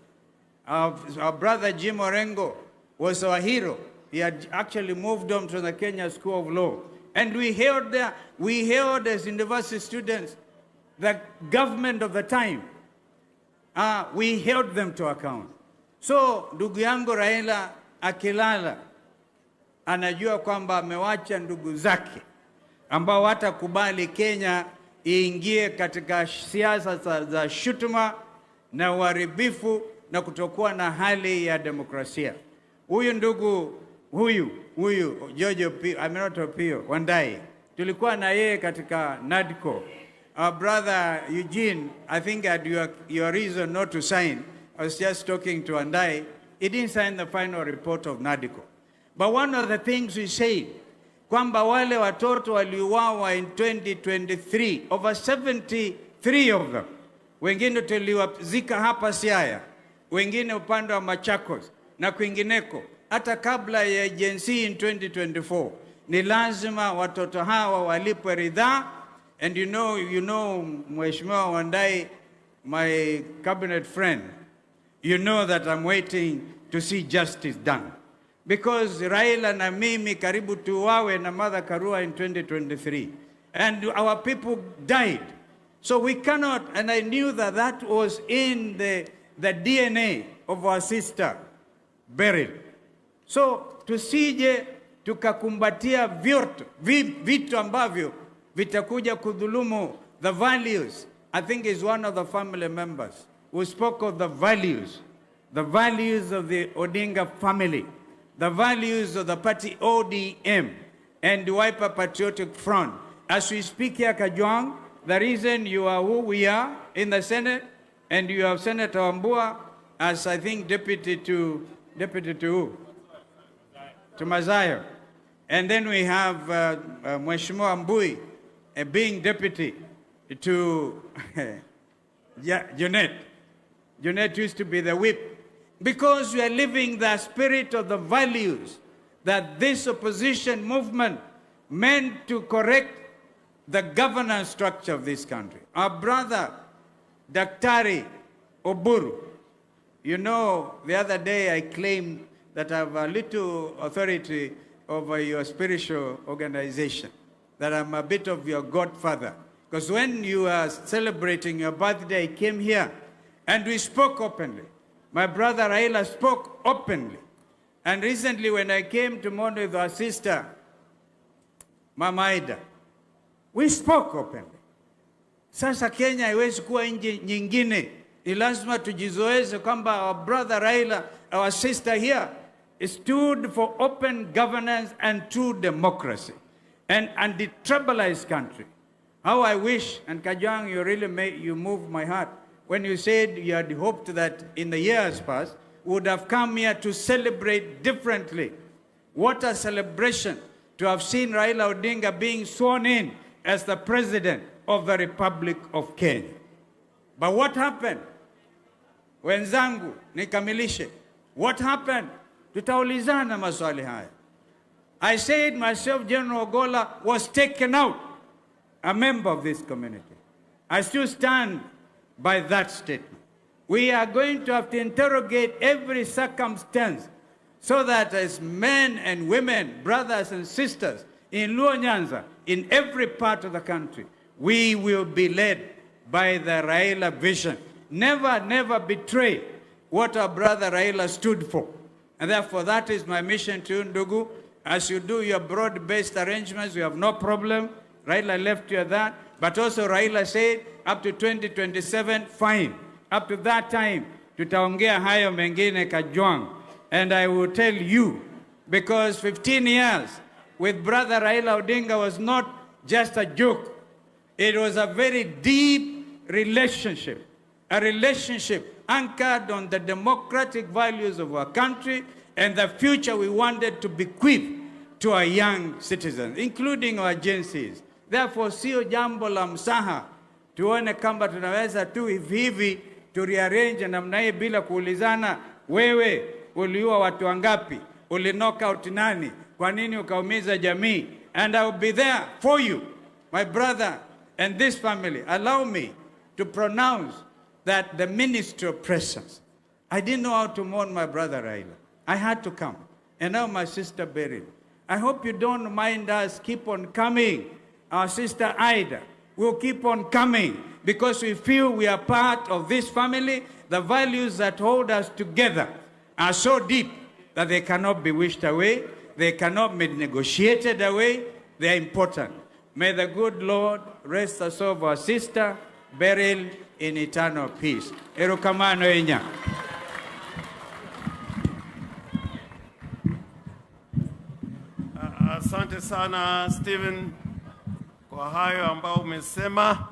Our brother Jim Orengo was our hero. He had actually moved on to the Kenya School of Law. And we held as university students, the government of the time. We held them to account. So, ndugu yangu Raila akilala, anajua kwamba amewacha ndugu zake ambao watakubali Kenya iingie katika siasa za shutuma na uharibifu na kutokuwa na hali ya demokrasia. Huyu ndugu huyu Jojo Pio, Pio Wandai, tulikuwa na yeye katika NADCO. Our brother Eugene, I think had your reason not to sign. I was just talking to Wandai. He didn't sign the final report of NADCO. But one of the things we said, kwamba wale watoto waliuawa in 2023, over 73 of them. Wengine tuliwazika hapa Siaya, wengine upande wa Machakos na kwingineko. Hata kabla ya agency in 2024, ni lazima watoto hawa walipwe ridhaa. And you know, Mheshimiwa Wandai, my cabinet friend, you know that I'm waiting to see justice done. Because Raila na mimi karibu tuwawe na Mother Karua in 2023. And our people died. So we cannot, and I knew that was in the DNA of our sister, Beryl. So tusije tukakumbatia vitu ambavyo vitakuja kudhulumu the values. I think is one of the family members who spoke of the values of the Odinga family, the values of the party ODM and the Wiper Patriotic Front. As we speak here, Kajwang, the reason you are who we are in the Senate, and you have Senator Wambua as, I think, deputy to who? To Mazayo. And then we have Mheshimiwa Mbui being deputy to Junet. Junet used to be the whip. Because we are living the spirit of the values that this opposition movement meant to correct the governance structure of this country. Our brother, Daktari Oburu, you know, the other day I claimed that I have a little authority over your spiritual organization, that I'm a bit of your godfather. Because when you are celebrating your birthday, I came here and we spoke openly. My brother Raila spoke openly. And recently when I came to mourn with our sister, Mama Aida, we spoke openly. Sasa Kenya haiwezi kuwa nchi nyingine. Ni lazima tujizoeze kwamba our brother Raila, our sister here, stood for open governance and true democracy and the tribalized country. How I wish, and Kajwang, you really you moved my heart when you said you had hoped that in the years past would have come here to celebrate differently. What a celebration to have seen Raila Odinga being sworn in as the president of the Republic of Kenya. But what happened? Wenzangu, nikamilishe. What happened? Tutaulizana maswali haya. I said myself, General Ogola was taken out, a member of this community. I still stand by that statement. We are going to have to interrogate every circumstance so that as men and women, brothers and sisters in Luo Nyanza, in every part of the country, we will be led by the Raila vision. Never, never betray what our brother Raila stood for. And therefore, that is my mission to you, Ndugu. As you do your broad-based arrangements, we have no problem. Raila left you at that. But also Raila said, up to 2027, fine. Up to that time, tutaongea hayo mengine Kajwang. And I will tell you, because 15 years with brother Raila Odinga was not just a joke. It was a very deep relationship. A relationship anchored on the democratic values of our country and the future we wanted to bequeath to our young citizens, including our agencies, Therefore, sio jambo la msaha. Tuone kama tunaweza tu hivi to rearrange namna hii bila kuulizana, wewe uliua watu wangapi? Uli knock out nani? Kwa nini ukaumiza jamii? And I will be there for you, my brother and this family. Allow me to pronounce that the ministry of presence. I didn't know how to mourn my brother Raila. I had to come. And now my sister Beryl. I hope you don't mind us keep on coming. Our sister Ida will keep on coming because we feel we are part of this family. The values that hold us together are so deep that they cannot be wished away. They cannot be negotiated away. They are important. May the good Lord rest us of our sister Beryl in eternal peace. Erokamano enya. Asante sana Stephen kwa hayo ambao umesema.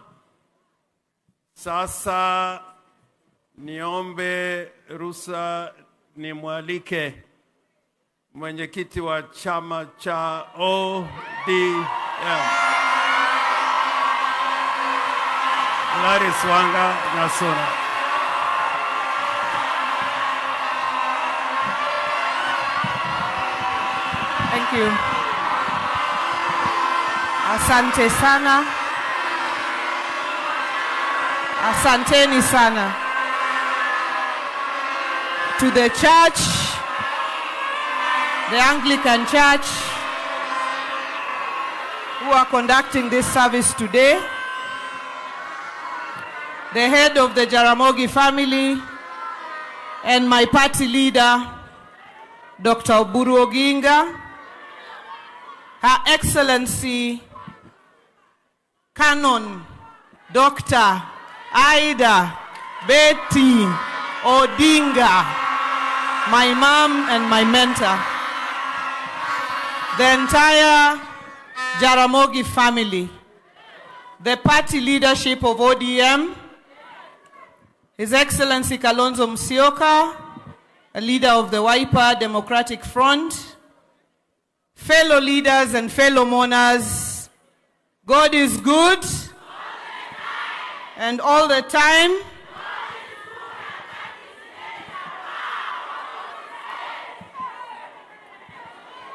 Sasa niombe ruhusa nimwalike mwenyekiti wa chama cha ODM Gladys Wanga Nyasura. Thank you. Asante sana. Asanteni sana. To the church, the Anglican Church, who are conducting this service today, the head of the Jaramogi family, and my party leader, Dr. Oburu Oginga, Her Excellency, Canon, Dr. Ida Betty Odinga, my mom and my mentor, the entire Jaramogi family, the party leadership of ODM, His Excellency Kalonzo Musyoka, a leader of the Wiper Democratic Front, fellow leaders and fellow mourners, God is good, and all the time.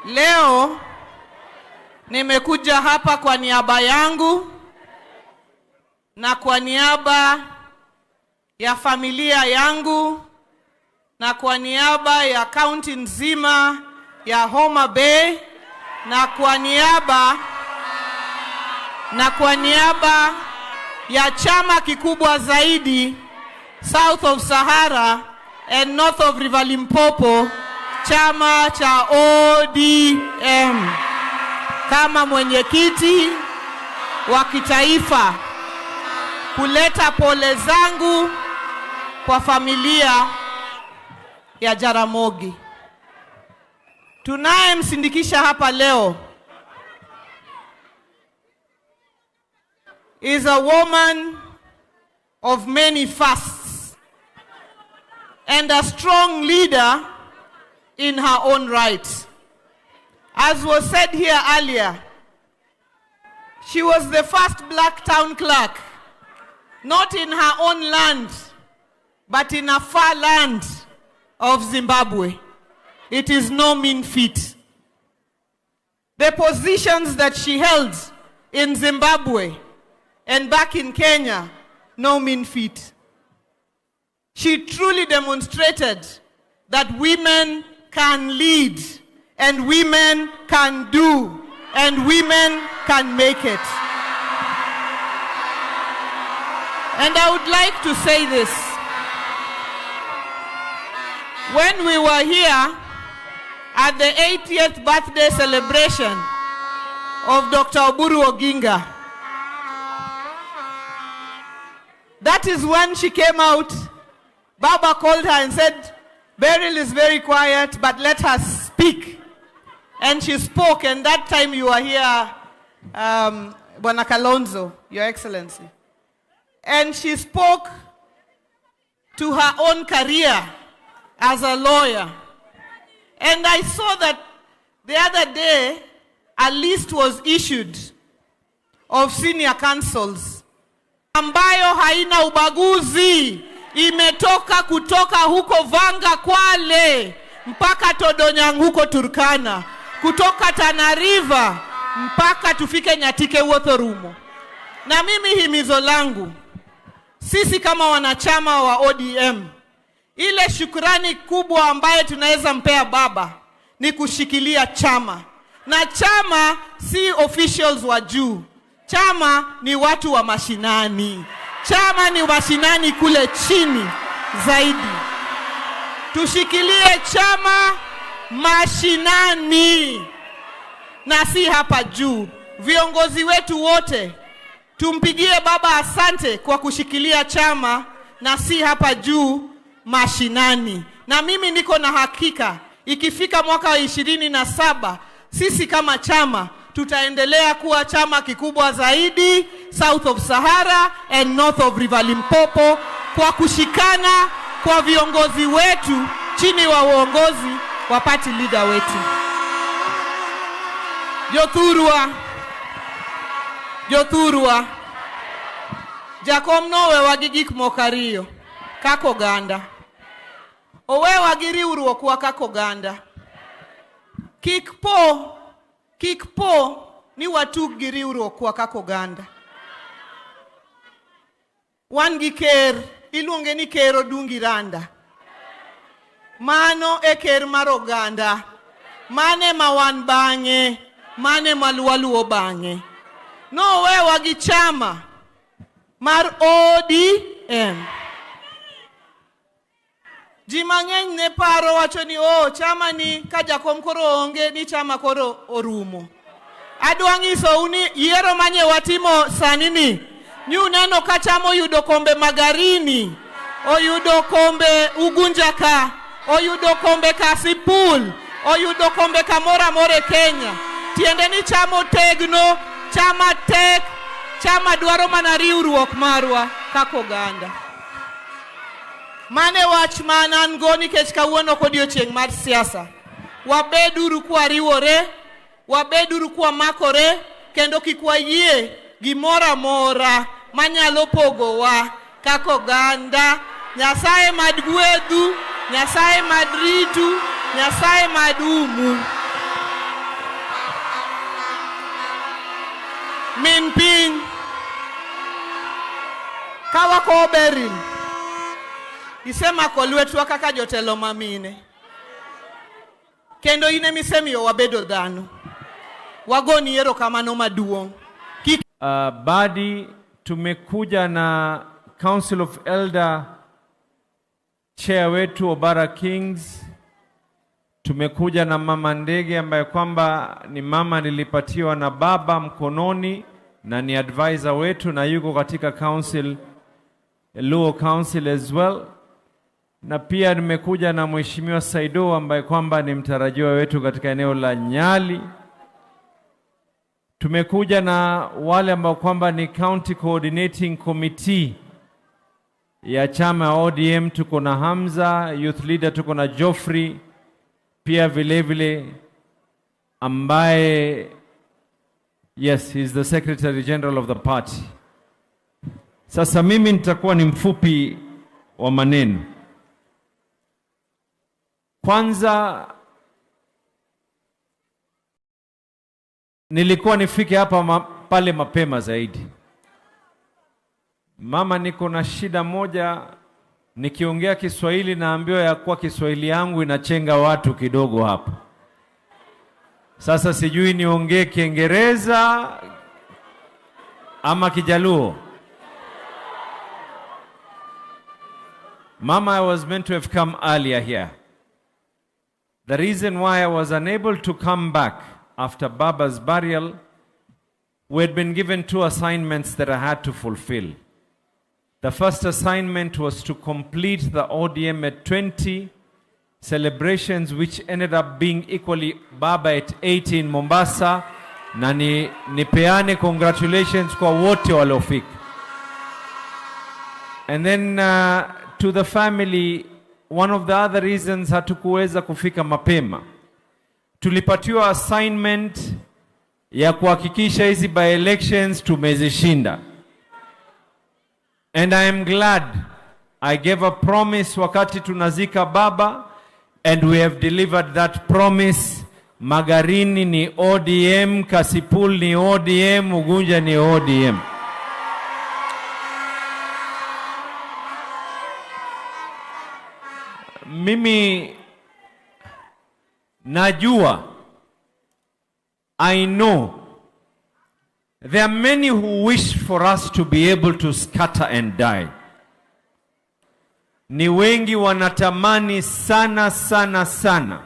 Leo nimekuja hapa kwa niaba yangu na kwa niaba ya familia yangu na kwa niaba ya kaunti nzima ya Homa Bay na kwa niaba ya chama kikubwa zaidi South of Sahara and North of River Limpopo, chama cha ODM, kama mwenyekiti wa kitaifa kuleta pole zangu kwa familia ya Jaramogi. Tunayemsindikisha hapa leo is a woman of many fasts and a strong leader in her own right. As was said here earlier, she was the first black town clerk, not in her own land, but in a far land of Zimbabwe. It is no mean feat. The positions that she held in Zimbabwe and back in Kenya, no mean feat. She truly demonstrated that women can lead, and women can do, and women can make it. And I would like to say this. When we were here at the 80th birthday celebration of Dr. Oburu Oginga, that is when she came out. Baba called her and said, Beryl is very quiet, but let her speak. And she spoke, and that time you were here, Bwana Kalonzo, Your Excellency. And she spoke to her own career as a lawyer. And I saw that the other day, a list was issued of senior councils ambayo haina ubaguzi, imetoka kutoka huko Vanga Kwale mpaka Todonyang huko Turkana, kutoka Tana River mpaka tufike Nyatike Uothorumo. Na mimi himizo langu, sisi kama wanachama wa ODM, ile shukrani kubwa ambaye tunaweza mpea baba ni kushikilia chama. Na chama si officials wa juu. Chama ni watu wa mashinani. Chama ni mashinani kule chini zaidi. Tushikilie chama mashinani na si hapa juu. Viongozi wetu wote tumpigie baba asante kwa kushikilia chama na si hapa juu, mashinani. Na mimi niko na hakika ikifika mwaka wa 27 sisi kama chama tutaendelea kuwa chama kikubwa zaidi South of Sahara and North of River Limpopo, kwa kushikana kwa viongozi wetu chini wa uongozi wa party leader wetu. Jothurwa Jakom nowe wagigik mokariyo kako ganda. Owe wagiri uruok wa kako ganda. Kikpo ni watug giri uruok wa kako ganda. Wan gi ker, iluonge ni ker Odungi Randa. Mano e ker mar oganda. Mane ma wan bang'e, mane maluwaluo bang'e. No wewa gi chama mar ODM. Ji mang'eny ne paro wacho ni chama ni ka Jakom koro onge ni chama koro orumo. Adwa ng'iso uni yiero manye watimo sani ni. Neno ka chama oyudo kombe Magarini, oyudo kombe Ugunja ka, oyudo kombe Kasipul, oyudo kombe kamora more Kenya. Tiende ni chama otegno, chama tek, chama dwaro mana riwruok marwa kaka oganda. Mane wach mana ngo nikech kawuono kod odiochieng' mar siasa. Wabeduru kwa riwore, wabeduru kwa makore, kendo kik wayie gimora mora manyalo pogowa kaka oganda. Nyasaye mad gwedhu, Nyasaye mad ritu, Nyasaye mad umu. Min piny kawako Beryl, isemako lwetwa kaka jotelo mamine, kendo ine misemiyo wabedo dhano. Wagoni erokamano maduong'. Badi tumekuja na Council of Elder chair wetu Obara Kings. Tumekuja na mama Ndege ambaye kwamba ni mama nilipatiwa na baba mkononi na ni advisor wetu na yuko katika council, Luo Council as well. Na pia nimekuja na Mheshimiwa Saido ambaye kwamba ni mtarajiwa wetu katika eneo la Nyali. Tumekuja na wale ambao kwamba ni County Coordinating Committee ya chama ODM. Tuko na Hamza, Youth Leader tuko na Joffrey, pia vile vile ambaye yes, he's the Secretary General of the party. Sasa mimi nitakuwa ni mfupi wa maneno. Kwanza nilikuwa nifike hapa pale mapema zaidi. Mama, niko na shida moja, nikiongea Kiswahili naambiwa ya kuwa Kiswahili yangu inachenga watu kidogo hapa. Sasa sijui niongee Kiingereza ama Kijaluo. Mama, I was meant to have come earlier here. The reason why I was unable to come back after Baba's burial, we had been given 2 assignments that I had to fulfill. The first assignment was to complete the ODM at 20 celebrations, which ended up being equally Baba at 80 in Mombasa. Na nipeane congratulations kwa wote waliofika. And then to the family, one of the other reasons hatukuweza kufika mapema, tulipatiwa assignment ya kuhakikisha hizi by elections tumezishinda. And I am glad I gave a promise wakati tunazika baba, and we have delivered that promise. Magarini ni ODM, Kasipul ni ODM, Ugunja ni ODM. Mimi najua, I know, there are many who wish for us to be able to scatter and die. Ni wengi wanatamani sana sana sana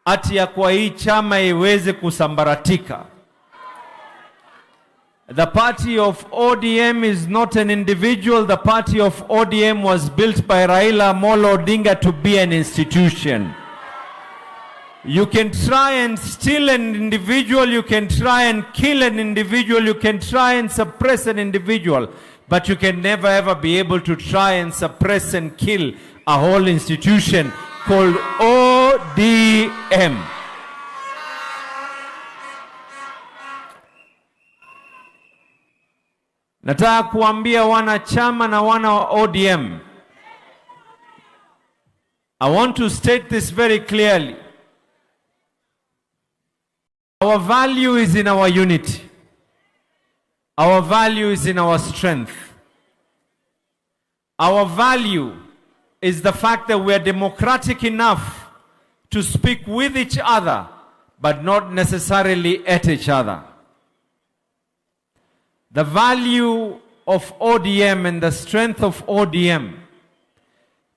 ati ya kwa hii chama iweze kusambaratika. The party of ODM is not an individual. The party of ODM was built by Raila Amolo Odinga to be an institution. You can try and steal an individual, you can try and kill an individual, you can try and suppress an individual, but you can never ever be able to try and suppress and kill a whole institution called ODM. Nataka kuambia wanachama na wana wa ODM, I want to state this very clearly. Our value is in our unity. Our value is in our strength. Our value is the fact that we are democratic enough to speak with each other, but not necessarily at each other. The value of ODM and the strength of ODM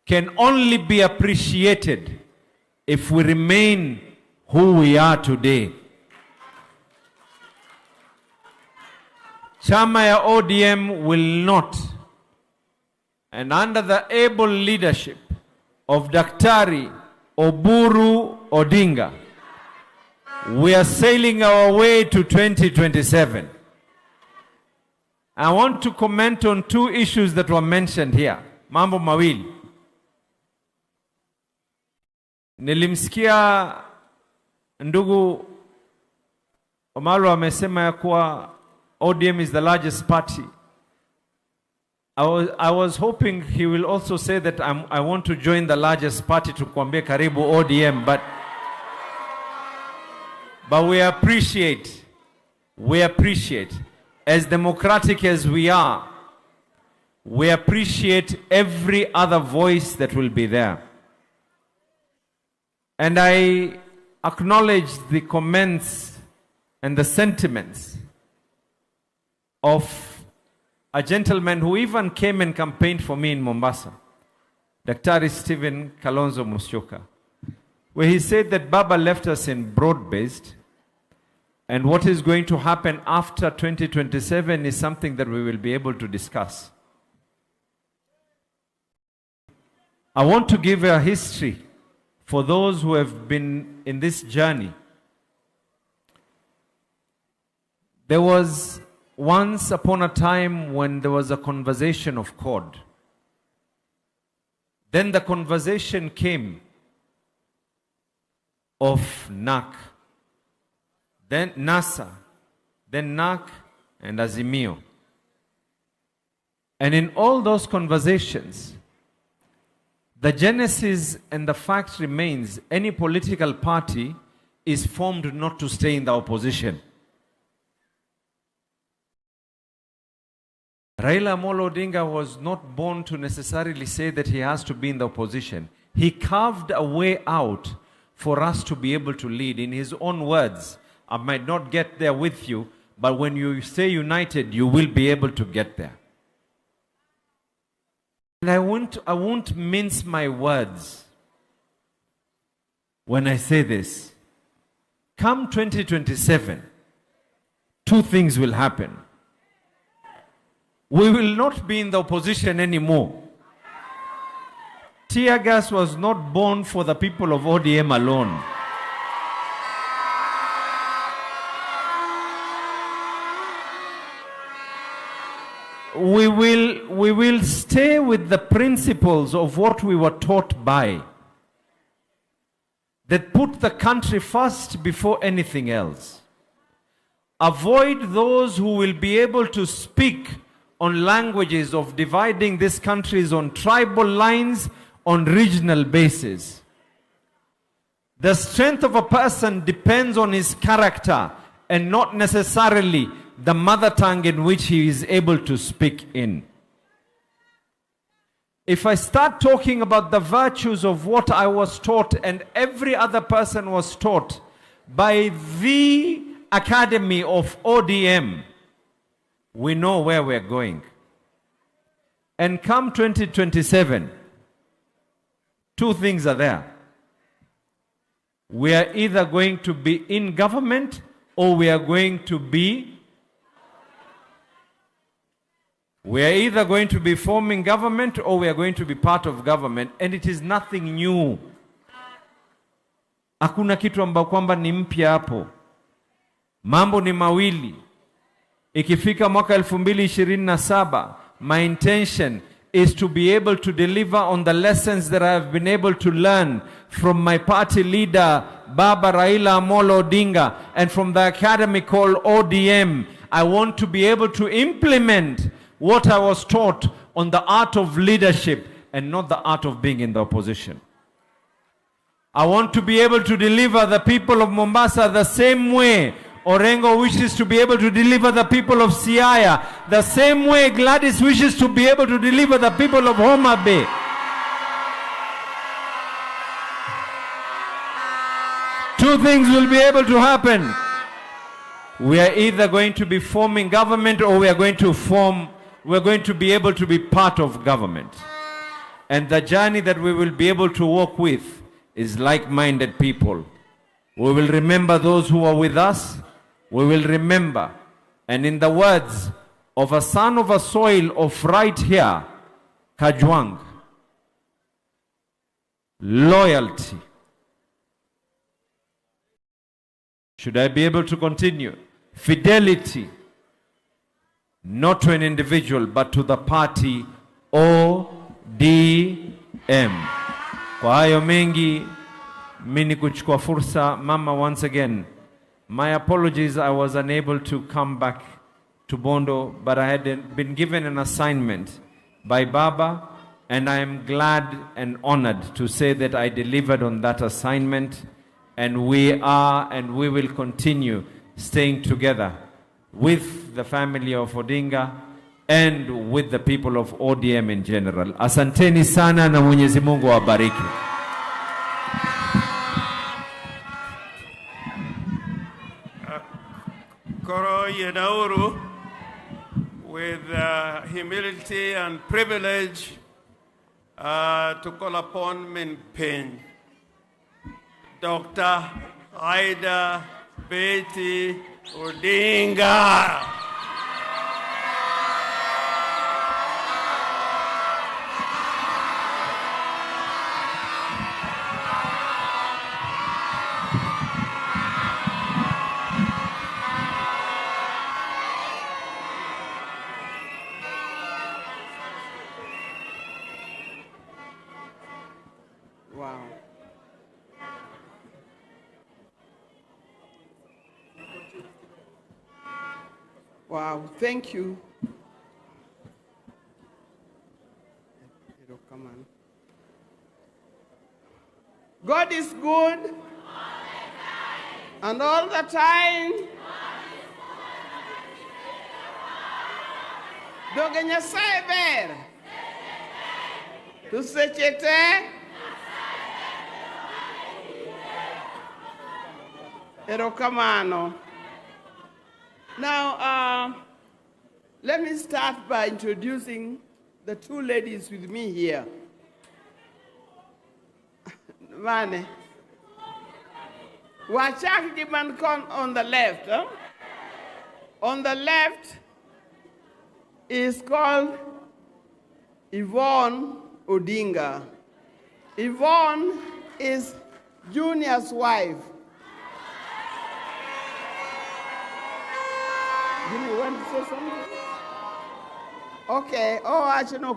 can only be appreciated if we remain who we are today. Chama ya ODM will not, and under the able leadership of Daktari Oburu Odinga, we are sailing our way to 2027. I want to comment on two issues that were mentioned here. Mambo mawili. Nilimsikia ndugu Omalo amesema ya kuwa ODM is the largest party. I was hoping he will also say that I want to join the largest party to kuambia karibu ODM, but we appreciate, as democratic as we are, we appreciate every other voice that will be there. And I acknowledge the comments and the sentiments of a gentleman who even came and campaigned for me in Mombasa, Dr. Stephen Kalonzo Musyoka, where he said that Baba left us in broad-based, and what is going to happen after 2027 is something that we will be able to discuss. I want to give a history for those who have been in this journey. There was once upon a time when there was a conversation of CORD. Then the conversation came of NAC, then NASA, then NAC and Azimio. And in all those conversations, the genesis and the fact remains, any political party is formed not to stay in the opposition. Raila Amolo Odinga was not born to necessarily say that he has to be in the opposition. He carved a way out for us to be able to lead. In his own words, I might not get there with you, but when you stay united, you will be able to get there. And I won't mince my words when I say this. Come 2027, two things will happen. We will not be in the opposition anymore. Tear gas was not born for the people of ODM alone. We will stay with the principles of what we were taught by, that put the country first before anything else. Avoid those who will be able to speak on languages of dividing these countries on tribal lines, on regional basis. The strength of a person depends on his character and not necessarily the mother tongue in which he is able to speak in. If I start talking about the virtues of what I was taught and every other person was taught by the Academy of ODM, we know where we're going. And come 2027, two things are there. We are either going to be in government or we are going to be forming government or we are going to be part of government, and it is nothing new. Hakuna kitu ambao kwamba ni mpya hapo. Mambo ni mawili. Ikifika mwaka 2027, my intention is to be able to deliver on the lessons that I have been able to learn from my party leader, Baba Raila Amolo Odinga, and from the academy called ODM. I want to be able to implement what I was taught on the art of leadership and not the art of being in the opposition. I want to be able to deliver the people of Mombasa the same way Orengo wishes to be able to deliver the people of Siaya, the same way Gladys wishes to be able to deliver the people of Homa Bay. Two things will be able to happen. We are either going to be forming government or we're going to be able to be part of government. And the journey that we will be able to walk with is like-minded people. We will remember those who are with us. We will remember. And in the words of a son of a soil of right here, Kajwang, loyalty. Should I be able to continue? Fidelity, not to an individual, but to the party ODM. Kwa hayo mengi, mimi kuchukua fursa, Mama, once again, my apologies, I was unable to come back to Bondo, but I had been given an assignment by Baba, and I am glad and honored to say that I delivered on that assignment, and we are and we will continue staying together with the family of Odinga and with the people of ODM in general. Asanteni sana na Mwenyezi Mungu awabariki. Koro Yedauru, with humility and privilege, to call upon Min Pin, Dr. Aida Betty Odinga. Wow. Wow, thank you. Come on. God is good. And all the time. Doge Nyasaye ber. Tusechete. Erokamano. Now, let me start by introducing the two ladies with me here. Vane. Wachak Gimankon on the left. Huh? On the left is called Yvonne Odinga. Yvonne is Junior's wife. Do you want to say something? Okay. Oh, actually, no.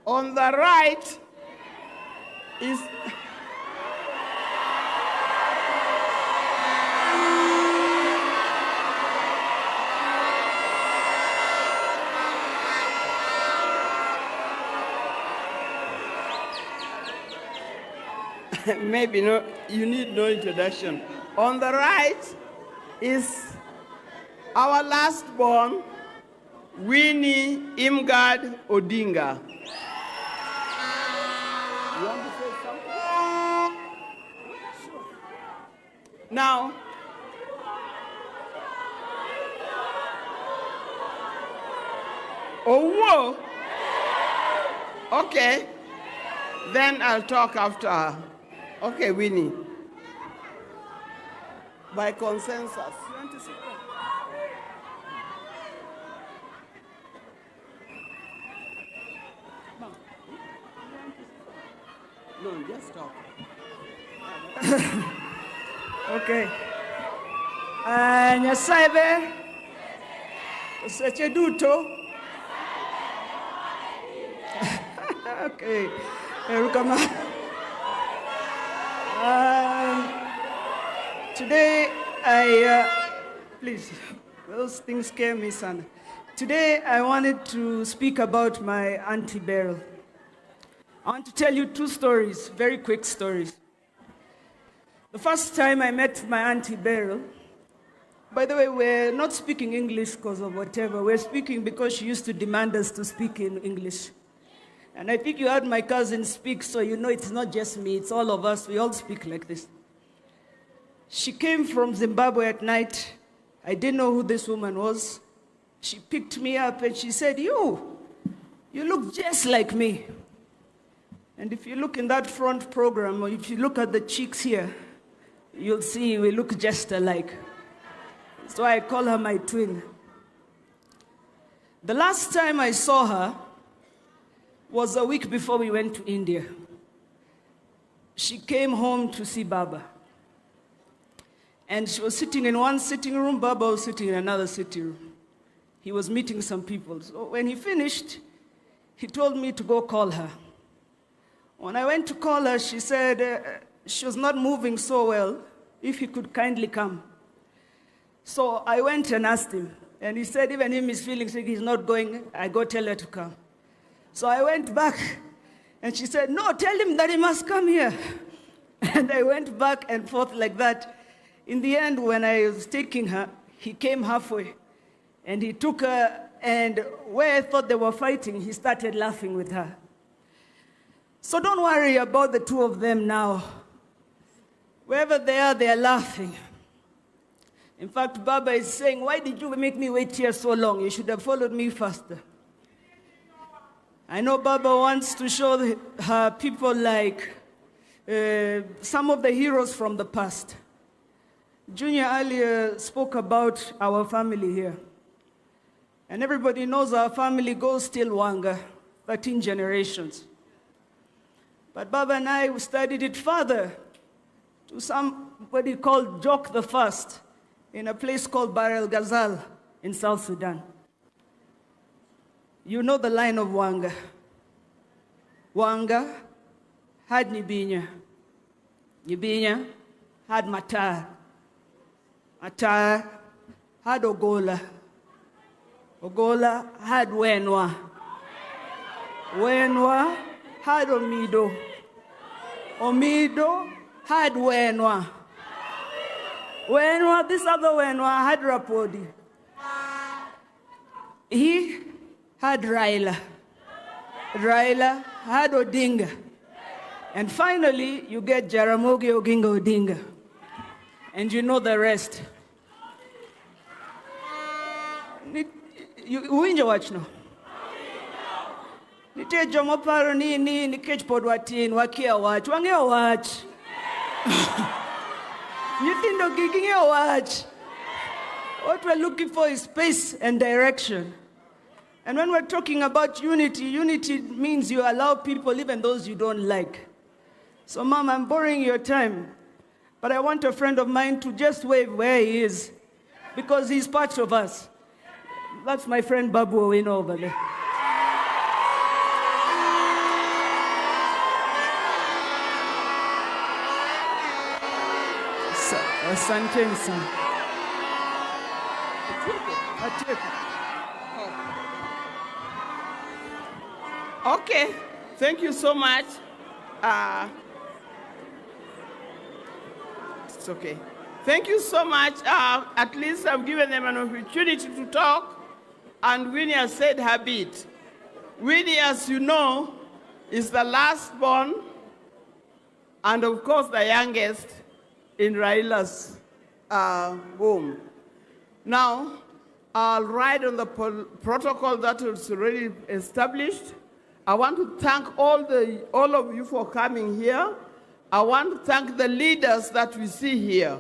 On the right is maybe no, you need no introduction. On the right is our last born, Winnie Imgard Odinga. You want to say something? Sure. Now, oh, whoa. Okay. Then I'll talk after her. Okay, Winnie. By consensus. You want to sit down? No, just talk. Okay. Nyasaye seche duto. Okay. Today please, those things scare me, son. Today I wanted to speak about my Auntie Beryl. I want to tell you two stories, very quick stories. The first time I met my Auntie Beryl, by the way, we're not speaking English because of whatever. We're speaking because she used to demand us to speak in English. And I think you heard my cousin speak, so you know it's not just me, it's all of us. We all speak like this. She came from Zimbabwe at night. I didn't know who this woman was. She picked me up and she said, you look just like me. And if you look in that front program, or if you look at the cheeks here, you'll see we look just alike. So I call her my twin. The last time I saw her was a week before we went to India. She came home to see Baba. And she was sitting in one sitting room, Baba was sitting in another sitting room. He was meeting some people. So when he finished, he told me to go call her. When I went to call her, she said she was not moving so well, if he could kindly come. So I went and asked him, and he said even if he's feeling sick, he's not going, I go tell her to come. So I went back, and she said, no, tell him that he must come here. And I went back and forth like that. In the end, when I was taking her, he came halfway, and he took her, and where I thought they were fighting, he started laughing with her. So don't worry about the two of them now. Wherever they are laughing. In fact, Baba is saying, why did you make me wait here so long? You should have followed me faster. I know Baba wants to show her people like some of the heroes from the past. Junior earlier spoke about our family here. And everybody knows our family goes still Wanga, 13 generations. But Baba and I studied it further to somebody called Jock the First in a place called Beryl Ghazal in South Sudan. You know the line of Wanga. Wanga had Nibinya. Nibinya had Matar. Matar had Ogola. Ogola had Wenwa. Wenwa had Omido. Omido had Wenwa. Wenwa, this other Wenwa had Rapodi. He had Raila. Raila had Odinga. And finally, you get Jaramogi Oginga Odinga. And you know the rest. Uwinja watch now. Nite jomo paro ni nikech pod watin wakia watch. Wang'eyo watch. Nyithindo gi ging'eyo watch. What we're looking for is space and direction. And when we're talking about unity, unity means you allow people, even those you don't like. So, Mom, I'm borrowing your time, but I want a friend of mine to just wave where he is, because he's part of us. That's my friend Babu Owino over there. Asante sana. Okay, thank you so much. It's okay. Thank you so much. At least I've given them an opportunity to talk, and Winnie has said her bit. Winnie, as you know, is the last born, and of course the youngest in Raila's womb. Now, I'll ride on the protocol that is already established. I want to thank all of you for coming here. I want to thank the leaders that we see here.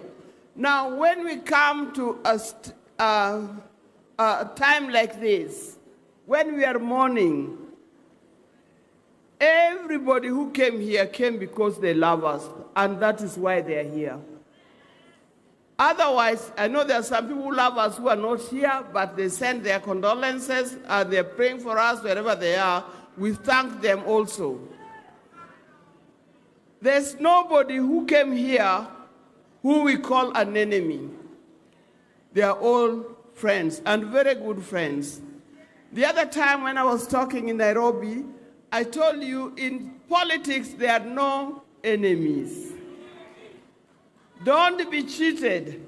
Now, when we come to a time like this, when we are mourning, everybody who came here came because they love us, and that is why they are here. Otherwise, I know there are some people who love us who are not here, but they send their condolences, and they're praying for us wherever they are. We thank them also. There's nobody who came here who we call an enemy. They are all friends, and very good friends. The other time when I was talking in Nairobi, I told you in politics there are no enemies. Don't be cheated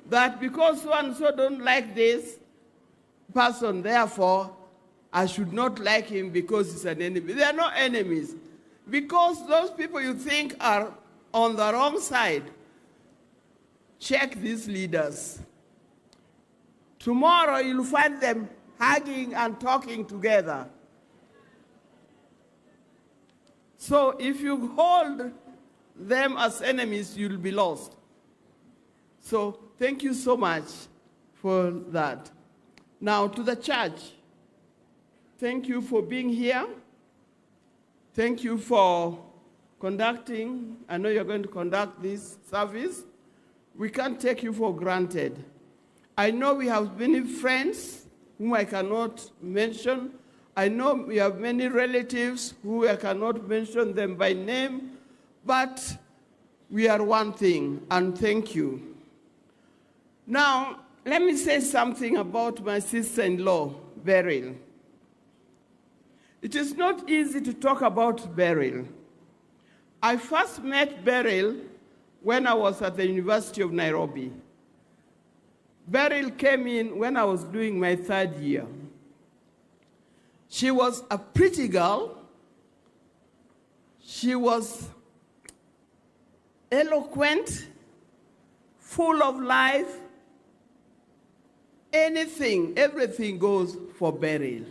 that because so and so don't like this person, therefore I should not like him because he's an enemy. There are no enemies. Because those people you think are on the wrong side, check these leaders. Tomorrow you'll find them hugging and talking together. So if you hold them as enemies, you'll be lost. So thank you so much for that. Now to the church, thank you for being here. Thank you for conducting. I know you're going to conduct this service. We can't take you for granted. I know we have many friends whom I cannot mention. I know we have many relatives who I cannot mention them by name, but we are one thing, and thank you. Now, let me say something about my sister-in-law, Beryl. It is not easy to talk about Beryl. I first met Beryl when I was at the University of Nairobi. Beryl came in when I was doing my 3rd year. She was a pretty girl. She was eloquent, full of life. Anything, everything goes for Beryl.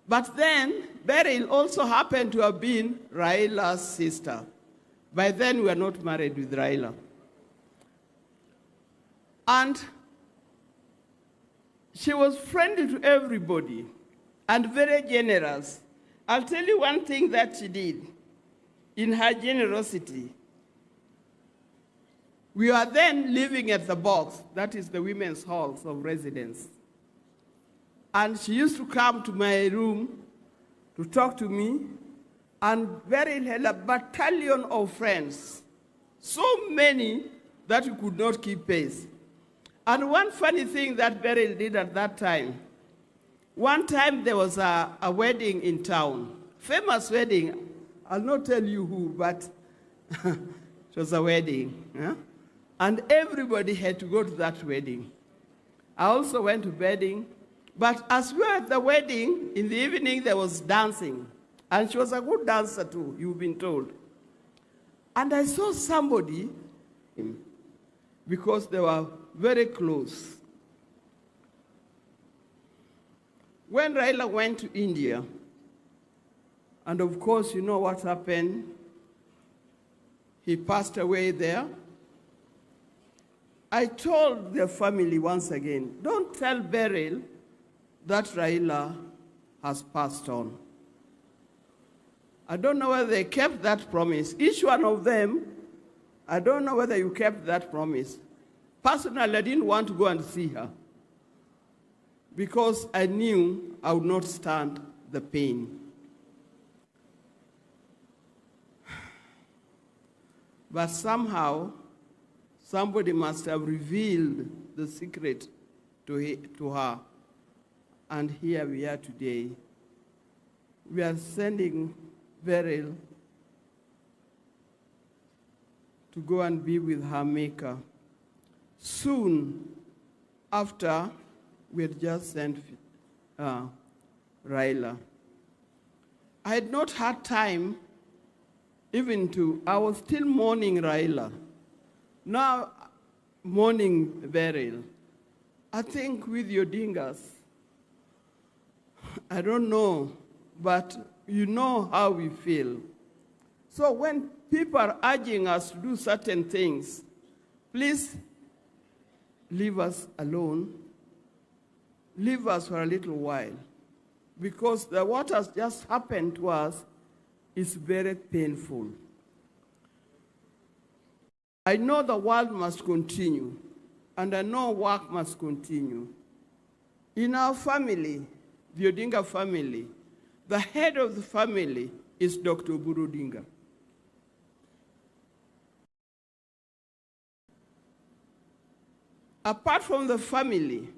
But then, Beryl also happened to have been Raila's sister. By then, we were not married with Raila. And she was friendly to everybody and very generous. I'll tell you one thing that she did in her generosity. We were then living at the box, that is the women's halls of residence. And she used to come to my room to talk to me, and Beryl had a battalion of friends, so many that we could not keep pace. And one funny thing that Beryl did at that time, one time there was a wedding in town, famous wedding. I'll not tell you who, but it was a wedding. Yeah? And everybody had to go to that wedding. I also went to wedding. But as we were at the wedding, in the evening there was dancing. And she was a good dancer too, you've been told. And I saw somebody, because they were very close. When Raila went to India, and of course you know what happened, he passed away there. I told their family once again, don't tell Beryl that Raila has passed on. I don't know whether they kept that promise. Each one of them, I don't know whether you kept that promise. Personally, I didn't want to go and see her because I knew I would not stand the pain. But somehow, somebody must have revealed the secret to her. And here we are today. We are sending Beryl to go and be with her maker. Soon after, we had just sent Raila. I had not had time I was still mourning Raila. Now, mourning Beryl. I think with your dingas, I don't know, but you know how we feel. So when people are urging us to do certain things, please leave us alone. Leave us for a little while. Because what has just happened to us is very painful. I know the world must continue, and I know work must continue. In our family, the Odinga family, the head of the family is Dr. Oburu Odinga. Apart from the family,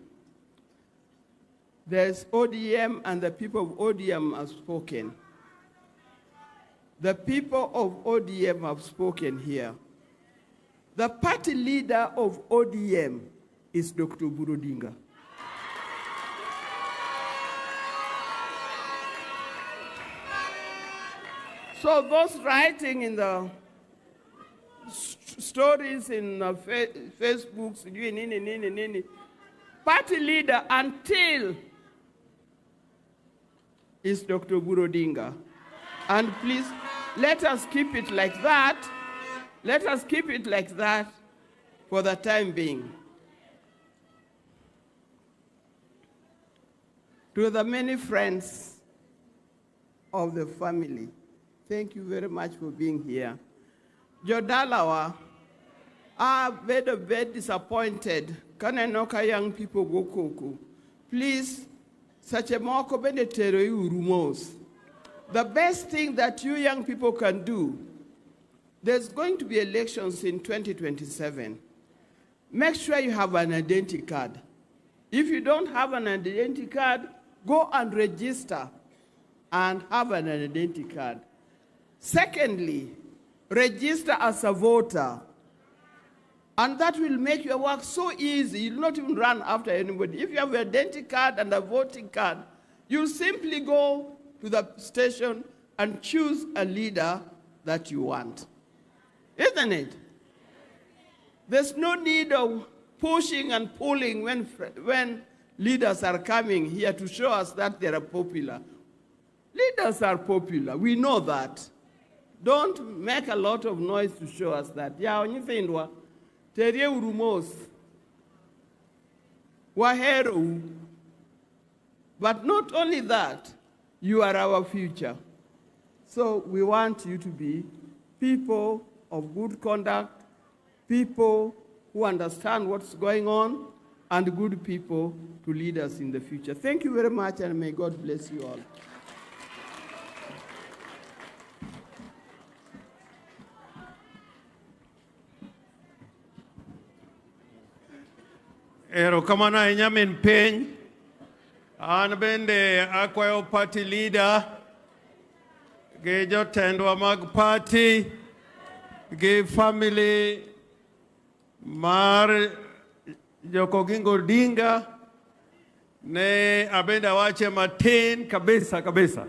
there's ODM, and the people of ODM have spoken. The people of ODM have spoken here. The party leader of ODM is Dr. Oburu Odinga. So those writing in the stories in Facebooks, party leader until is Dr. Oburu Odinga. And please, let us keep it like that. Let us keep it like that for the time being. To the many friends of the family, thank you very much for being here. Jodalawa, I'm very, very disappointed. Can I knock young people go koko? Please, such a moko benetero urumos. The best thing that you young people can do, there's going to be elections in 2027. Make sure you have an identity card. If you don't have an identity card, go and register and have an identity card. Secondly, register as a voter. And that will make your work so easy. You'll not even run after anybody. If you have an identity card and a voting card, you'll simply go to the station and choose a leader that you want. Isn't it? There's no need of pushing and pulling when leaders are coming here to show us that they are popular. Leaders are popular. We know that. Don't make a lot of noise to show us that. Yeah, when you think, terie urumos, wahero. But not only that, you are our future. So we want you to be people of good conduct, people who understand what's going on, and good people to lead us in the future. Thank you very much, and may God bless you all. Erokamano ahinya min piny. An bende akwayo party leader gi jotendwa mag party gi family mar Jokogingo Odinga ne abende awache matin kabisa.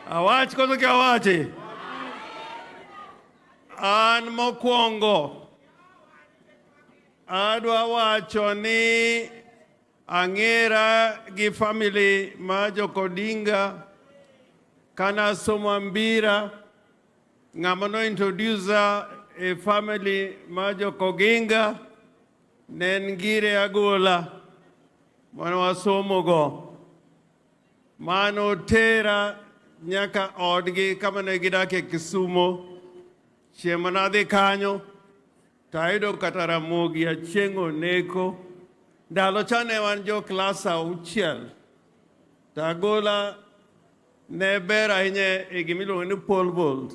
Awach koso ki awachi. An mokwongo adwa wacho ni ang'era gi family ma Jokodinga kana somo mbira ng'ama no introduce a family ma Jokoginga nen gire agola mano wasomo go mano tera nyaka odgi kama ne gidake Kisumo chieng' nadhi kanyo tayudo kata Ramogi Achieng oneko ndalo chane wan jo klas 6 tagola ne ber ahinya e gimiluongo ni pole vault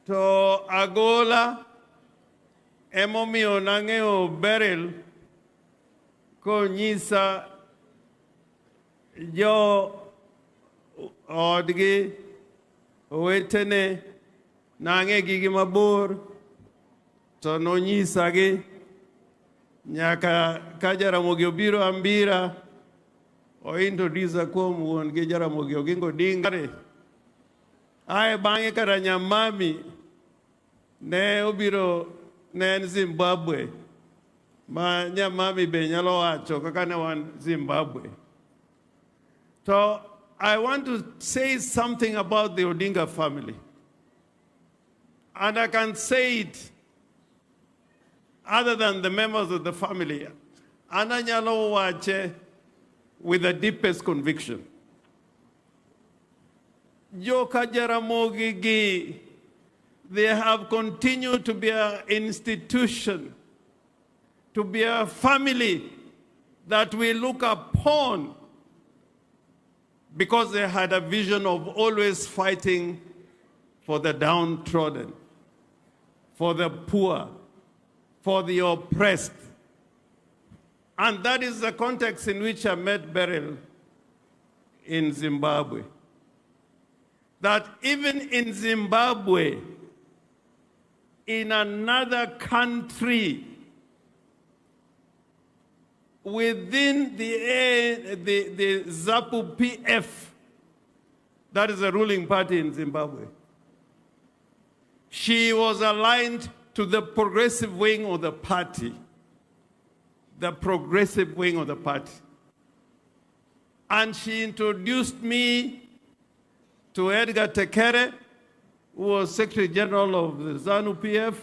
to agola emomiyo nang'eyo Beryl konyisa jo odgi owetene Nange gigi mabor, to nonyisa gi, nyaka ka Jaramogi obiro Ambira, o introduce kuom wuon gi Jaramogi Oginga Odinga. Ae bang'e kara nyamami ne obiro ne en Zimbabwe, ma nyamami be nyalo wacho kaka ne wan Zimbabwe. So I want to say something about the Odinga family. And I can say it other than the members of the family. Ananyalo wache with the deepest conviction. Joka Jaramogi gi, they have continued to be an institution, to be a family that we look upon because they had a vision of always fighting for the downtrodden, for the poor, for the oppressed. And that is the context in which I met Beryl in Zimbabwe. That even in Zimbabwe, in another country, within the ZAPU-PF, that is the ruling party in Zimbabwe, she was aligned to the progressive wing of the party. The progressive wing of the party. And she introduced me to Edgar Tekere, who was Secretary General of the ZANU-PF.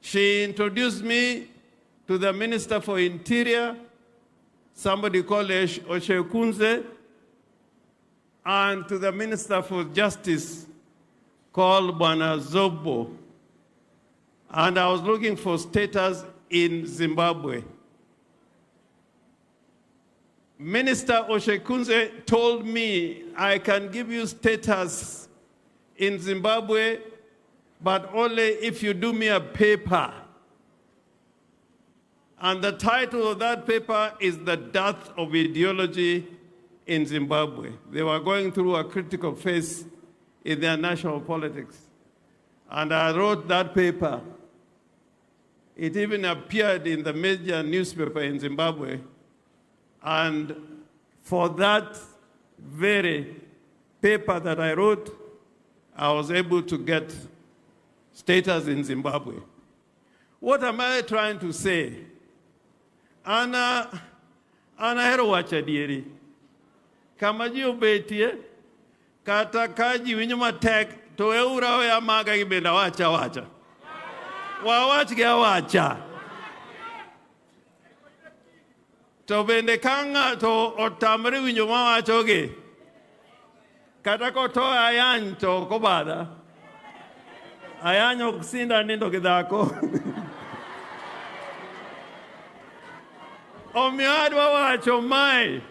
She introduced me to the Minister for Interior, somebody called Oshekunze, and to the Minister for Justice, called Bwana Zobo. And I was looking for status in Zimbabwe. Minister Oshekunze told me, I can give you status in Zimbabwe, but only if you do me a paper. And the title of that paper is The Death of Ideology in Zimbabwe. They were going through a critical phase in their national politics. And I wrote that paper. It even appeared in the major newspaper in Zimbabwe. And for that very paper that I wrote, I was able to get status in Zimbabwe. What am I trying to say? Ana hero wacha dieri. Kama ji obetie, kata kaji winyo matek, to eura oya maga ibenda wacha. Wawach ga wacha. To bende kanga to otamre winyo mawacho ge. Kata ko to ayany to kobada. Ayany ok sinda nindo gi dhako. Omiyo adwa wacho mae.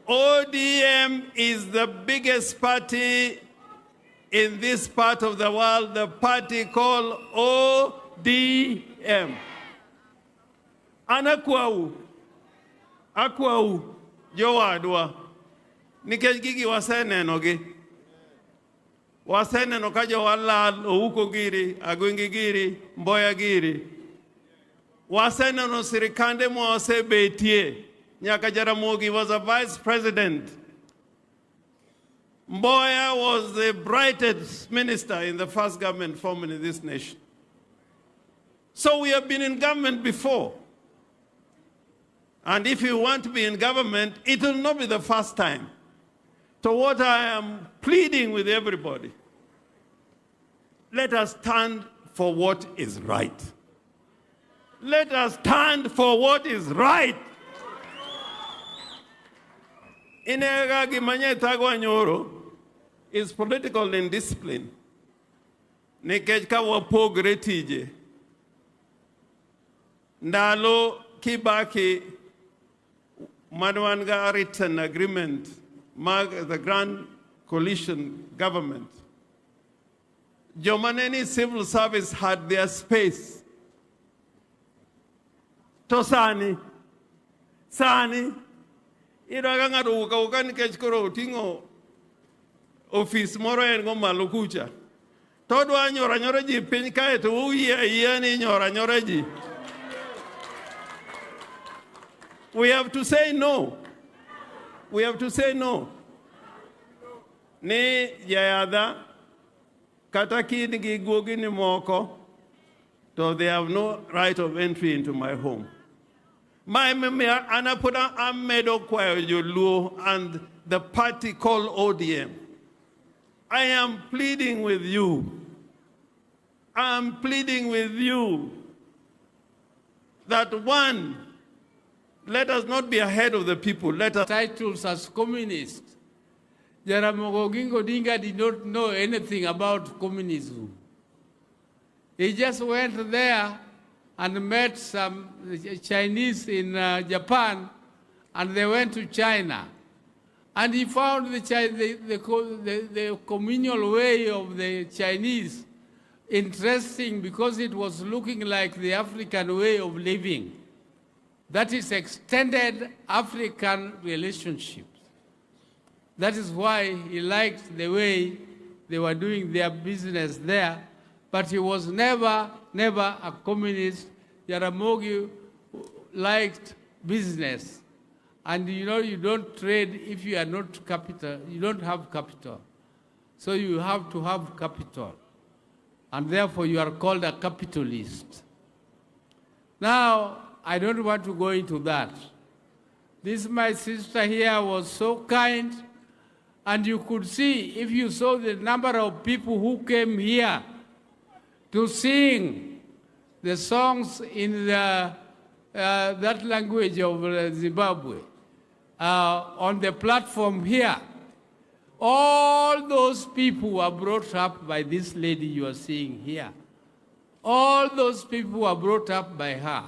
ODM is the biggest party in this part of the world, the party called ODM. Anakwau, jowadwa, nikech gigi waseneno gi. Waseneno ka jowalal, ouko giri, agwengi giri, mboya giri. Waseneno sirikande mosebetie. Nyaka Jaramogi was a vice president. Mboya was the brightest minister in the first government formed in this nation. So we have been in government before. And if you want to be in government, it will not be the first time. So what I am pleading with everybody, let us stand for what is right. Let us stand for what is right. Inega gimanye tagwa nyoro is political indiscipline. Nikech ka wapogre tije. Ndalo Kibaki Madwanga written agreement, the Grand Coalition government. Jomaneni civil service had their space. Tosani, Sani, Iraganga Uka nikech koro office moro en go malo kucha. Todwa nyora nyora ji piny kae to uyiye ni nyora nyora ji. We have to say no. We have to say no. Ni jayada kata kin gi guogi ni moko, so they have no right of entry into my home. My Anapuda Amedo Kwayo and the party called ODM. I am pleading with you. I am pleading with you that one, let us not be ahead of the people. Let us titles as communists. Jaramogi Odinga did not know anything about communism. He just went there and met some Chinese in Japan, and they went to China. And he found the communal way of the Chinese interesting because it was looking like the African way of living. That is extended African relationships. That is why he liked the way they were doing their business there, but he was never a communist. Jaramogi liked business. And you know, you don't trade if you are not capital, you don't have capital. So you have to have capital. And therefore you are called a capitalist. Now, I don't want to go into that. This, my sister here, was so kind. And you could see, if you saw the number of people who came here to sing the songs in that language of Zimbabwe, on the platform here, all those people were brought up by this lady you are seeing here. All those people were brought up by her.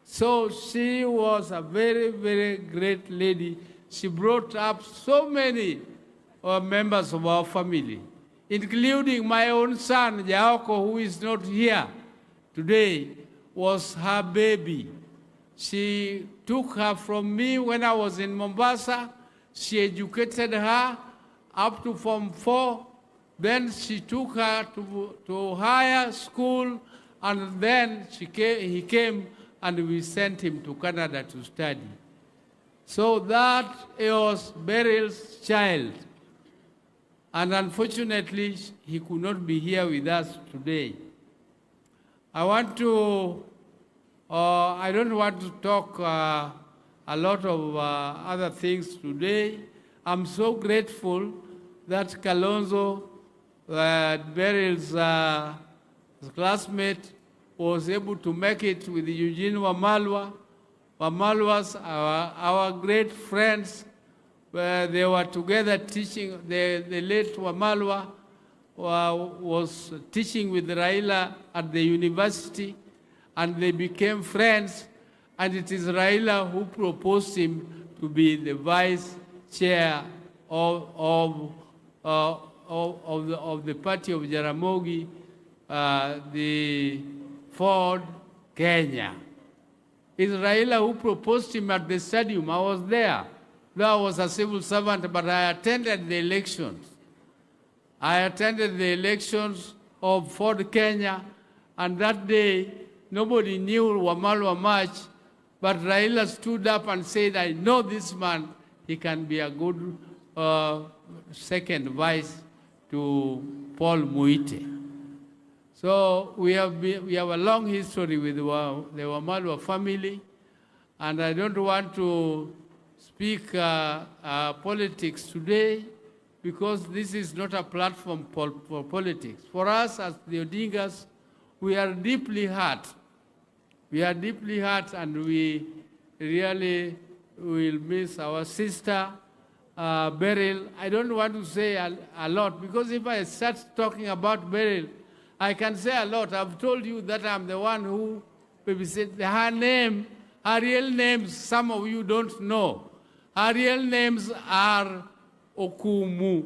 So she was a very, very great lady. She brought up so many members of our family, including my own son, Jaoko, who is not here today, was her baby. She took her from me when I was in Mombasa. She educated her up to Form 4. Then she took her to higher school, and then he came and we sent him to Canada to study. So that was Beryl's child. And unfortunately, he could not be here with us today. I don't want to talk a lot of other things today. I'm so grateful that Kalonzo, Beryl's classmate, was able to make it with Eugene Wamalwa. Wamalwas, our great friends, where they were together teaching. The late Wamalwa was teaching with Raila at the university, and they became friends. And it is Raila who proposed him to be the vice chair of the party of Jaramogi, the Ford Kenya. It's Raila who proposed him at the stadium. I was there. I was a civil servant, but I attended the elections. I attended the elections of Ford Kenya, and that day, nobody knew Wamalwa much, but Raila stood up and said, I know this man, he can be a good second vice to Paul Muite. So we have a long history with the Wamalwa family, and I don't want to speak politics today because this is not a platform for politics. For us as the Odingas, we are deeply hurt. We are deeply hurt, and we really will miss our sister, Beryl. I don't want to say a lot, because if I start talking about Beryl, I can say a lot. I've told you that I'm the one who maybe said her name, her real names, some of you don't know. Her real names are Okumu.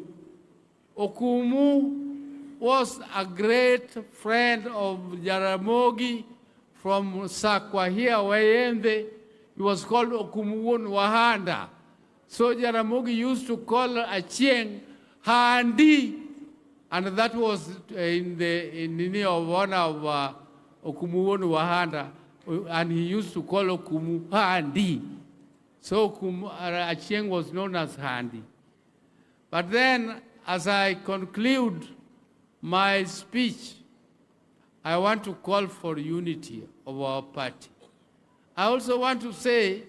Okumu was a great friend of Jaramogi from Sakwa here, Wayende. He was called Okumuwon Wahanda. So Jaramogi used to call Achieng Handi, and that was in the of one of Okumuwonu Wahanda, and he used to call Okumu Handi. So Achieng was known as Handi. But then, as I conclude my speech, I want to call for unity of our party. I also want to say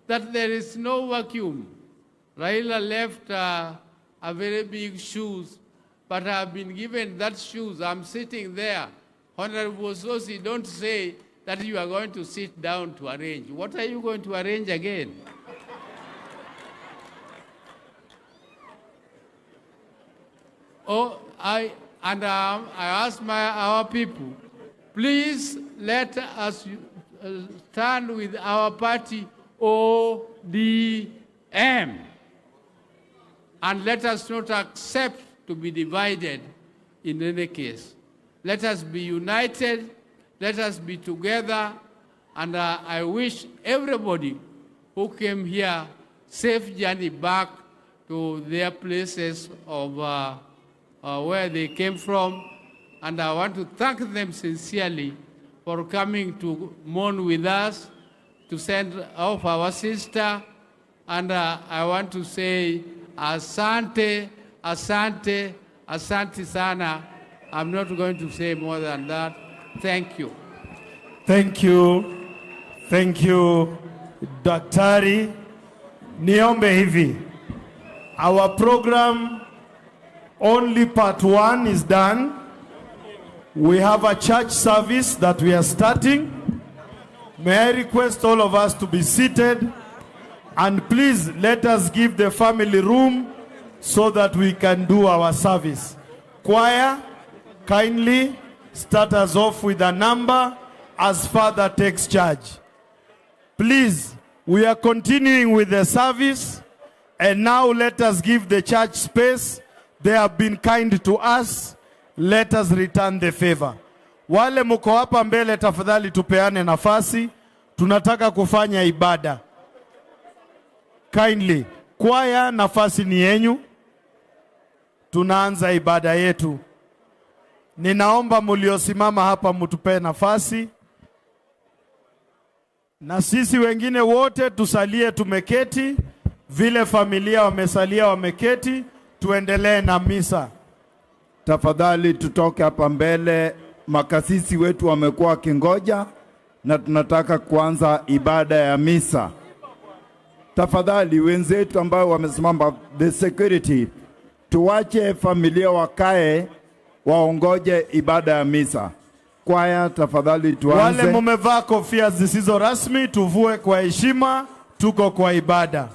that there is no vacuum. Raila left a very big shoes, but I have been given that shoes. I'm sitting there. Honorable Sosi, don't say that you are going to sit down to arrange. What are you going to arrange again? I ask our people, please let us stand with our party ODM, and let us not accept to be divided in any case. Let us be united, let us be together, and I wish everybody who came here safe journey back to their places of where they came from, and I want to thank them sincerely for coming to mourn with us, to send off our sister, and I want to say asante, asante, asante sana. I'm not going to say more than that. Thank you. Thank you. Thank you, Daktari. Niombe hivi. Our program, only part 1 is done. We have a church service that we are starting. May I request all of us to be seated, and please let us give the family room so that we can do our service. Choir, kindly start us off with a number as Father takes charge. Please, we are continuing with the service, and now let us give the church space. They have been kind to us. Let us return the favor. Wale mko hapa mbele, tafadhali tupeane nafasi. Tunataka kufanya ibada. Kindly, kwaya, nafasi ni yenyu. Tunaanza ibada yetu. Ninaomba muliosimama hapa mutupe nafasi. Na sisi wengine wote tusalie tumeketi. Vile familia wamesalia wameketi, tuendelee na misa. Tafadhali tutoke hapa mbele, makasisi wetu wamekuwa kingoja na tunataka kuanza ibada ya misa. Tafadhali wenzetu ambao wamesimama, the security, tuwache familia wakae waongoje ibada ya misa. Kwaya, tafadhali tuanze. Wale mumevaa kofia zisizo rasmi, tuvue kwa heshima, tuko kwa ibada.